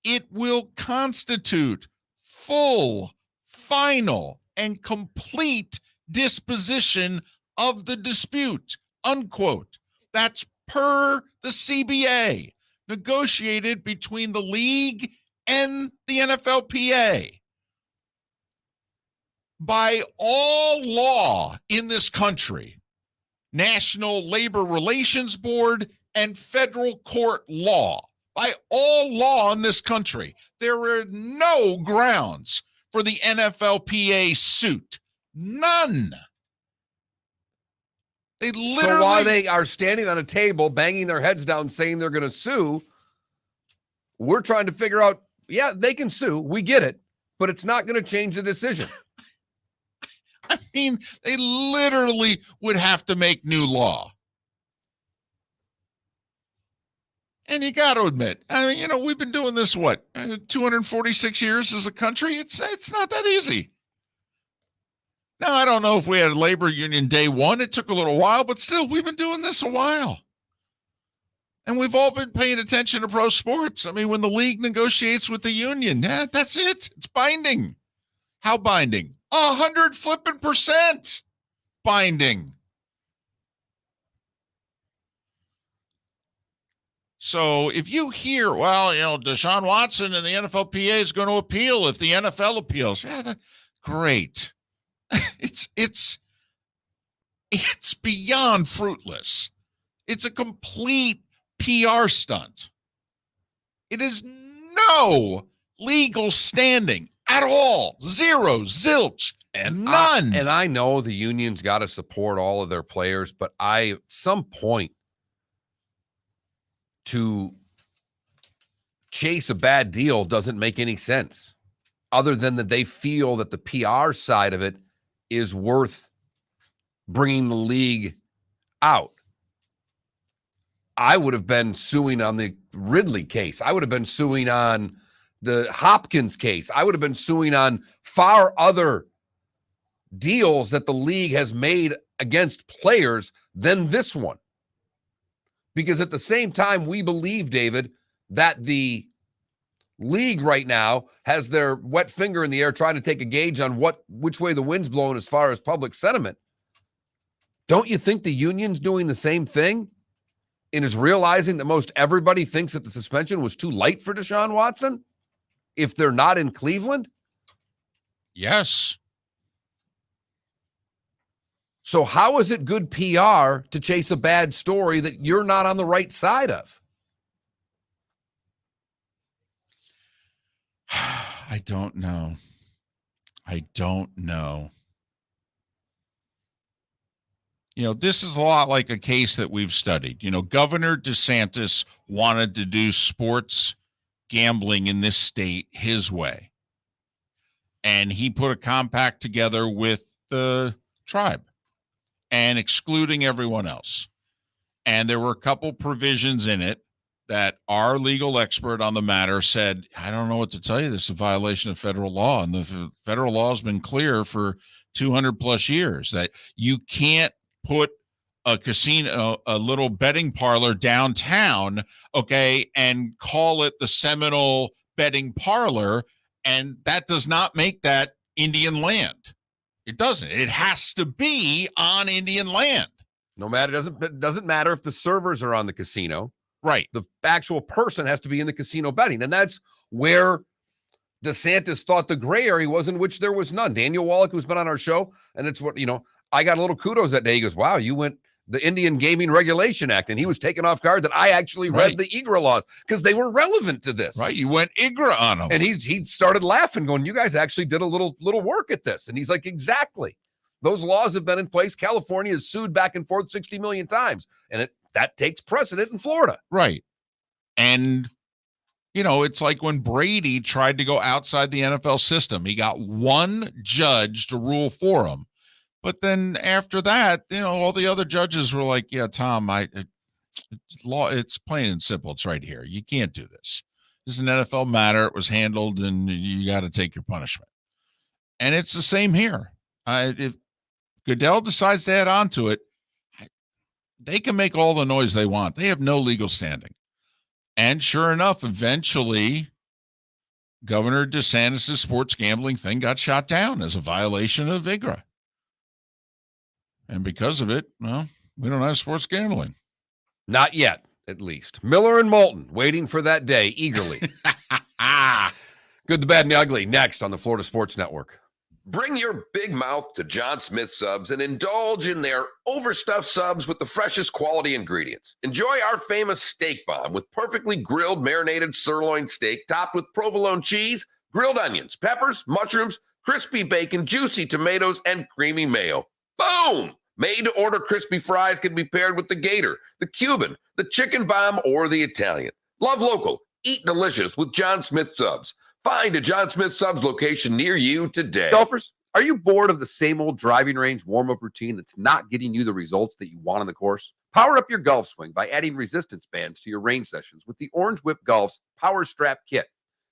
it will constitute full, final, and complete disposition of the dispute, unquote. That's per the CBA, negotiated between the league and the NFLPA. By all law in this country, National Labor Relations Board and federal court law, by all law in this country, there are no grounds for the NFLPA suit. None. They
So
literally.
while they are standing on a table, banging their heads down, saying they're going to sue, we're trying to figure out, yeah, they can sue. We get it, but it's not going to change the decision.
I mean, they literally would have to make new law. And you got to admit, I mean, you know, we've been doing this, 246 years as a country? It's not that easy. Now, I don't know if we had a labor union day one. It took a little while, but still, we've been doing this a while. And we've all been paying attention to pro sports. I mean, when the league negotiates with the union, that's it. It's binding. How binding? 100% binding. So if you hear, well, you know, Deshaun Watson and the NFLPA is going to appeal if the NFL appeals, great. It's beyond fruitless. It's a complete PR stunt. It is no legal standing at all. Zero, zilch, and none.
And I know the union's got to support all of their players, but at some point, to chase a bad deal doesn't make any sense, other than that they feel that the PR side of it is worth bringing the league out. I would have been suing on the Ridley case. I would have been suing on the Hopkins case. I would have been suing on far other deals that the league has made against players than this one. Because at the same time, we believe, David, that the league right now has their wet finger in the air trying to take a gauge on which way the wind's blowing as far as public sentiment. Don't you think the union's doing the same thing and is realizing that most everybody thinks that the suspension was too light for Deshaun Watson if they're not in Cleveland?
Yes.
So how is it good PR to chase a bad story that you're not on the right side of?
I don't know. You know, this is a lot like a case that we've studied. You know, Governor DeSantis wanted to do sports gambling in this state his way. And he put a compact together with the tribe and excluding everyone else. And there were a couple provisions in it that our legal expert on the matter said, I don't know what to tell you. This is a violation of federal law. And the federal law has been clear for 200 plus years that you can't put a casino, a little betting parlor downtown, okay, and call it the Seminole Betting Parlor. And that does not make that Indian land. It doesn't. It has to be on Indian land.
No matter, it doesn't matter if the servers are on the casino.
Right.
The actual person has to be in the casino betting. And that's where DeSantis thought the gray area was, in which there was none. Daniel Wallach, who's been on our show, and it's what, you know, I got a little kudos that day. He goes, wow, you went the Indian Gaming Regulation Act. And he was taken off guard that I actually read the IGRA laws because they were relevant to this.
Right. You went IGRA on them.
And he started laughing, going, you guys actually did a little work at this. And he's like, exactly. Those laws have been in place. California has sued back and forth 60 million times. And that takes precedent in Florida.
Right. And, you know, it's like when Brady tried to go outside the NFL system. He got one judge to rule for him. But then after that, you know, all the other judges were like, yeah, Tom, it's plain and simple. It's right here. You can't do this. This is an NFL matter. It was handled, and you got to take your punishment. And it's the same here. If Goodell decides to add on to it, they can make all the noise they want. They have no legal standing. And sure enough, eventually, Governor DeSantis' sports gambling thing got shot down as a violation of IGRA. And because of it, well, we don't have sports gambling.
Not yet, at least. Miller and Moulton, waiting for that day eagerly. Good, the bad, and the ugly, next on the Florida Sports Network.
Bring your big mouth to John Smith Subs and indulge in their overstuffed subs with the freshest quality ingredients. Enjoy our famous steak bomb with perfectly grilled marinated sirloin steak topped with provolone cheese, grilled onions, peppers, mushrooms, crispy bacon, juicy tomatoes, and creamy mayo. Boom! Made-to-order crispy fries can be paired with the Gator, the Cuban, the Chicken Bomb, or the Italian. Love local. Eat delicious with John Smith Subs. Find a John Smith Subs location near you today.
Golfers, are you bored of the same old driving range warm-up routine that's not getting you the results that you want on the course? Power up your golf swing by adding resistance bands to your range sessions with the Orange Whip Golf's Power Strap Kit.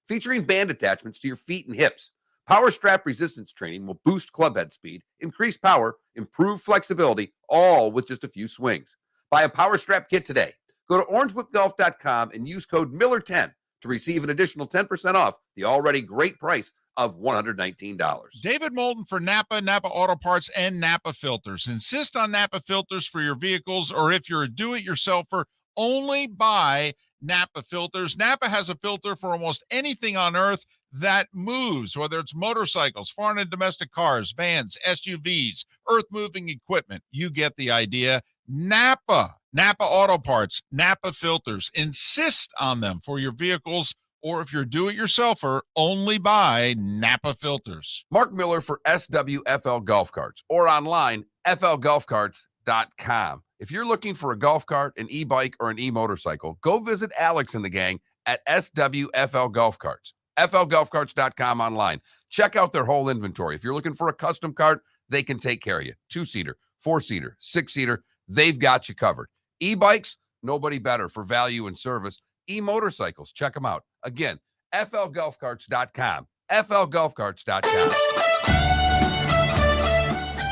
Featuring band attachments to your feet and hips, Power Strap resistance training will boost club head speed, increase power, improve flexibility, all with just a few swings. Buy a Power Strap Kit today. Go to orangewhipgolf.com and use code Miller10 to receive an additional 10% off the already great price of $119.
David Moulton for Napa, Napa Auto Parts, and Napa Filters. Insist on Napa Filters for your vehicles, or if you're a do-it-yourselfer, only buy Napa Filters. Napa has a filter for almost anything on earth that moves, whether it's motorcycles, foreign and domestic cars, vans, SUVs, earth-moving equipment. You get the idea. Napa Auto Parts, Napa Filters. Insist on them for your vehicles, or if you're a do-it-yourselfer, only buy Napa Filters.
Mark Miller for SWFL Golf Carts, or online, flgolfcarts.com. If you're looking for a golf cart, an e-bike, or an e-motorcycle, go visit Alex and the gang at SWFL Golf Carts. flgolfcarts.com online. Check out their whole inventory. If you're looking for a custom cart, they can take care of you. 2-seater, 4-seater, 6-seater, they've got you covered. E-bikes, nobody better for value and service. E-motorcycles, check them out. Again, flgolfcarts.com. flgolfcarts.com.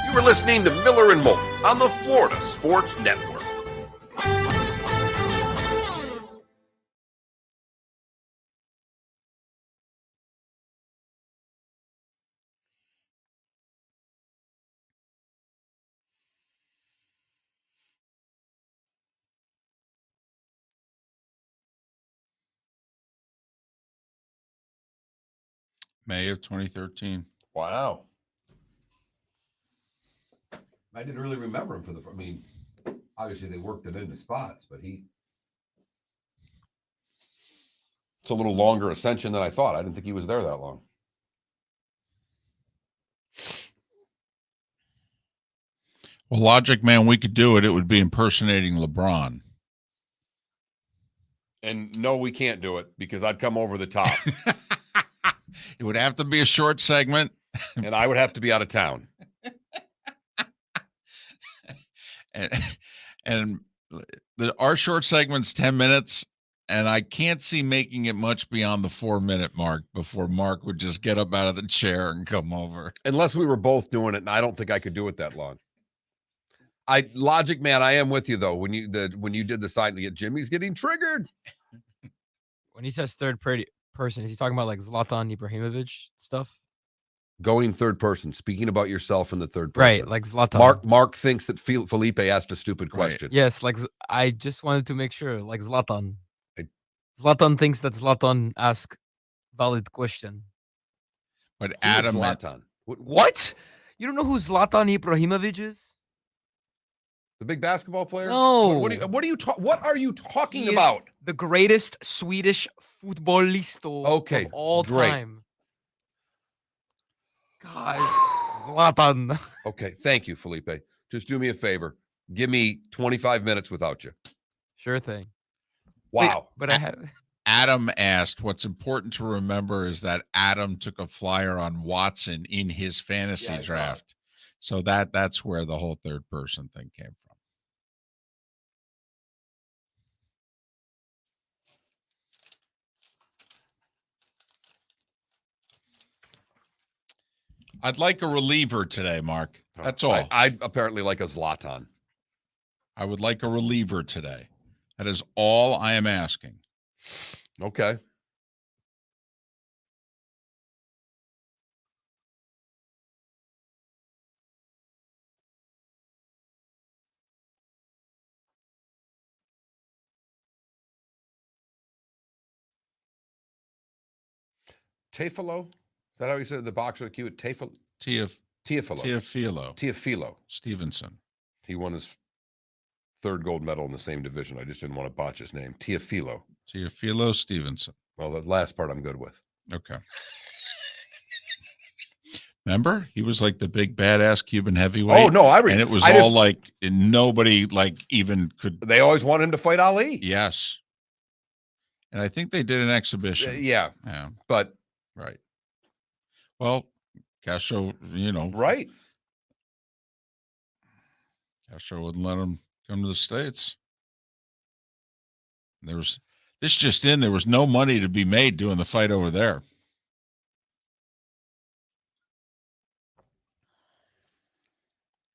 You were listening to Miller and Moulton on the Florida Sports Network.
May of 2013.
Wow. I didn't really remember him for obviously they worked him into spots, but it's a little longer ascension than I thought. I didn't think he was there that long.
Well, Logic Man, we could do it. It would be impersonating LeBron.
And no, we can't do it because I'd come over the top.
It would have to be a short segment.
And I would have to be out of town.
And our short segment's 10 minutes, and I can't see making it much beyond the 4-minute mark before Mark would just get up out of the chair and come over.
Unless we were both doing it, and I don't think I could do it that long. Logic Man, I am with you though. When you did the sign to get Jimmy's getting triggered.
When he says third person, is he talking about like Zlatan Ibrahimovic stuff?
Going third person, speaking about yourself in the third person.
Right, like Zlatan.
Mark thinks that Felipe asked a stupid question.
Right.
Yes, like I just wanted to make sure, like Zlatan. Zlatan thinks that Zlatan asked valid question.
But Adam,
Zlatan.
What? You don't know who Zlatan Ibrahimovic is?
The big basketball player?
No.
What are you talking
He is
about?
the greatest Swedish footballisto of all time. God, Zlatan.
Okay, thank you, Felipe. Just do me a favor. Give me 25 minutes without you.
Sure thing.
Wow.
But I have
Adam asked, what's important to remember is that Adam took a flyer on Watson in his fantasy draft. So that's where the whole third person thing came from. I'd like a reliever today, Mark. That's all.
I apparently like a Zlatan.
I would like a reliever today. That is all I am asking.
Okay. Tefilo? Is that how he said the boxer cute? Teofilo. Teofilo
Stevenson.
He won his third gold medal in the same division. I just didn't want to botch his name.
Teofilo Stevenson.
Well, the last part I'm good with.
Okay. Remember, he was like the big badass Cuban heavyweight.
Oh no,
and it was all like nobody like even could.
They always wanted him to fight Ali.
Yes, and I think they did an exhibition.
Yeah, but
right. Well, Castro,
right.
Castro wouldn't let him come to the States. There was no money to be made doing the fight over there.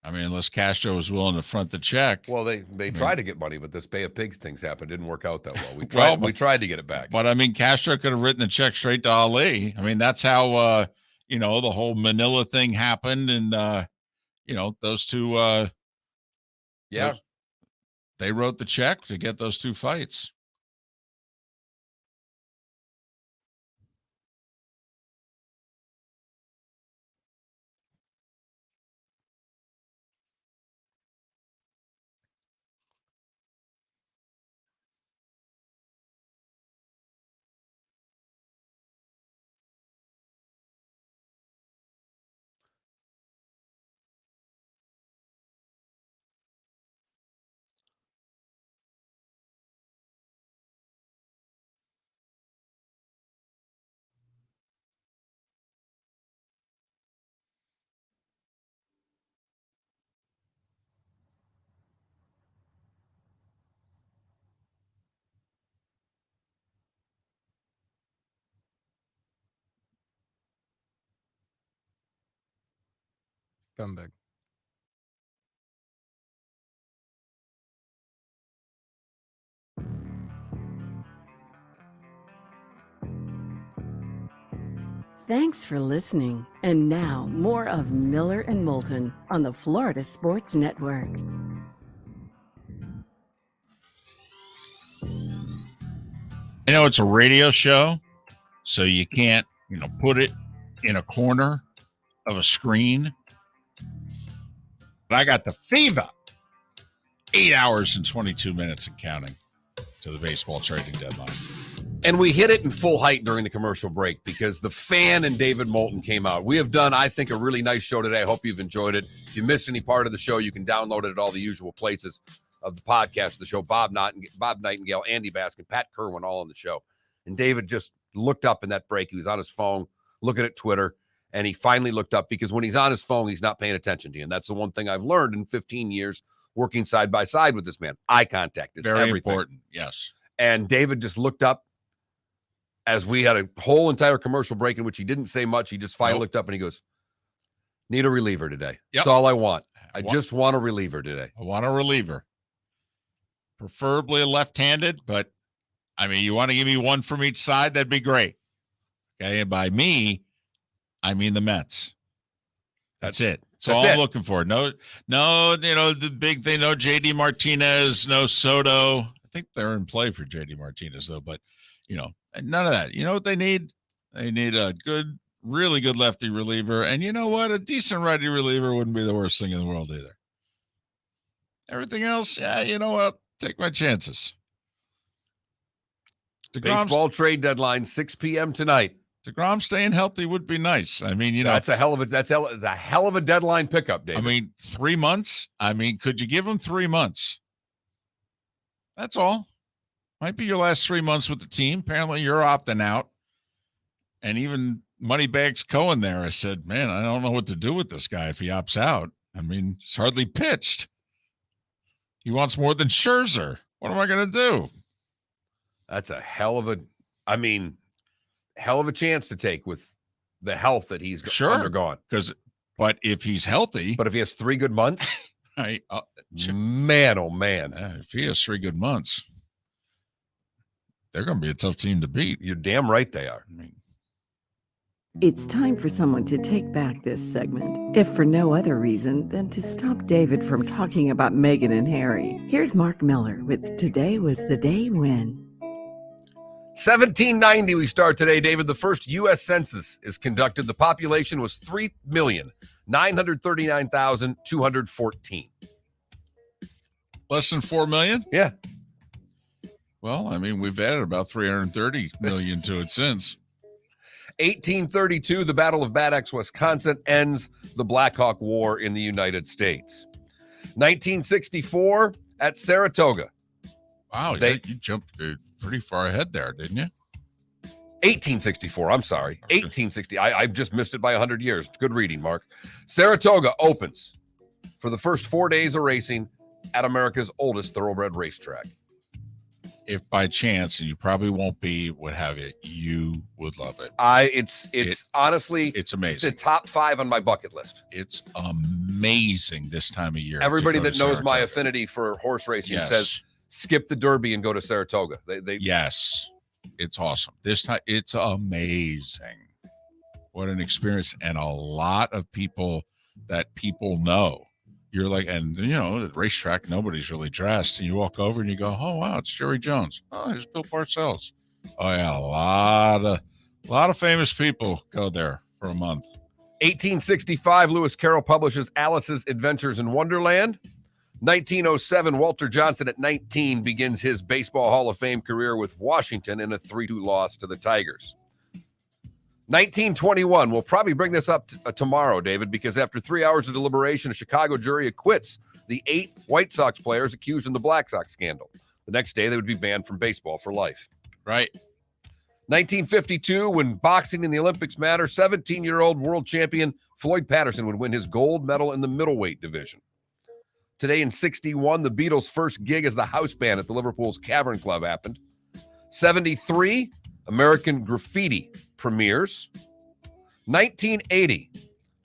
I mean, unless Castro was willing to front the check.
Well, they tried to get money, but this Bay of Pigs things happened. It didn't work out that well. We tried to get it back.
But I mean, Castro could have written the check straight to Ali. I mean, that's how the whole Manila thing happened, and those two. They wrote the check to get those two fights.
Come back.
Thanks for listening. And now, more of Miller and Moulton on the Florida Sports Network.
I know it's a radio show, so you can't, put it in a corner of a screen. But I got the fever. 8 hours and 22 minutes and counting to the baseball trading deadline.
And we hit it in full height during the commercial break because the fan and David Moulton came out. We have done, I think, a really nice show today. I hope you've enjoyed it. If you missed any part of the show, you can download it at all the usual places of the podcast of the show. Bob Nightengale, Andy Baskin, Pat Kirwan, all on the show. And David just looked up in that break. He was on his phone, looking at Twitter, and he finally looked up because when he's on his phone, he's not paying attention to you. And that's the one thing I've learned in 15 years working side by side with this man. Eye contact is
very
everything.
Important. Yes.
And David just looked up as we had a whole entire commercial break in which he didn't say much. He just finally looked up and he goes, need a reliever today. Yep. That's all I want. I just want a reliever today.
I want a reliever. Preferably a left-handed, but I mean, you want to give me one from each side, that'd be great. Okay. And by me, I mean the Mets. That's it. That's all I'm looking for. No, the big thing, no JD Martinez, no Soto. I think they're in play for JD Martinez though, but none of that. You know what they need? They need a good, really good lefty reliever. And you know what? A decent righty reliever wouldn't be the worst thing in the world either. Everything else, yeah, you know what? Take my chances.
Baseball trade deadline, 6 p.m. tonight.
DeGrom staying healthy would be nice. I mean,
that's a hell of a deadline pickup, David.
I mean, 3 months. I mean, could you give him 3 months? That's all. Might be your last 3 months with the team. Apparently, you're opting out. And even Moneybags Cohen there, I said, man, I don't know what to do with this guy if he opts out. I mean, he's hardly pitched. He wants more than Scherzer. What am I going to do?
That's a hell of a chance to take with the health that he's undergone.
But if he's healthy,
but if he has 3 good months, man, oh man,
if he has 3 good months, they're going to be a tough team to beat.
You're damn right they are.
It's time for someone to take back this segment, if for no other reason than to stop David from talking about Meghan and Harry. Here's Mark Miller with Today Was the Day When.
1790 we start today, David. The first U.S. census is conducted. The population was 3,939,214.
Less than 4 million?
Yeah.
Well, I mean, we've added about 330 million to it since.
1832, the Battle of Bad Axe, Wisconsin ends the Black Hawk War in the United States. 1964 at Saratoga.
Wow, you jumped pretty far ahead there, didn't you?
1864, I'm sorry. 1860. I just missed it by 100 years. Good reading, Mark. Saratoga opens for the first 4 days of racing at America's oldest thoroughbred racetrack.
If by chance, and you probably won't be, what have you, you would love it.
It's honestly,
it's amazing.
It's a top 5 on my bucket list.
It's amazing this time of year.
Everybody that knows my affinity for horse racing says skip the Derby and go to Saratoga.
Yes, it's awesome. This time, it's amazing. What an experience, and a lot of people that people know. You're like, and the racetrack, nobody's really dressed. And you walk over and you go, oh, wow, it's Jerry Jones. Oh, there's Bill Parcells. Oh, yeah, a lot of famous people go there for a month.
1865, Lewis Carroll publishes Alice's Adventures in Wonderland. 1907, Walter Johnson at 19 begins his Baseball Hall of Fame career with Washington in a 3-2 loss to the Tigers. 1921, we'll probably bring this up tomorrow, David, because after 3 hours of deliberation, a Chicago jury acquits the 8 White Sox players accused in the Black Sox scandal. The next day, they would be banned from baseball for life.
Right.
1952, when boxing in the Olympics matter, 17-year-old world champion Floyd Patterson would win his gold medal in the middleweight division. Today in 61, the Beatles' first gig as the house band at the Liverpool's Cavern Club happened. 73, American Graffiti premieres. 1980,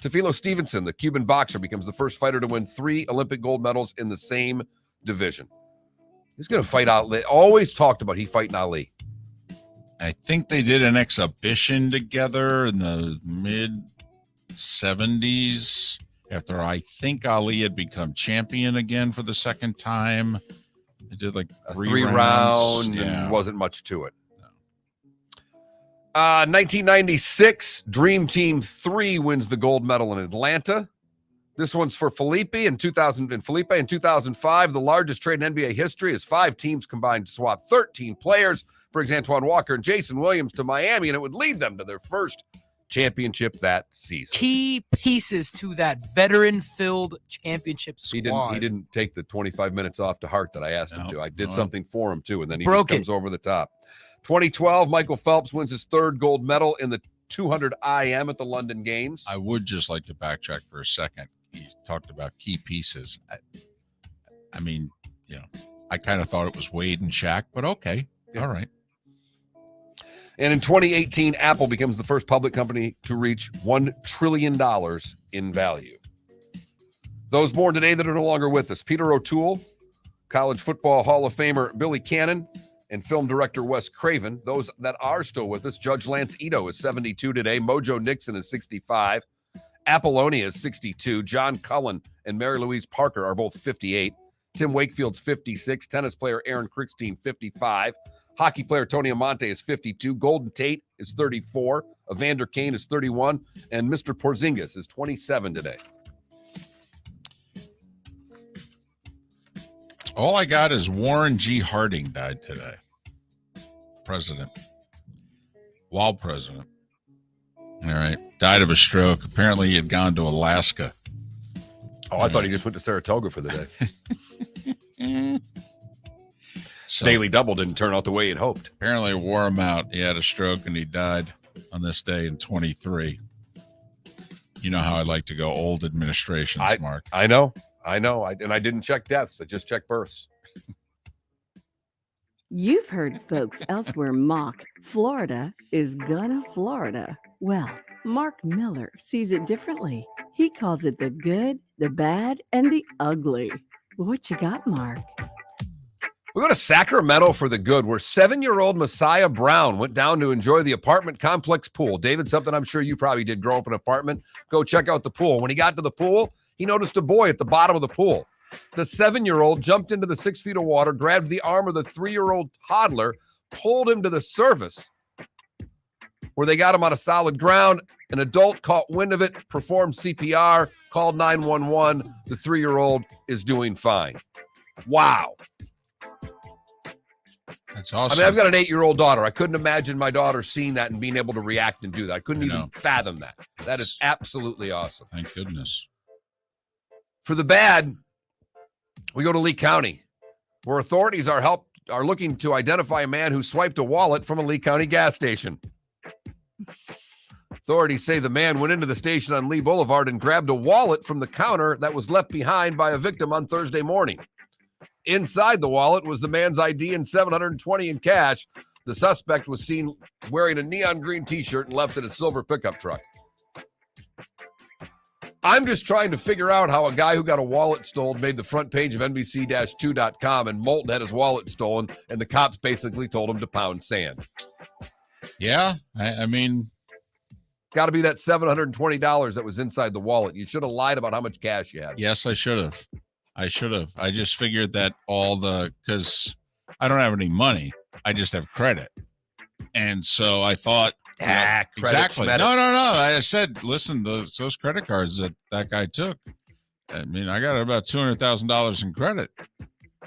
Teofilo Stevenson, the Cuban boxer, becomes the first fighter to win 3 Olympic gold medals in the same division. He's going to fight Ali. Always talked about he fighting Ali.
I think they did an exhibition together in the mid-70s after I think Ali had become champion again for the second time. They did like three rounds.
And wasn't much to it. 1996, Dream Team 3 wins the gold medal in Atlanta. This one's for Felipe in 2005. The largest trade in NBA history as 5 teams combined to swap 13 players, brings Antoine Walker and Jason Williams to Miami, and it would lead them to their first championship that season.
Key pieces to that veteran-filled championship squad.
He didn't take the 25 minutes off to heart that I asked him to. I did something for him too, and then he
Broke
just comes over the top. 2012, Michael Phelps wins his 3rd gold medal in the 200 IM at the London Games.
I would just like to backtrack for a second. He talked about key pieces. I mean, I kind of thought it was Wade and Shaq, but okay. Yeah. All right.
And in 2018, Apple becomes the first public company to reach $1 trillion in value. Those born today that are no longer with us: Peter O'Toole, College Football Hall of Famer Billy Cannon, and film director Wes Craven. Those that are still with us: Judge Lance Ito is 72 today. Mojo Nixon is 65. Apollonia is 62. John Cullen and Mary Louise Parker are both 58. Tim Wakefield's 56. Tennis player Aaron Krickstein, 55. Hockey player Tony Amante is 52. Golden Tate is 34. Evander Kane is 31. And Mr. Porzingis is 27 today.
All I got is Warren G. Harding died today. President. While president. All right. Died of a stroke. Apparently he had gone to Alaska.
Oh, I thought he just went to Saratoga for the day.
So,
Daily Double didn't turn out the way he'd hoped.
Apparently it wore him out. He had a stroke and he died on this day in 23. You know how I like to go old administrations, Mark.
I know. And I didn't check deaths. I just checked births.
You've heard folks elsewhere mock Florida is gonna Florida. Well, Mark Miller sees it differently. He calls it the good, the bad, and the ugly. What you got, Mark?
We go to Sacramento for the good, where 7-year-old Messiah Brown went down to enjoy the apartment complex pool. David, something I'm sure you probably did, grow up in an apartment. Go check out the pool. When he got to the pool, he noticed a boy at the bottom of the pool. The 7-year-old jumped into the 6 feet of water, grabbed the arm of the 3-year-old toddler, pulled him to the surface, where they got him on a solid ground. An adult caught wind of it, performed CPR, called 911. The 3-year-old is doing fine. Wow.
That's
I
awesome.
mean, I've got an 8-year-old daughter. I couldn't imagine my daughter seeing that and being able to react and do that. I couldn't even fathom that. That is absolutely awesome.
Thank goodness.
For the bad, we go to Lee County, where authorities are looking to identify a man who swiped a wallet from a Lee County gas station. Authorities say the man went into the station on Lee Boulevard and grabbed a wallet from the counter that was left behind by a victim on Thursday morning. Inside the wallet was the man's ID and $720 in cash. The suspect was seen wearing a neon green t-shirt and left in a silver pickup truck. I'm just trying to figure out how a guy who got a wallet stolen made the front page of NBC-2.com, and Moulton had his wallet stolen, and the cops basically told him to pound sand.
Yeah, I mean,
got to be that $720 that was inside the wallet. You should have lied about how much cash you had.
Yes, I should have. I just figured that because I don't have any money. I just have credit. And so I thought, exactly. No. I said, listen, those credit cards that guy took, I mean, I got about $200,000 in credit.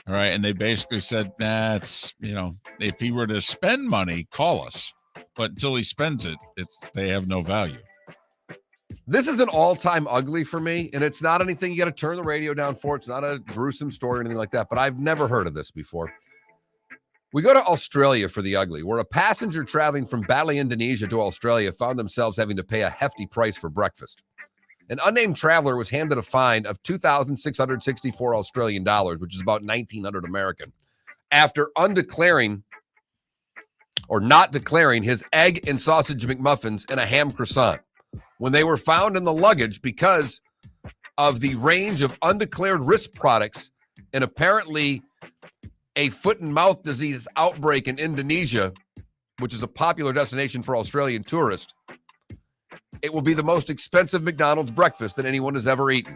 All right. And they basically said, it's, if he were to spend money, call us. But until he spends it, they have no value.
This is an all-time ugly for me, and it's not anything you got to turn the radio down for. It's not a gruesome story or anything like that, but I've never heard of this before. We go to Australia for the ugly, where a passenger traveling from Bali, Indonesia to Australia found themselves having to pay a hefty price for breakfast. An unnamed traveler was handed a fine of 2,664 Australian dollars, which is about 1,900 American, after not declaring his egg and sausage McMuffins and a ham croissant when they were found in the luggage because of the range of undeclared risk products and apparently a foot and mouth disease outbreak in Indonesia, which is a popular destination for Australian tourists. It will be the most expensive McDonald's breakfast that anyone has ever eaten.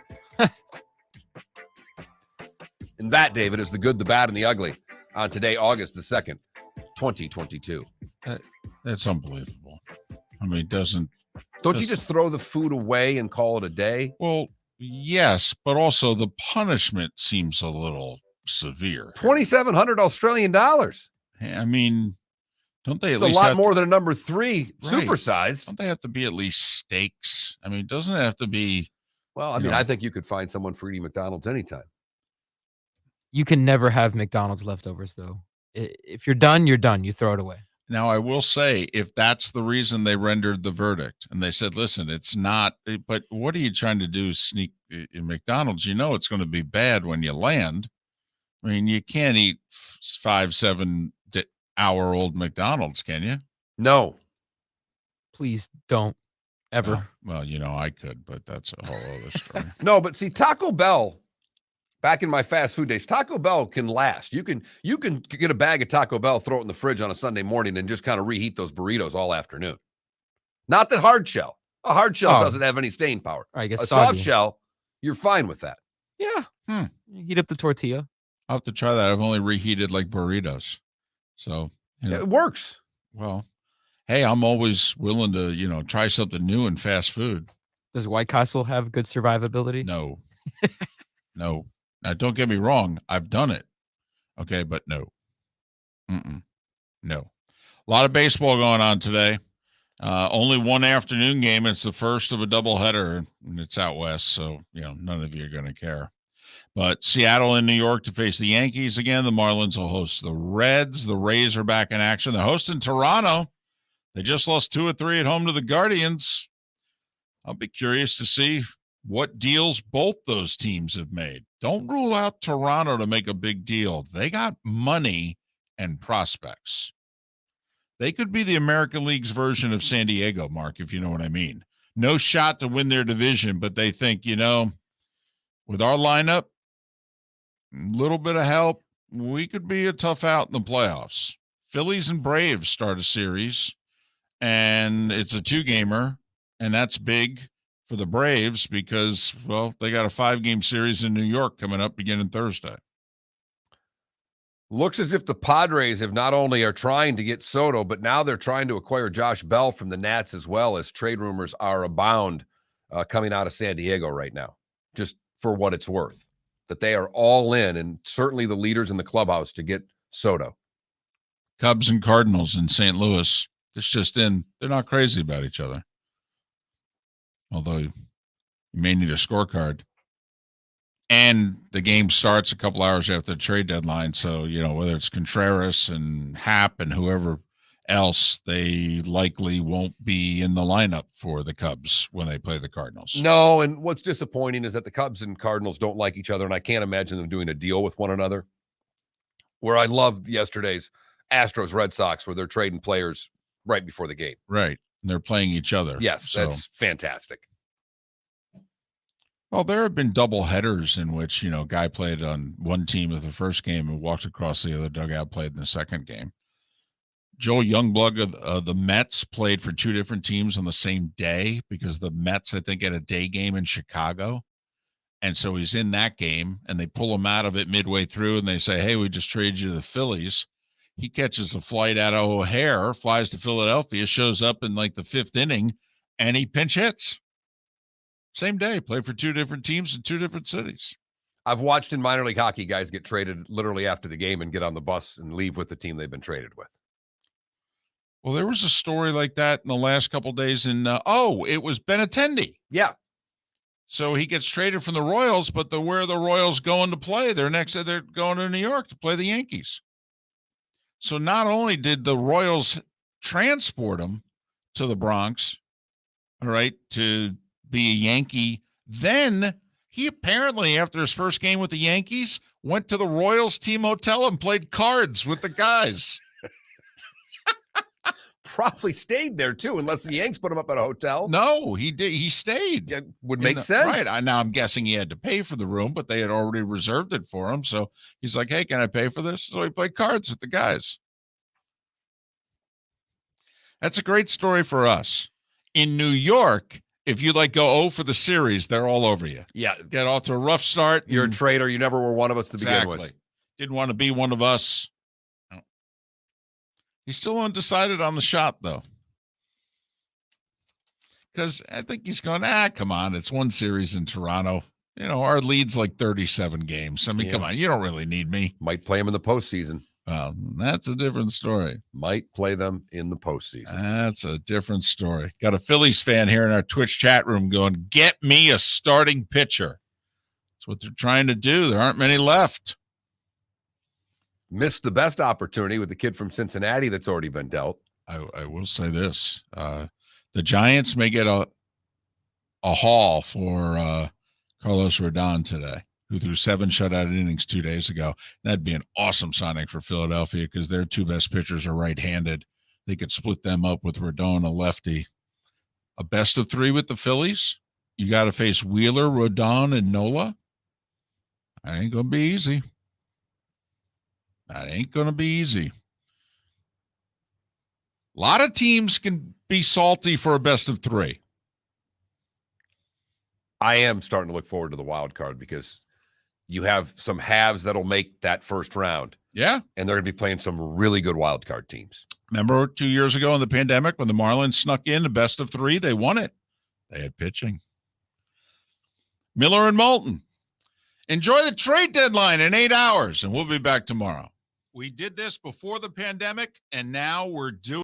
And that, David, is the good, the bad, and the ugly on today, August the 2nd, 2022.
That's unbelievable. I mean,
Don't you just throw the food away and call it a day?
Well, yes, but also the punishment seems a little severe.
2,700 Australian dollars.
I mean, don't they
It's a lot more than a number 3 supersized.
Don't they have to be at least steaks? I mean, doesn't it have to be?
Well, I think you could find someone for eating McDonald's anytime.
You can never have McDonald's leftovers, though. If you're done, you're done. You throw it away.
Now, I will say, if that's the reason they rendered the verdict and they said, listen, it's not, but what are you trying to do? Sneak in McDonald's? You know, it's going to be bad when you land. I mean, you can't eat 5-7 hour old McDonald's, can you?
No.
Please don't ever.
Well, I could, but that's a whole other story.
No, but see, Taco Bell, back in my fast food days, Taco Bell can last. You can get a bag of Taco Bell, throw it in the fridge on a Sunday morning, and just kind of reheat those burritos all afternoon. Not that hard shell. A hard shell doesn't have any staying power.
I guess
a soft shell, you're fine with that.
Yeah. You heat up the tortilla.
I'll have to try that. I've only reheated like burritos. So
it works.
Well, hey, I'm always willing to, try something new in fast food.
Does White Castle have good survivability?
No. No. Now, don't get me wrong. I've done it. Okay, but no. No. A lot of baseball going on today. Only one afternoon game. It's the first of a doubleheader, and it's out west, so, none of you are going to care. But Seattle and New York to face the Yankees again. The Marlins will host the Reds. The Rays are back in action. They're hosting Toronto. They just lost 2 or 3 at home to the Guardians. I'll be curious to see what deals both those teams have made. Don't rule out Toronto to make a big deal. They got money and prospects. They could be the American League's version of San Diego, Mark, if you know what I mean. No shot to win their division, but they think, with our lineup, a little bit of help, we could be a tough out in the playoffs. Phillies and Braves start a series, and it's a 2-gamer, and that's big for the Braves because, well, they got a 5-game series in New York coming up beginning Thursday.
Looks as if the Padres have not only are trying to get Soto, but now they're trying to acquire Josh Bell from the Nats as well, as trade rumors are abound coming out of San Diego right now, just for what it's worth, that they are all in, and certainly the leaders in the clubhouse to get Soto.
Cubs and Cardinals in St. Louis. It's just they're not crazy about each other. Although you may need a scorecard. And the game starts a couple hours after the trade deadline. So, whether it's Contreras and Happ and whoever else, they likely won't be in the lineup for the Cubs when they play the Cardinals.
No, and what's disappointing is that the Cubs and Cardinals don't like each other, and I can't imagine them doing a deal with one another. Where I loved yesterday's Astros Red Sox, where they're trading players right before the game.
Right. And they're playing each other.
Yes, that's fantastic.
Well, there have been double headers in which, guy played on one team of the first game and walked across the other dugout, played in the second game. Joel Youngblood of the Mets played for two different teams on the same day because the Mets, I think, had a day game in Chicago. And so he's in that game, and they pull him out of it midway through, and they say, hey, we just traded you to the Phillies. He catches a flight out of O'Hare, flies to Philadelphia, shows up in like the fifth inning, and he pinch hits. Same day, played for two different teams in two different cities.
I've watched in minor league hockey guys get traded literally after the game and get on the bus and leave with the team they've been traded with.
Well, there was a story like that in the last couple of days in, it was Benintendi.
Yeah.
So he gets traded from the Royals, but where are the Royals going to play? They're going to New York to play the Yankees. So not only did the Royals transport him to the Bronx, all right, to be a Yankee, then he apparently, after his first game with the Yankees, went to the Royals team hotel and played cards with the guys.
Probably stayed there too, unless the Yanks put him up at a hotel.
No, he did. He stayed.
It would make sense.
Right. Now I'm guessing he had to pay for the room, but they had already reserved it for him. So he's like, hey, can I pay for this? So he played cards with the guys. That's a great story for us. In New York, if you go for the series, they're all over you.
Yeah.
Get off to a rough start.
You're a traitor. You never were one of us to begin with.
Didn't want to be one of us. No. He's still undecided on the shot, though. Because I think he's going, come on. It's one series in Toronto. Our lead's like 37 games. I mean, come on. You don't really need me.
Might play him in the postseason.
That's a different story.
Might play them in the postseason.
That's a different story. Got a Phillies fan here in our Twitch chat room going, get me a starting pitcher. That's what they're trying to do. There aren't many left.
Missed the best opportunity with the kid from Cincinnati that's already been dealt.
I will say this. The Giants may get a haul for Carlos Rodon today, who threw 7 shutout innings 2 days ago. That'd be an awesome signing for Philadelphia because their two best pitchers are right-handed. They could split them up with Rodon, a lefty. A best of 3 with the Phillies. You got to face Wheeler, Rodon, and Nola. That ain't going to be easy. That ain't going to be easy. A lot of teams can be salty for a best of 3.
I am starting to look forward to the wild card because you have some halves that'll make that first round.
Yeah.
And they're going to be playing some really good wild card teams.
Remember 2 years ago in the pandemic when the Marlins snuck in the best of 3? They won it. They had pitching. Miller and Moulton. Enjoy the trade deadline in 8 hours, and we'll be back tomorrow. We did this before the pandemic, and now we're doing